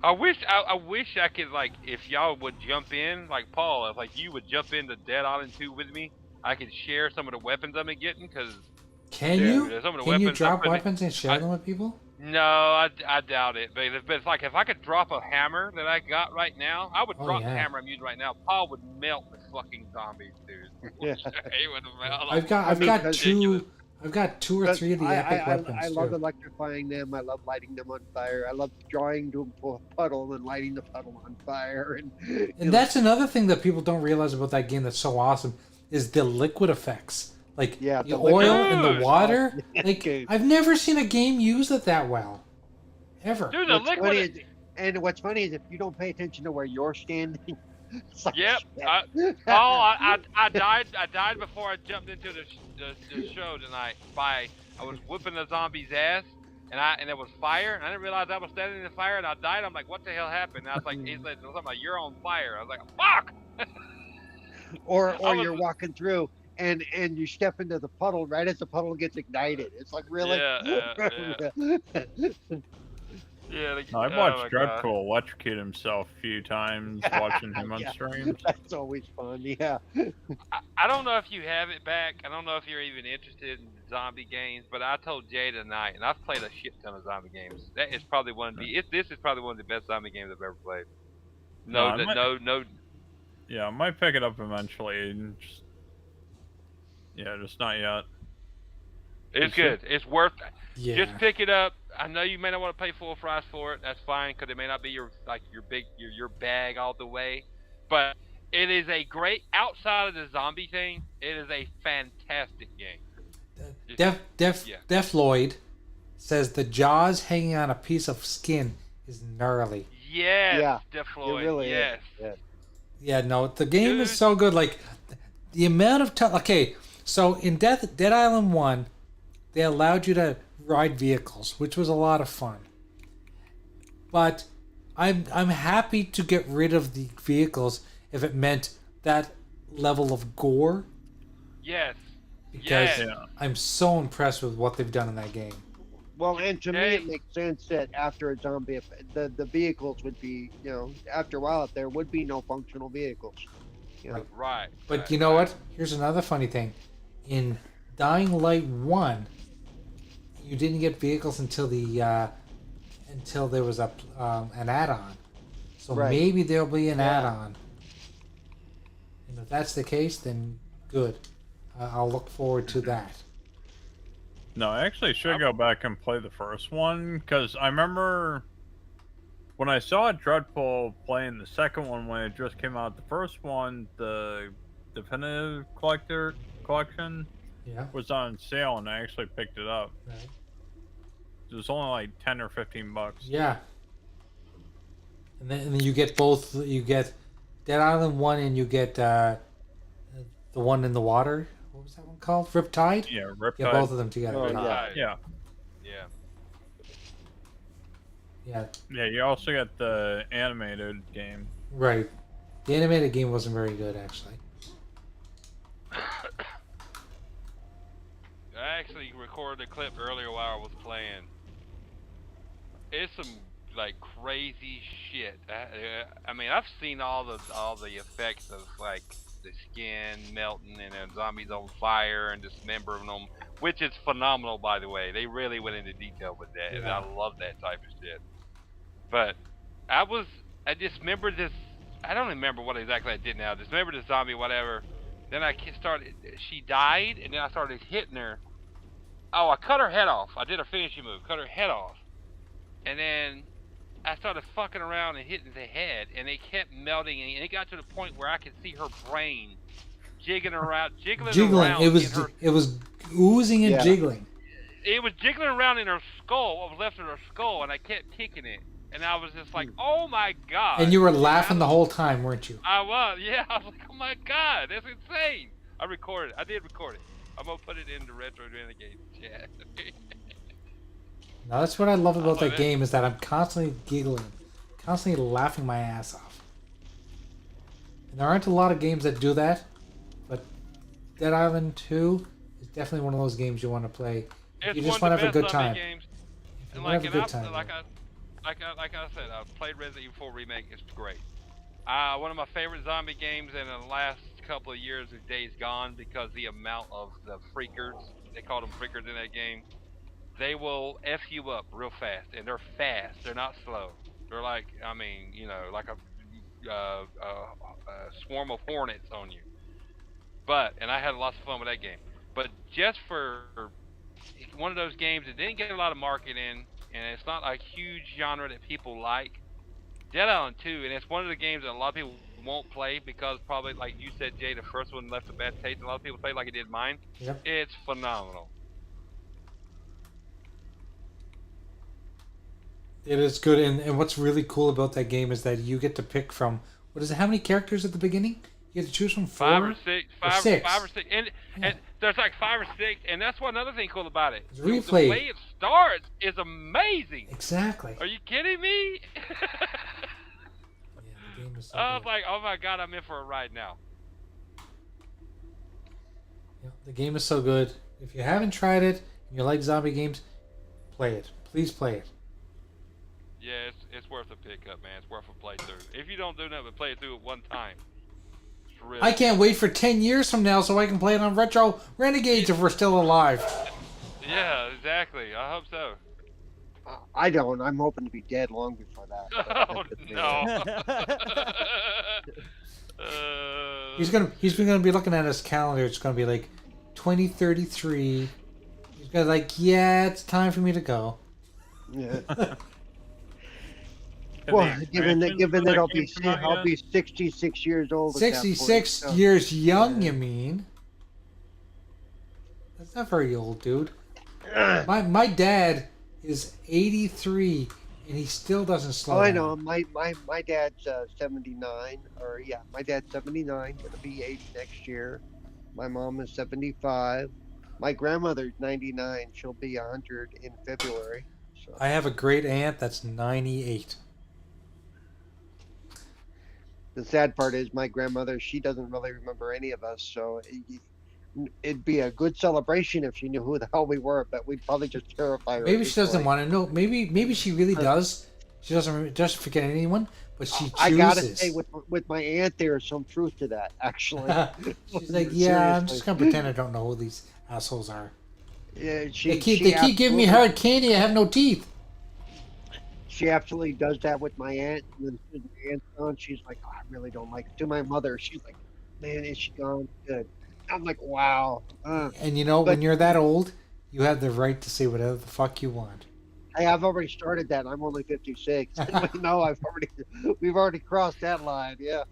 B: I wish I could, like, if y'all would jump in, like Paul, if like you would jump into Dead Island 2 with me, I could share some of the weapons I've been getting, because
A: Can you drop weapons and share them with people?
B: No, I doubt it. But it's like if I could drop a hammer that I got right now, I would drop the hammer I'm using right now. Paul would melt the fucking zombies, dude.
E: Yeah.
B: He would melt.
A: I've got two or three of the epic weapons.
E: I love electrifying them. I love lighting them on fire. I love drawing to a puddle and lighting the puddle on fire.
A: And that's another thing that people don't realize about that game that's so awesome is the liquid effects. Like the oil and the water. Like I've never seen a game use it that well. Ever.
B: Dude, the liquid.
E: And what's funny is if you don't pay attention to where you're standing. It's like,
B: yep. I died before I jumped into the show tonight. I was whipping the zombie's ass, and it was fire, and I didn't realize I was standing in the fire, and I died. I'm like, what the hell happened? And I was like, he said something like, you're on fire. I was like, fuck.
E: or you're walking through. And you step into the puddle right as the puddle gets ignited. It's like, really?
B: Yeah.
H: I've watched Dreadpool electrocute himself a few times watching him on streams.
E: That's always fun, yeah.
B: I don't know if you have it back. I don't know if you're even interested in zombie games, but I told Jay tonight, and I've played a shit ton of zombie games. That is probably this is probably one of the best zombie games I've ever played. No.
H: Yeah, I might pick it up eventually. And just not yet.
B: It's good. It's worth it.
A: Yeah.
B: Just pick it up. I know you may not want to pay full price for it. That's fine, because it may not be your bag all the way. But it is a great, outside of the zombie thing, it is a fantastic game.
A: Def Lloyd says the jaws hanging on a piece of skin is gnarly.
B: Yes, Def Lloyd.
E: Really
B: yes.
E: is.
A: Yeah, no, the game is so good. Like the amount of time. Okay, so in Dead Island 1, they allowed you to ride vehicles, which was a lot of fun. But I'm happy to get rid of the vehicles if it meant that level of gore.
B: Yes.
A: Because I'm so impressed with what they've done in that game.
E: Well, and to me, it makes sense that after a zombie, the vehicles would be, after a while, there would be no functional vehicles.
B: Right.
A: But you know what? Here's another funny thing. In Dying Light 1, you didn't get vehicles until until there was an add-on. So maybe there'll be an add-on. And if that's the case, then good. I'll look forward to that.
H: No, I actually should go back and play the first one, because I remember when I saw Dreadpool playing the second one when it just came out. The first one, the Definitive Collection, was on sale, and I actually picked it up.
A: Right.
H: It was only like $10 or $15.
A: Yeah. And then you get both. You get Dead Island 1, and you get the one in the water. What was that one called? Riptide?
H: Yeah, Riptide.
A: Yeah, both of them together.
E: Oh,
H: Yeah. Yeah, you also got the animated game.
A: Right. The animated game wasn't very good, actually.
B: I actually recorded a clip earlier while I was playing. It's some like crazy shit. I mean, I've seen all the effects of like the skin melting and then zombies on fire and dismembering them, which is phenomenal, by the way. They really went into detail with that, and I love that type of shit. But I just remember this. I don't remember what exactly I did now. I just remember the zombie, whatever. Then she died, and then I started hitting her. Oh, I cut her head off. I did a finishing move, cut her head off. And then I started fucking around and hitting the head, and it kept melting, and it got to the point where I could see her brain jiggling around.
A: It was oozing and jiggling.
B: It was jiggling around in her skull, what was left of her skull, and I kept kicking it. and I was just like, oh my god.
A: And you were laughing the whole time, weren't you?
B: I was, yeah. I was like, oh my god, that's insane. I did record it. I'm gonna put it in the Retro Renegades chat.
A: Now that's what I love about that game is that I'm constantly giggling, constantly laughing my ass off. And there aren't a lot of games that do that, but Dead Island 2 is definitely one of those games you want to play.
B: It's
A: You just
B: one
A: want
B: of
A: to
B: the
A: have a
B: best
A: good
B: zombie
A: time.
B: games.
A: You
B: And
A: want to
B: like,
A: have a good time.
B: like I said, I've played Resident Evil 4 Remake. It's great. One of my favorite zombie games in the last couple of years is Days Gone, because the amount of the freakers, they call them freakers in that game, they will F you up real fast. And they're fast. They're not slow. They're like, I mean, you know, like a swarm of hornets on you. And I had lots of fun with that game. But just for one of those games that didn't get a lot of marketing, and it's not a huge genre that people like, Dead Island 2, and it's one of the games that a lot of people won't play because probably, like you said, Jay, the first one left a bad taste. A lot of people play like it did mine.
A: Yep.
B: It's phenomenal.
A: It is good, and what's really cool about that game is that you get to pick from, what is it, how many characters at the beginning? You get to choose from 4?
B: Five or six. And
A: Yeah.
B: there's like 5 or 6, and that's one other thing cool about it.
A: It's
B: The
A: replay.
B: way it starts is amazing.
A: Exactly.
B: Are you kidding me?
A: Yeah, the game is so
B: I was
A: good.
B: like, oh my god, I'm in for a ride now.
A: Yeah, the game is so good. If you haven't tried it and you like zombie games, play it. Please play it.
B: Yeah, it's worth a pickup, man. It's worth a playthrough. If you don't do nothing but play it through at one time, it's really.
A: I can't wait for 10 years from now so I can play it on Retro Renegades if we're still alive.
B: Yeah, exactly. I hope so.
E: I don't. I'm hoping to be dead long before that.
B: Oh no.
A: He's gonna be looking at his calendar. It's gonna be like 2033. He's gonna like, yeah, it's time for me to go.
E: Yeah.
H: Have
E: Well,
H: the
E: given that
H: expansions
E: I'll
H: for
E: be
H: that game come out
E: I'll
H: yet?
E: be 66 years old. At that point,
A: 66
E: so-
A: years young, you mean? That's not very old, dude. My dad is 83 and he still doesn't slow
E: Oh, I
A: down.
E: know. My dad's 79, or yeah, my dad's 79, gonna be 80 next year. My mom is 75. My grandmother's 99. She'll be 100 in February. So
A: I have a great aunt that's 98.
E: the sad part is my grandmother, she doesn't really remember any of us. So it'd be a good celebration if she knew who the hell we were, but we'd probably just terrify her.
A: Maybe she doesn't want to know. Maybe she really does. She doesn't forget anyone, but she chooses.
E: I gotta say, with my aunt, there's some truth to that, actually.
A: She's like, yeah, I'm
E: Seriously.
A: just gonna pretend I don't know who these assholes are.
E: Yeah,
A: They keep giving me
E: absolutely-
A: hard candy. I have no teeth.
E: She absolutely does that with my aunt. And then my aunt's gone, she's like, oh, I really don't like it. To my mother, she's like, man, is she gone? Good. I'm like, wow.
A: And you know,
E: But-
A: when you're that old, you have the right to say whatever the fuck you want.
E: Hey, I've already started that. I'm only 56. No, we've already crossed that line. Yeah.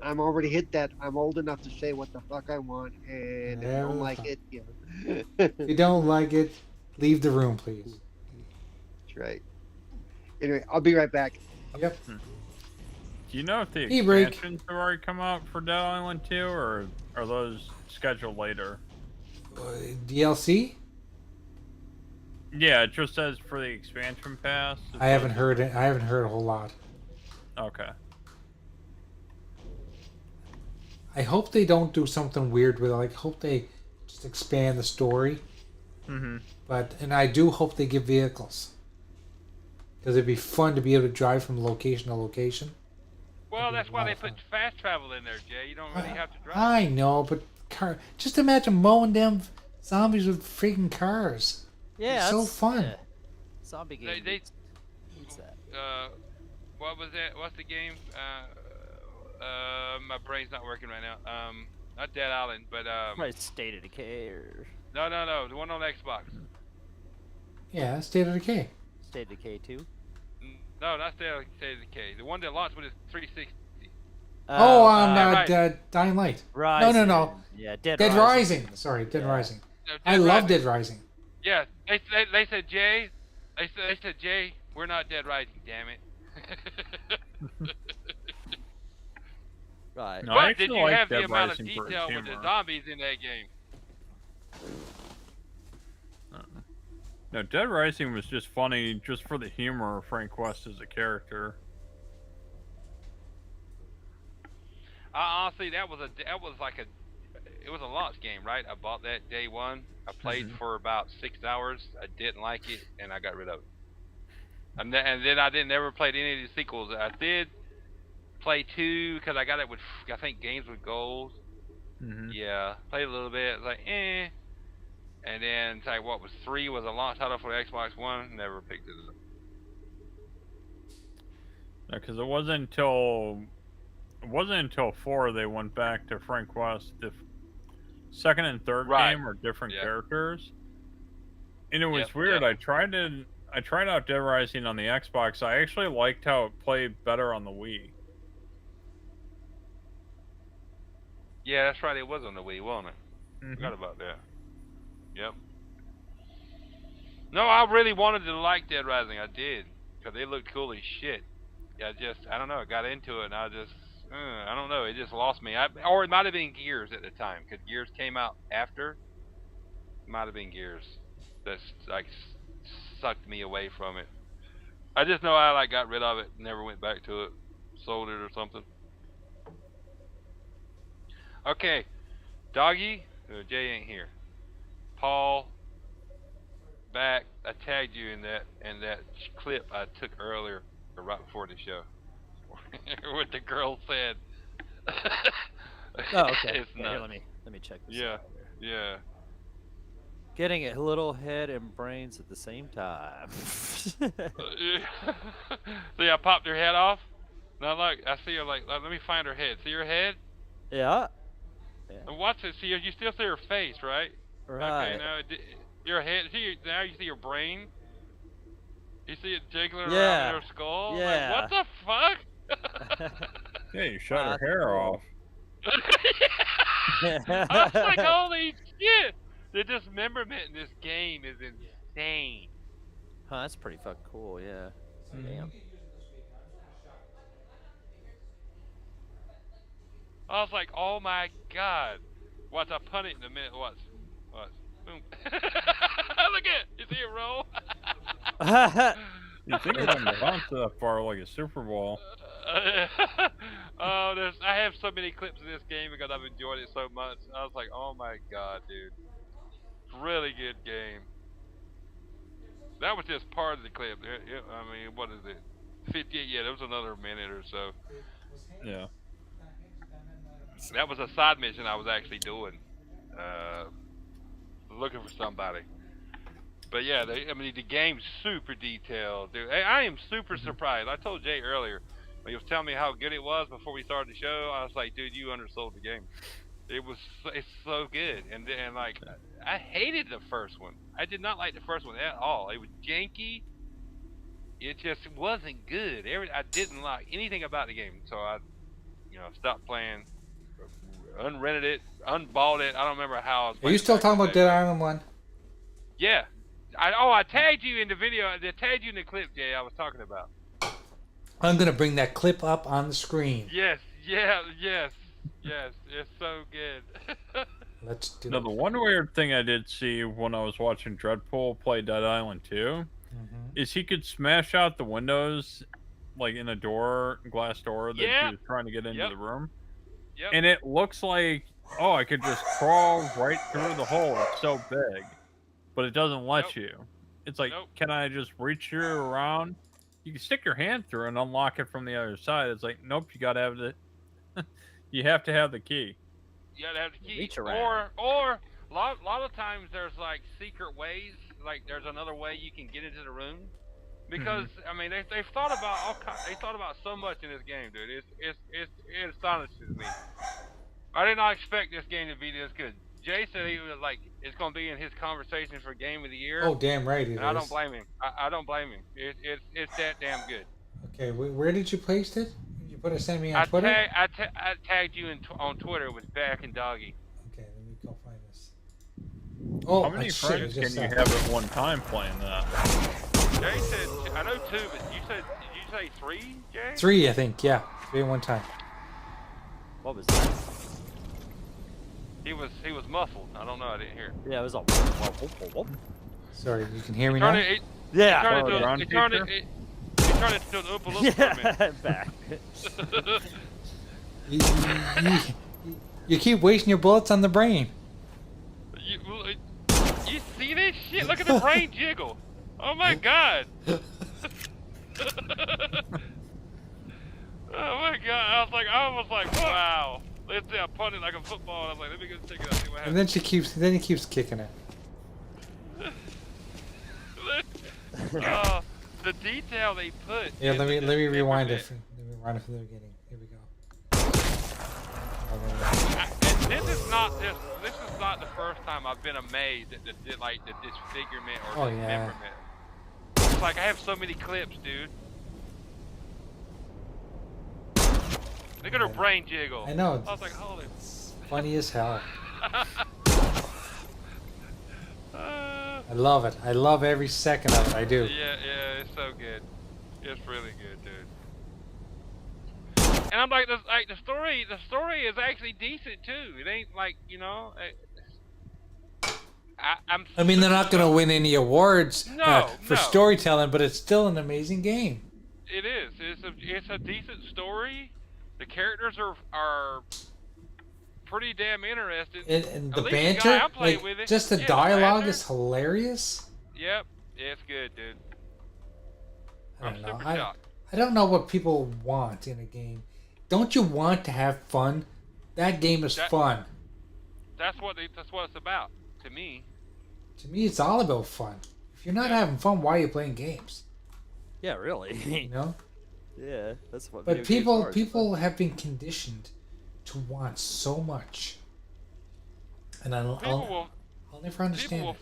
E: I'm already hit that. I'm old enough to say what the fuck I want, and if I don't like it, you know.
A: If you don't like it, leave the room, please.
E: That's right. Anyway, I'll be right back.
A: Yep.
H: Do you know if the
A: Tea break.
H: expansions have already come out for Dead Island 2, or are those scheduled later?
A: DLC?
H: Yeah, it just says for the expansion pass. It
A: I haven't
H: says-
A: heard it. I haven't heard a whole lot.
H: Okay.
A: I hope they don't do something weird with it. Like, hope they just expand the story.
H: Mm-hmm.
A: And I do hope they give vehicles. Because it'd be fun to be able to drive from location to location.
B: Well,
A: That'd
B: that's
A: be a
B: why
A: lot
B: they
A: of
B: put
A: fun.
B: fast travel in there, Jay. You don't really have to drive.
A: I know, but just imagine mowing them zombies with freaking cars.
C: Yeah,
A: It's so
C: that's-
A: fun.
C: yeah. Zombie game.
B: They
C: needs that.
B: what was that? What's the game? My brain's not working right now. Not Dead Island, but
C: Probably State of Decay or
B: no, the one on Xbox.
A: Yeah, State of Decay.
C: State of Decay 2.
B: No, not State of Decay. The one that launched with his 360.
A: Dying Light.
C: Rising.
A: No.
C: Yeah, Dead
A: Rising. Sorry, Dead
C: Yeah.
A: Rising.
B: No,
A: I
B: Dead
A: love
B: Rising.
A: Dead Rising.
B: Yeah, they said Jay. They said Jay. We're not Dead Rising, damn it.
C: Right.
H: No, I
B: But did
H: actually
B: you
H: like
B: have the
H: Dead
B: amount of
H: Rising for its
B: detail with the
H: humor.
B: zombies in that game?
H: No, Dead Rising was just funny just for the humor of Frank West as a character.
B: Honestly, it was a launch game, right? I bought that day one. I played for about 6 hours. I didn't like it, and I got rid of it. And then I didn't ever play any of the sequels. I did play 2 because I got it with, I think, Games with Gold. Yeah, played a little bit. Like, eh. And then, tell you what, was 3 was a launch title for the Xbox One. Never picked it up.
H: Yeah, because it wasn't until 4 they went back to Frank West. The second and third game are different characters, and it was weird. I tried out Dead Rising on the Xbox. I actually liked how it played better on the Wii.
B: Yeah, that's right. It was on the Wii, wasn't it? Forgot about that. Yep. No, I really wanted to like Dead Rising. I did, because they looked cool as shit. Yeah, I don't know. I got into it, and I don't know. It just lost me. Or it might have been Gears at the time, because Gears came out after. It might have been Gears that like sucked me away from it. I just know I like got rid of it, never went back to it, sold it or something. Okay, Doggy, Jay ain't here. Paul, back. I tagged you in that clip I took earlier, or right before the show, what the girl said.
C: Oh, okay.
B: It's
C: Here,
B: nuts.
C: let me check this
B: Yeah,
C: out.
B: yeah.
C: Getting a little head and brains at the same time.
B: See, I popped her head off. Now look, I see her like, let me find her head. See her head?
C: Yeah.
B: And watch it. See, you still see her face, right?
C: Right.
B: Okay, now your head. Now you see your brain. You see it jiggling around
C: Yeah.
B: in her skull.
C: Yeah.
B: Like, what the fuck?
H: Yeah, you shut her hair off.
B: I was like, holy shit! The dismemberment in this game is insane.
C: Huh, that's pretty fucking cool, yeah. Damn.
B: I was like, oh my god. Watch, I punt it in a minute. Watch. Boom. Look at it. You see it roll?
H: You think it wouldn't bounce that far like a Super Bowl?
B: Oh, I have so many clips of this game because I've enjoyed it so much. I was like, oh my god, dude. Really good game. That was just part of the clip. I mean, what is it? 58, yeah, there was another minute or so.
H: Yeah.
B: That was a side mission I was actually doing. Looking for somebody. But yeah, the game's super detailed, dude. I am super surprised. I told Jay earlier, when he was telling me how good it was before we started the show, I was like, dude, you undersold the game. It's so good. And like, I hated the first one. I did not like the first one at all. It was janky. It just wasn't good. I didn't like anything about the game. So I, stopped playing, unrented it, unbought it. I don't remember how I was.
A: Are you still talking about Dead Island 1?
B: Yeah. I tagged you in the video. I tagged you in the clip, Jay, I was talking about.
A: I'm going to bring that clip up on the screen.
B: Yes. It's so good.
A: Let's do
H: Now,
A: it.
H: the one weird thing I did see when I was watching Dreadpool play Dead Island 2 is he could smash out the windows, like in a glass door that he was trying to get into the room.
B: Yep.
H: And it looks like, I could just crawl right through the hole. It's so big. But it doesn't let you. It's like, can I just reach you around? You can stick your hand through and unlock it from the other side. It's like, nope, you gotta have the you have to have the key.
B: You gotta have the key.
C: Reach around.
B: Or a lot of times there's like secret ways, like there's another way you can get into the room. Because I mean they've thought about they thought about so much in this game, dude. It astonishes me. I did not expect this game to be this good. Jay said he was like, it's gonna be in his conversation for Game of the Year.
A: Oh, damn right it is.
B: And I don't blame him. I don't blame him. It's that damn good.
A: Okay, where did you post it? You put it, send me on Twitter?
B: I tagged you on Twitter with Back and Doggy.
A: Okay, let me go find this. Oh,
H: How many
A: shit,
H: friends
A: I
H: can
A: just
H: you
A: saw
H: have at one time playing that?
B: Jay said, I know 2, but did you say 3, Jay?
A: 3, I think. Yeah, 3 at one time.
C: What was that?
B: He was muffled. I don't know. I didn't hear.
C: Yeah, it was all.
A: Sorry, you can hear me now?
C: Yeah.
B: He turned it into an Oompa Loompa for a minute.
C: Back.
A: You keep wasting your bullets on the brain.
B: You see this shit? Look at the brain jiggle. Oh my god. Oh my god. I was like, wow. Let's see, I punted like a football. I was like, let me go check it out. See what
A: And
B: happens.
A: then he keeps kicking it.
B: The detail they put.
A: Yeah,
B: in
A: let me
B: the
A: rewind it.
B: temperament.
A: Let me rewind it from the beginning. Here we go.
B: And this is not the first time I've been amazed at the disfigurement or
A: Oh, yeah.
B: dismemberment. It's like I have so many clips, dude. Look at her brain jiggle.
A: I know.
B: I was like, holy.
A: It's funny as hell. I love it. I love every second of it. I do.
B: Yeah, it's so good. It's really good, dude. And I'm like, the story is actually decent too. It ain't like, you know.
A: I mean, they're not going to win any awards for
B: No.
A: storytelling, but it's still an amazing game.
B: It is. It's a decent story. The characters are pretty damn interesting.
A: And the
B: At least the
A: banter,
B: guy I'm playing
A: like
B: with it.
A: just the
B: Yeah,
A: dialogue
B: banter.
A: is hilarious.
B: Yep, it's good, dude.
A: I
B: I'm
A: don't know.
B: super
A: I
B: shocked.
A: don't know what people want in a game. Don't you want to have fun? That game is fun.
B: That's what it's about to me.
A: To me, it's all about fun. If you're not having fun, why are you playing games?
C: Yeah, really.
A: You know.
C: Yeah, that's what.
A: But
C: video games are.
A: people have been conditioned to want so much, and I'll never understand it.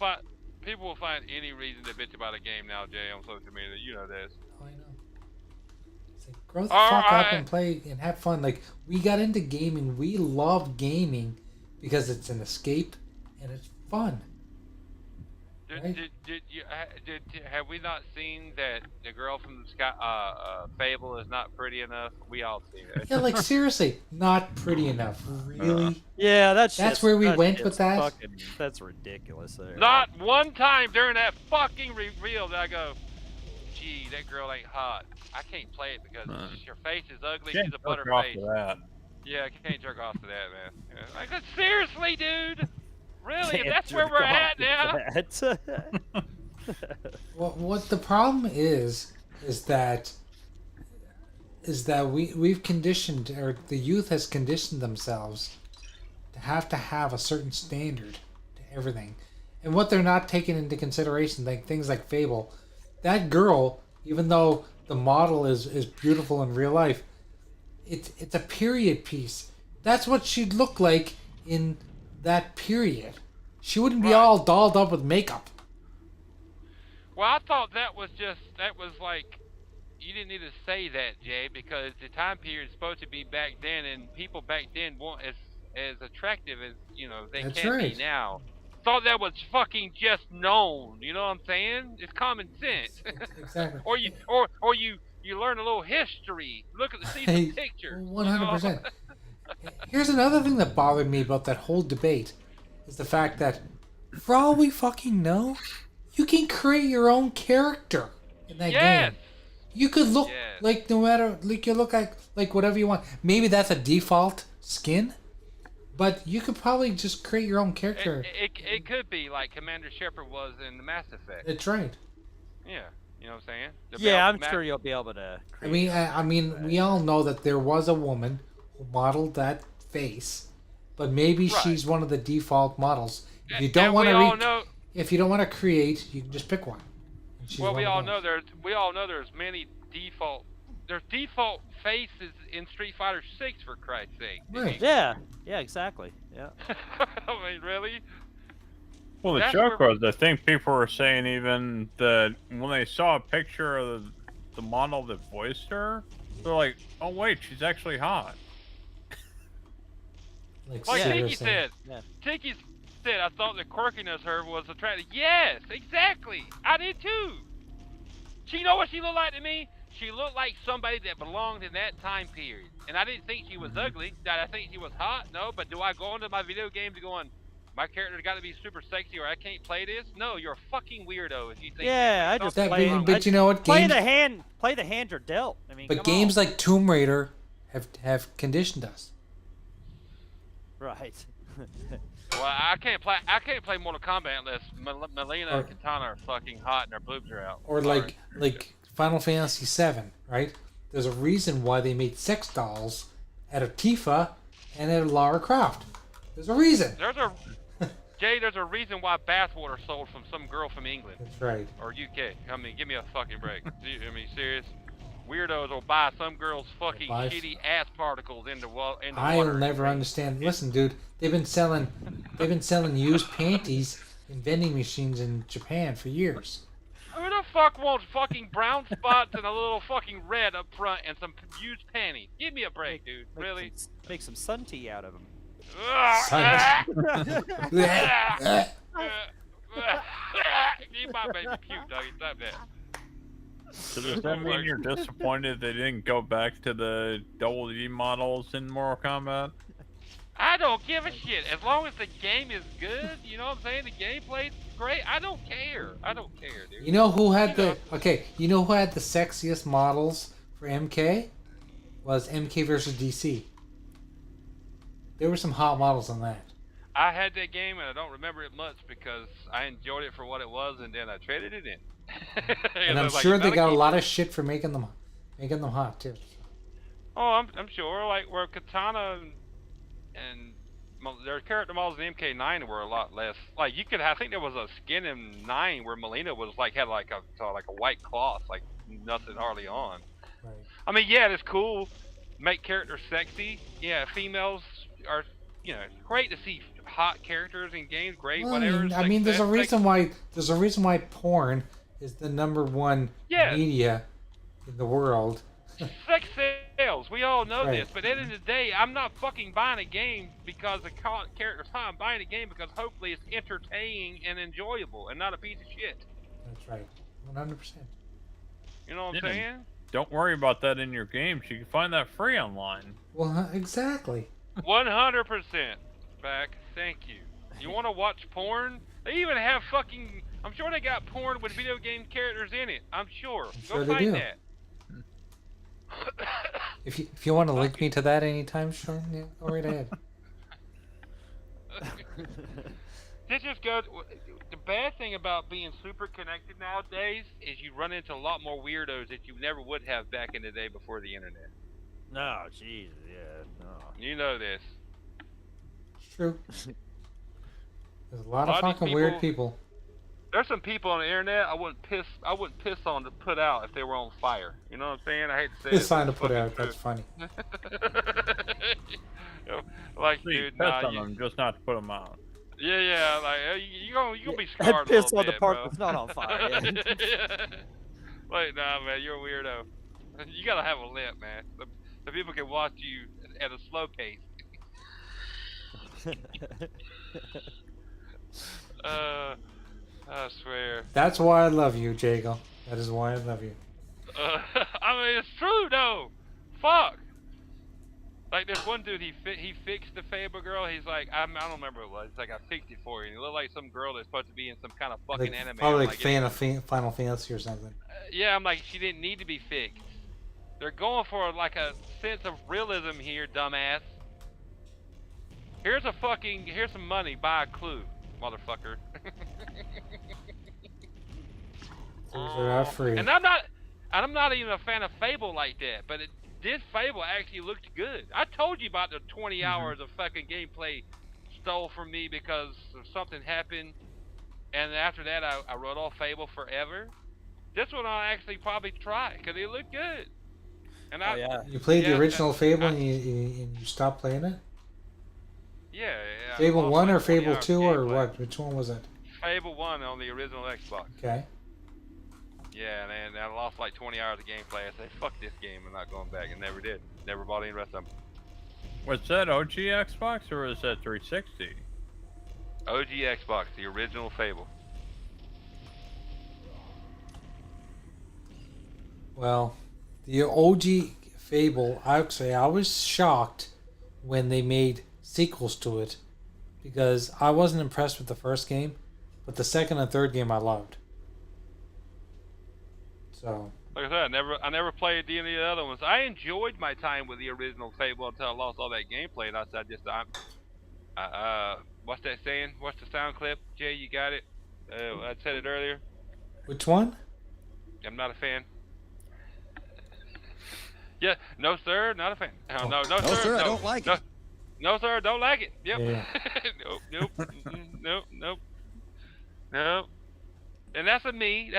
B: People will find any reason to bitch about a game now, Jay, on social media. You know this.
A: Oh, I know. It's like, grow the fuck up and play and have fun. Like, we got into gaming. We love gaming because it's an escape and it's fun. Right?
B: Have we not seen that the girl from the Sky, Fable is not pretty enough? We all see that.
A: Yeah, like seriously, not pretty enough. Really?
C: Yeah,
A: that's where we went with that.
C: That's ridiculous. There.
B: Not one time during that fucking reveal did I go, gee, that girl ain't hot. I can't play it because her face is ugly. She's a butterface. Yeah, I can't jerk off to that, man. Yeah. Like, seriously, dude? Really? If that's where we're at now?
A: Well, what the problem is that we've conditioned, or the youth has conditioned themselves to have a certain standard to everything, and what they're not taking into consideration, like things like Fable, that girl, even though the model is beautiful in real life, it's a period piece. That's what she'd look like in that period. She wouldn't be all dolled up with makeup.
B: Well, I thought that was like, you didn't need to say that, Jay, because the time period is supposed to be back then, and people back then weren't as attractive as, you know, they can be now. Thought that was fucking just known, you know what I'm saying? It's common sense.
A: Exactly.
B: or you learn a little history. Look at see some pictures.
A: 100%. Here's another thing that bothered me about that whole debate, is the fact that, for all we fucking know, you can create your own character in that game. You could look like no matter, like you look like whatever you want. Maybe that's a default skin, but you could probably just create your own character.
B: It could be like Commander Shepard was in the Mass Effect.
A: That's right.
B: Yeah, you know what I'm saying?
C: Yeah, I'm sure you'll be able to.
A: I mean, we all know that there was a woman who modeled that face, but maybe she's one of the default models. If you don't want to, if you don't want to create, you can just pick one.
B: Well, we all know there's many default. There's default faces in Street Fighter 6, for Christ's sake.
A: Right.
C: Yeah, exactly. Yeah.
B: I mean, really?
H: Well, the joke was, I think people were saying even that when they saw a picture of the model that voiced her, they're like, "Oh wait, she's actually hot."
B: Like Tiki said. Yeah. Tiki said, I thought the quirkiness of her was attractive. Yes, exactly. I did too. She know what she looked like to me? She looked like somebody that belonged in that time period. And I didn't think she was ugly. Did I think she was hot? No. But do I go into my video games going, my character's got to be super sexy or I can't play this? No, you're a fucking weirdo if you think
C: Yeah, I
B: that.
C: just
A: That
C: play.
A: being- but you know what?
C: Play
A: Games,
C: the hand you're dealt. I mean,
A: but
C: come
A: games
C: on.
A: like Tomb Raider have conditioned us.
C: Right.
B: Well, I can't play Mortal Kombat unless Melina
A: Or-
B: and Katana are fucking hot and their boobs are out.
A: Or
B: Sorry.
A: like Final Fantasy VII, right? There's a reason why they made sex dolls out of Tifa and out of Lara Croft. There's a reason.
B: There's a reason why bathwater sold from some girl from England
A: That's right.
B: or UK. I mean, give me a fucking break. I mean, serious. Weirdos will buy some girl's fucking
A: Buy-
B: shitty ass particles into water.
A: I'll never understand. Listen, dude, they've been selling used panties in vending machines in Japan for years.
B: Who the fuck wants fucking brown spots and a little fucking red up front and some used panties? Give me a break, dude. Really?
C: Make some sun tea out of them.
B: You my baby cute, doggy. Stop that.
H: So does that mean you're disappointed they didn't go back to the double E models in Mortal Kombat?
B: I don't give a shit. As long as the game is good, you know what I'm saying? The gameplay's great. I don't care. I don't care, dude.
A: You know who had the sexiest models for MK? Was MK versus DC. There were some hot models on that.
B: I had that game and I don't remember it much because I enjoyed it for what it was and then I traded it in.
A: And I'm sure they got a lot of shit for making them hot too.
B: Oh, I'm sure. Like where Katana and their character models in MK9 were a lot less. Like you could, I think there was a skin in 9 where Melina was like had like a white cloth, like nothing hardly on.
A: Right.
B: I mean, yeah, it's cool. Make characters sexy. Yeah, females are, you know, great to see hot characters in games. Great,
A: Well,
B: whatever.
A: I mean, there's a reason why porn is the #1
B: Yeah.
A: media in the world.
B: Sex sales. We all know
A: Right.
B: this. But at the end of the day, I'm not fucking buying a game because the character's hot. I'm buying a game because hopefully it's entertaining and enjoyable and not a piece of shit.
A: That's right, 100%.
B: You know what I'm
H: Yeah.
B: saying?
H: Don't worry about that in your games. You can find that free online.
A: Well, exactly.
B: 100% back. Thank you. You want to watch porn? They even have fucking. I'm sure they got porn with video game characters in it. I'm sure.
A: sure
B: Go
A: they
B: find
A: do.
B: that.
A: If you want to link me to that anytime, sure, yeah, go right ahead.
B: This just goes. The bad thing about being super connected nowadays is you run into a lot more weirdos that you never would have back in the day before the internet.
C: No, Jesus, yeah, no.
B: You know this.
A: It's true. There's a lot of
B: A lot of these
A: fucking weird people.
B: There's some people on the internet I wouldn't piss on to put out if they were on fire. You know what I'm saying? I hate to say
A: It's
B: it.
A: time to
B: but
A: put
B: it's
A: out.
B: fucking
A: That's funny.
B: true. Like,
H: So you
B: dude,
H: piss
B: nah,
H: on them just not to put them out.
B: yeah, like you gonna be
C: And
B: scarred a
C: piss
B: little
C: on
B: bit,
C: the part
B: bro.
C: that's not on fire. Yeah.
B: Like, nah, man, you're a weirdo. You gotta have a lip, man, so people can watch you at a slow pace. I swear.
A: That's why I love you, Jago. That is why I love you.
B: I mean, it's true though. Fuck. Like this one dude, he fixed the Fable girl. He's like, I don't remember what it was. He's like, I fixed it for you. And he looked like some girl that's supposed to be in some kind of fucking anime.
A: Probably
B: I'm
A: like
B: it's-
A: Final Fantasy or something.
B: Yeah, I'm like, she didn't need to be fixed. They're going for like a sense of realism here, dumbass. Here's some money, buy a clue, motherfucker.
A: Those are not free.
B: And I'm not even a fan of Fable like that, but this Fable actually looked good. I told you about the 20 hours of fucking gameplay stole from me because something happened, and after that I wrote off Fable forever. This one I'll actually probably try because it looked good. And
C: yeah.
A: You played
B: Yeah,
A: the original Fable
B: I-
A: and you stopped playing it?
B: Yeah.
A: Fable
B: I
A: 1 or
B: lost like 20
A: Fable
B: hours
A: 2 or
B: gameplay.
A: what? Which one was it?
B: Fable 1 on the original Xbox.
A: Okay.
B: Yeah, and I lost like 20 hours of gameplay. I said, fuck this game, I'm not going back, and never did. Never bought any rest of them.
H: Was that OG Xbox or was that 360?
B: OG Xbox, the original Fable.
A: Well, the OG Fable, actually, I was shocked when they made sequels to it because I wasn't impressed with the first game, but the second and third game I loved. So,
B: Like I said, I never played any of the other ones. I enjoyed my time with the original Fable until I lost all that gameplay, and I said, what's that saying? What's the sound clip? Jay, you got it? I said it earlier.
A: which one?
B: I'm not a fan. Yeah, no sir, not a fan. No, sir,
D: I don't like
B: no,
D: it.
B: No sir, don't like it. Yep.
A: Yeah.
B: Nope. And that's a me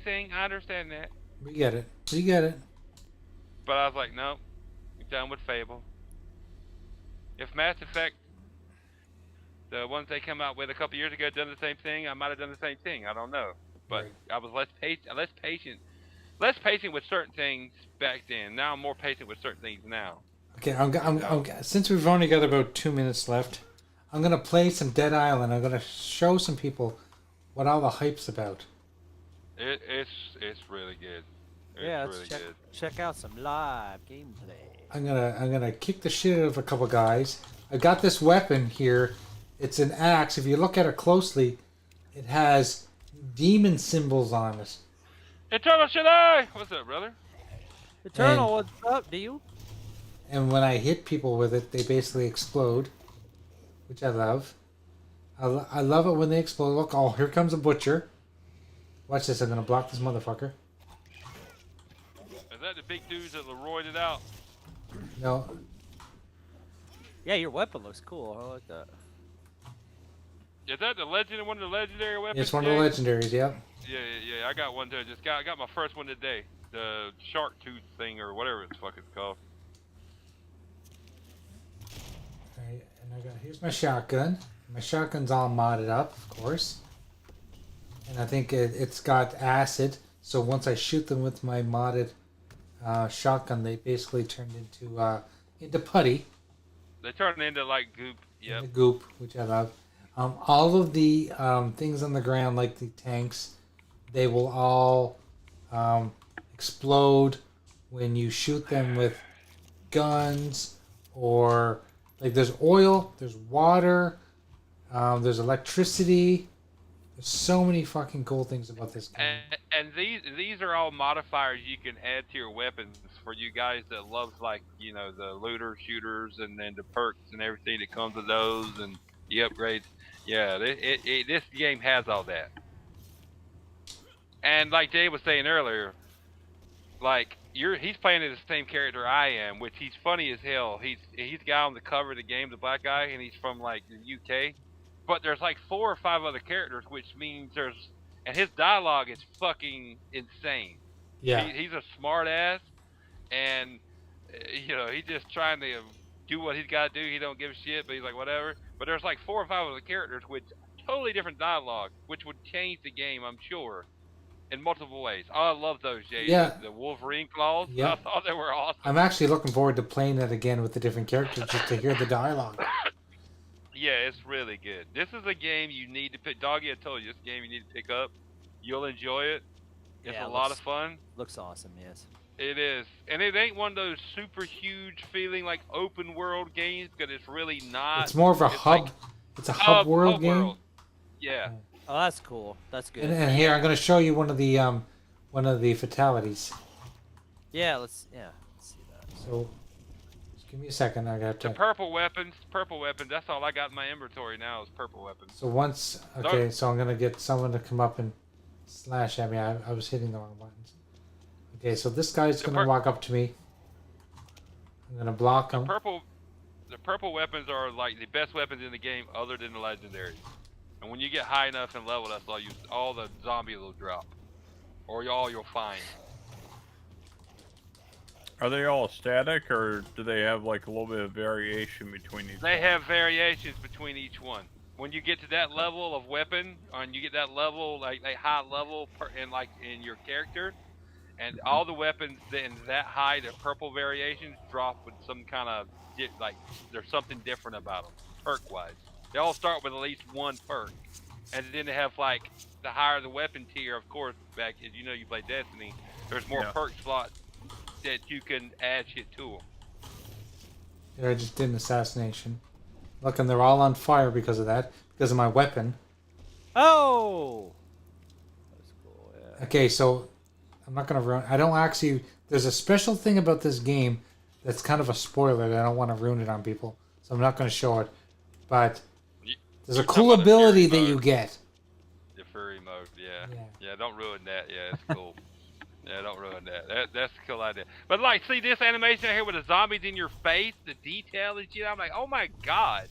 B: thing. I understand that.
A: We get it. We get it.
B: But I was like, no, I'm done with Fable. If Mass Effect, the ones they come out with a couple years ago, done the same thing, I might have done the same thing. I don't know. But
A: Right.
B: I was less patient with certain things back then. Now I'm more patient with certain things now.
A: Okay, since we've only got about 2 minutes left, I'm gonna play some Dead Island. I'm gonna show some people what all the hype's about.
B: It's really good. It's
C: Yeah,
B: really
C: let's
B: good.
C: check out some live gameplay.
A: I'm gonna kick the shit out of a couple guys. I got this weapon here. It's an axe. If you look at it closely, it has demon symbols on it.
B: Eternal Shaddai! What's up, brother?
C: Eternal, what's up, dude?
A: And when I hit people with it, they basically explode, which I love. I love it when they explode. Look, oh, here comes a butcher. Watch this. I'm gonna block this motherfucker.
B: Is that the big dudes that Leroyed it out?
A: No,
C: Yeah, your weapon looks cool. I like that.
B: Is that one of the legendary weapons?
A: it's one of the legendaries. Yep.
B: Yeah. I got one too. I got my first one today. The shark tooth thing or whatever it's fucking called.
A: Alright, and here's my shotgun. My shotgun's all modded up, of course. And I think it's got acid, so once I shoot them with my modded shotgun, they basically turn into putty.
B: They turn into like goop. Yep.
A: The goop, which I love. All of the things on the ground, like the tanks, they will all explode when you shoot them with guns, or like there's oil, there's water, there's electricity. There's so many fucking cool things about this game.
B: And these are all modifiers you can add to your weapons for you guys that loves, like, you know, the looter shooters and then the perks and everything that comes with those and the upgrades. Yeah, this game has all that. And like Jay was saying earlier, like he's playing as the same character I am, which he's funny as hell. He's the guy on the cover of the game, the black guy, and he's from like the UK. But there's like 4 or 5 other characters, which means and his dialogue is fucking insane.
A: Yeah.
B: He's a smart ass, and you know, he's just trying to do what he's got to do. He don't give a shit, but he's like, whatever. But there's like 4 or 5 other characters with totally different dialogue, which would change the game, I'm sure, in multiple ways. Oh, I love those, Jay.
A: Yeah.
B: The Wolverine claws.
A: Yeah.
B: I thought they were awesome.
A: I'm actually looking forward to playing that again with the different characters just to hear the dialogue.
B: Yeah, it's really good. This is a game you need to pick. Doggy, I told you, this game you need to pick up. You'll enjoy it. It's
C: Yeah,
B: a lot of fun.
C: Looks awesome, yes.
B: It is. And it ain't one of those super huge feeling like open world games, because it's really not.
A: It's more of a hub.
B: Like
A: It's a hub world game.
B: world. Yeah.
C: Oh, that's cool. That's good.
A: And here, I'm going to show you one of the fatalities.
C: Yeah, let's see that.
A: So, just give me a second. I got
B: The
A: to.
B: purple weapons. That's all I got in my inventory now is purple weapons.
A: So once, okay, so I'm gonna get someone to come up and slash at me. I was hitting the wrong buttons. Okay, so this guy's gonna walk up to me. I'm gonna block him.
B: The purple weapons are like the best weapons in the game, other than the legendaries. And when you get high enough in level, that's all the zombies will drop, or all you'll find.
H: Are they all static, or do they have like a little bit of variation between each
B: They
H: one?
B: have variations between each one. When you get to that level of weapon, and you get that level, like high level in your character, and all the weapons in that high, the purple variations drop with some kind of there's something different about them, perk-wise. They all start with at least one perk, and then they have like the higher the weapon tier, of course. Back as you know, you play Destiny. There's more perk slots that you can add shit to them.
A: Here, I just did an assassination. Look, and they're all on fire because of that, because of my weapon.
C: Oh! That's cool, yeah.
A: Okay, so I'm not going to ruin... I don't actually... There's a special thing about this game that's kind of a spoiler that I don't want to ruin it on people. So I'm not going to show it. But there's a cool ability that you get.
B: The furry mode, yeah, don't ruin that. Yeah, it's cool. Yeah, don't ruin that. That's a cool idea. But like, see this animation here with the zombies in your face, the detail and shit. I'm like, oh my god.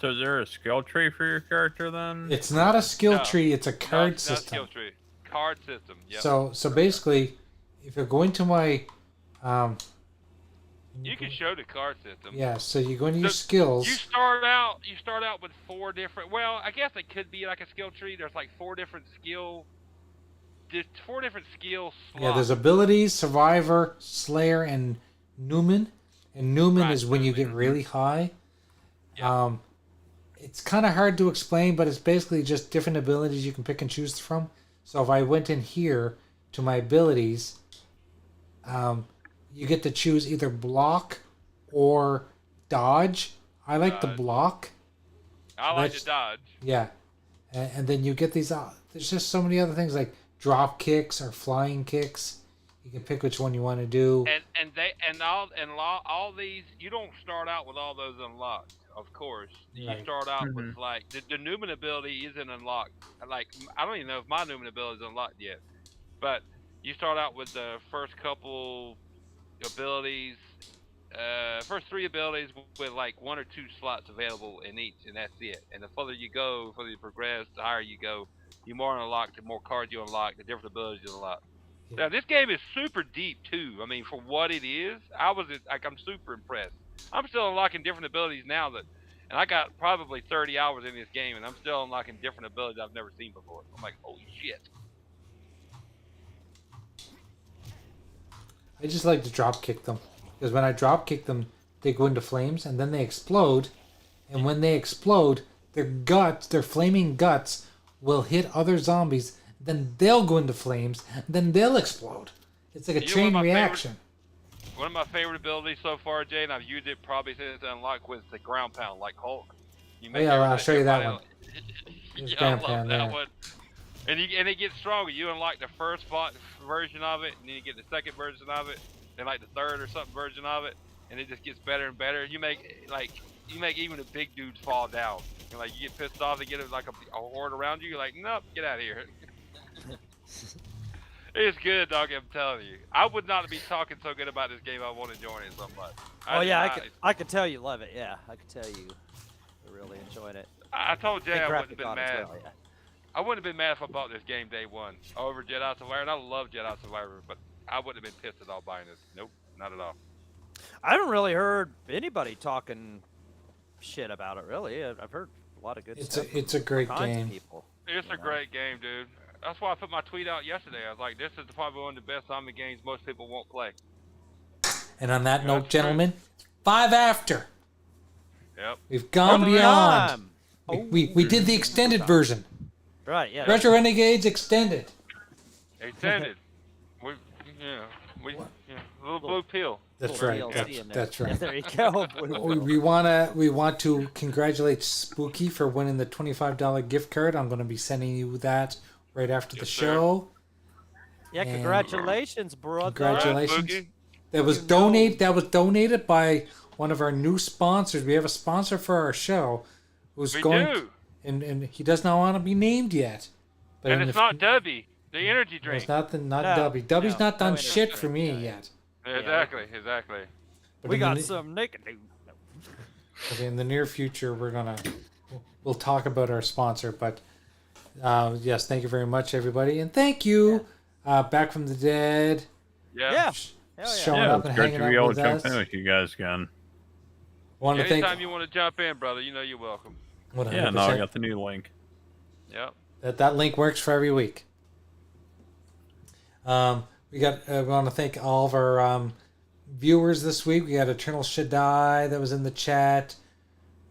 H: So is there a skill tree for your character then?
A: It's not a skill tree. It's a card
B: Not
A: system.
B: skill tree. Card system. Yep.
A: So basically, if you're going to my...
B: you can show the card system.
A: Yeah, so you go into your skills.
B: You start out with 4 different. Well, I guess it could be like a skill tree. There's like 4 different skill. There's 4 different skill slots.
A: Yeah, there's abilities, survivor, slayer, and Newman. And Newman is when you get really high.
B: Yeah.
A: It's kind of hard to explain, but it's basically just different abilities you can pick and choose from. So if I went in here to my abilities, you get to choose either block or dodge. I like the block.
B: I like the dodge.
A: Yeah. And then you get these... there's just so many other things like drop kicks or flying kicks. You can pick which one you want to do.
B: And all these, you don't start out with all those unlocked. Of course, you start out with like the Newman ability isn't unlocked. Like I don't even know if my Newman ability is unlocked yet. But you start out with the first couple abilities, first 3 abilities with like 1 or 2 slots available in each, and that's it. And the further you go, the further you progress, the higher you go. The more unlock, the more cards you unlock, the different abilities you unlock. Yeah. Now this game is super deep too. I mean, for what it is, I'm super impressed. I'm still unlocking different abilities now and I got probably 30 hours in this game, and I'm still unlocking different abilities I've never seen before. I'm like, holy shit.
A: I just like to drop kick them. Because when I drop kick them, they go into flames, and then they explode. And when they explode, their flaming guts will hit other zombies, then they'll go into flames, then they'll explode. It's like a chain reaction.
B: One of my favorite abilities so far, Jay, and I've used it probably since it unlocked, was the ground pound, like Hulk.
A: I'll show you that one.
B: I love that one. And it gets stronger. You unlock the first version of it, and then you get the second version of it, then like the third or something version of it, and it just gets better and better. You make even the big dudes fall down. And like you get pissed off, they get like a horde around you. You're like, nope, get out of here. It's good, dog. I'm telling you. I would not be talking so good about this game. I want to join it so much.
C: I could tell you love it. Yeah, I could tell you are really enjoying it.
B: I told Jay I wouldn't have been mad.
C: Well, yeah.
B: I wouldn't have been mad if I bought this game day 1 over Jedi Survivor. And I love Jedi Survivor, but I wouldn't have been pissed at all buying this. Nope, not at all.
C: I haven't really heard anybody talking shit about it. Really, I've heard a lot of good stuff.
A: It's a great game.
B: It's a great game, dude. That's why I put my tweet out yesterday. I was like, this is probably one of the best zombie games most people won't play.
A: And on that note, gentlemen, 5 after.
B: Yep.
A: We've gone beyond. We did the extended version.
C: Right, yeah.
A: Retro Renegades extended.
B: Extended. Little blue pill.
A: That's right. That's right.
C: There you go.
A: we want to congratulate Spooky for winning the $25 gift card. I'm going to be sending you that right after the show.
C: Yeah, congratulations, brother.
A: Congratulations. That was donated by one of our new sponsors. We have a sponsor for our show who's and he does not want to be named yet. But
B: and it's not Dubby, the energy drink.
A: It's not Dubby. Dubby's not done shit for me yet.
B: Exactly.
A: But
C: we got some naked dude.
A: Okay, in the near future, we'll talk about our sponsor. But yes, thank you very much, everybody, and thank you, Back from the Dead.
B: Yeah.
A: Showing up and hanging out with us.
H: Jump in with you guys again.
B: Anytime you want to jump in, brother, you know you're welcome.
A: 100%.
H: Yeah, no, I got the new link.
B: Yep.
A: That link works for every week. We want to thank all of our viewers this week. We had Eternal Shaddai that was in the chat.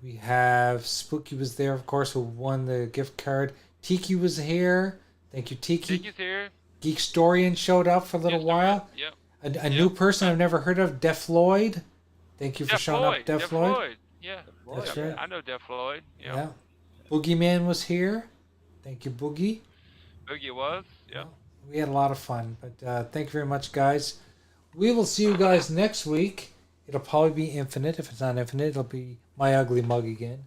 A: We have Spooky was there, of course, who won the gift card. Tiki was here. Thank you, Tiki.
B: Tiki's here.
A: Geekstorian showed up for a little
B: Yes,
A: while.
B: Yep.
A: A new person I've never heard of, Def Lloyd. Thank you for showing up, Def Lloyd.
B: Yeah.
A: That's right.
B: I know Def Lloyd. Yeah.
A: Yeah. Boogeyman was here. Thank you, Boogie.
B: Boogie was. Yeah.
A: We had a lot of fun, but thank you very much, guys. We will see you guys next week. It'll probably be Infinite. If it's not Infinite, it'll be My Ugly Mug again,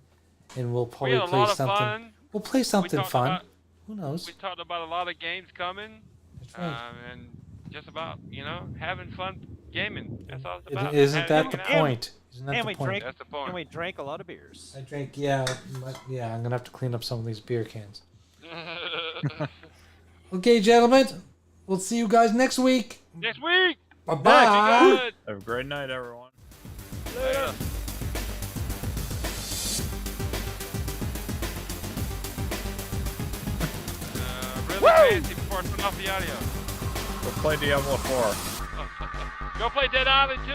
A: and we'll probably
B: We had a
A: play
B: lot of
A: something.
B: fun.
A: We'll play something
B: talked
A: fun.
B: about-
A: Who knows?
B: We talked about a lot of games coming,
A: That's right.
B: and just about having fun gaming. That's all it's about.
A: Isn't that the
B: Hanging out.
A: point? Isn't that
C: And
A: the
C: we
A: point?
C: drank.
B: That's the point.
C: And we drank a lot of beers.
A: I drank, yeah, I'm gonna have to clean up some of these beer cans. Okay, gentlemen, we'll see you guys next week.
B: Next week.
A: Bye bye.
B: Be good.
H: Have a great night, everyone.
B: Later. Really fancy before I turn off the audio.
H: Go play Diablo 4.
B: Go play Dead Island 2.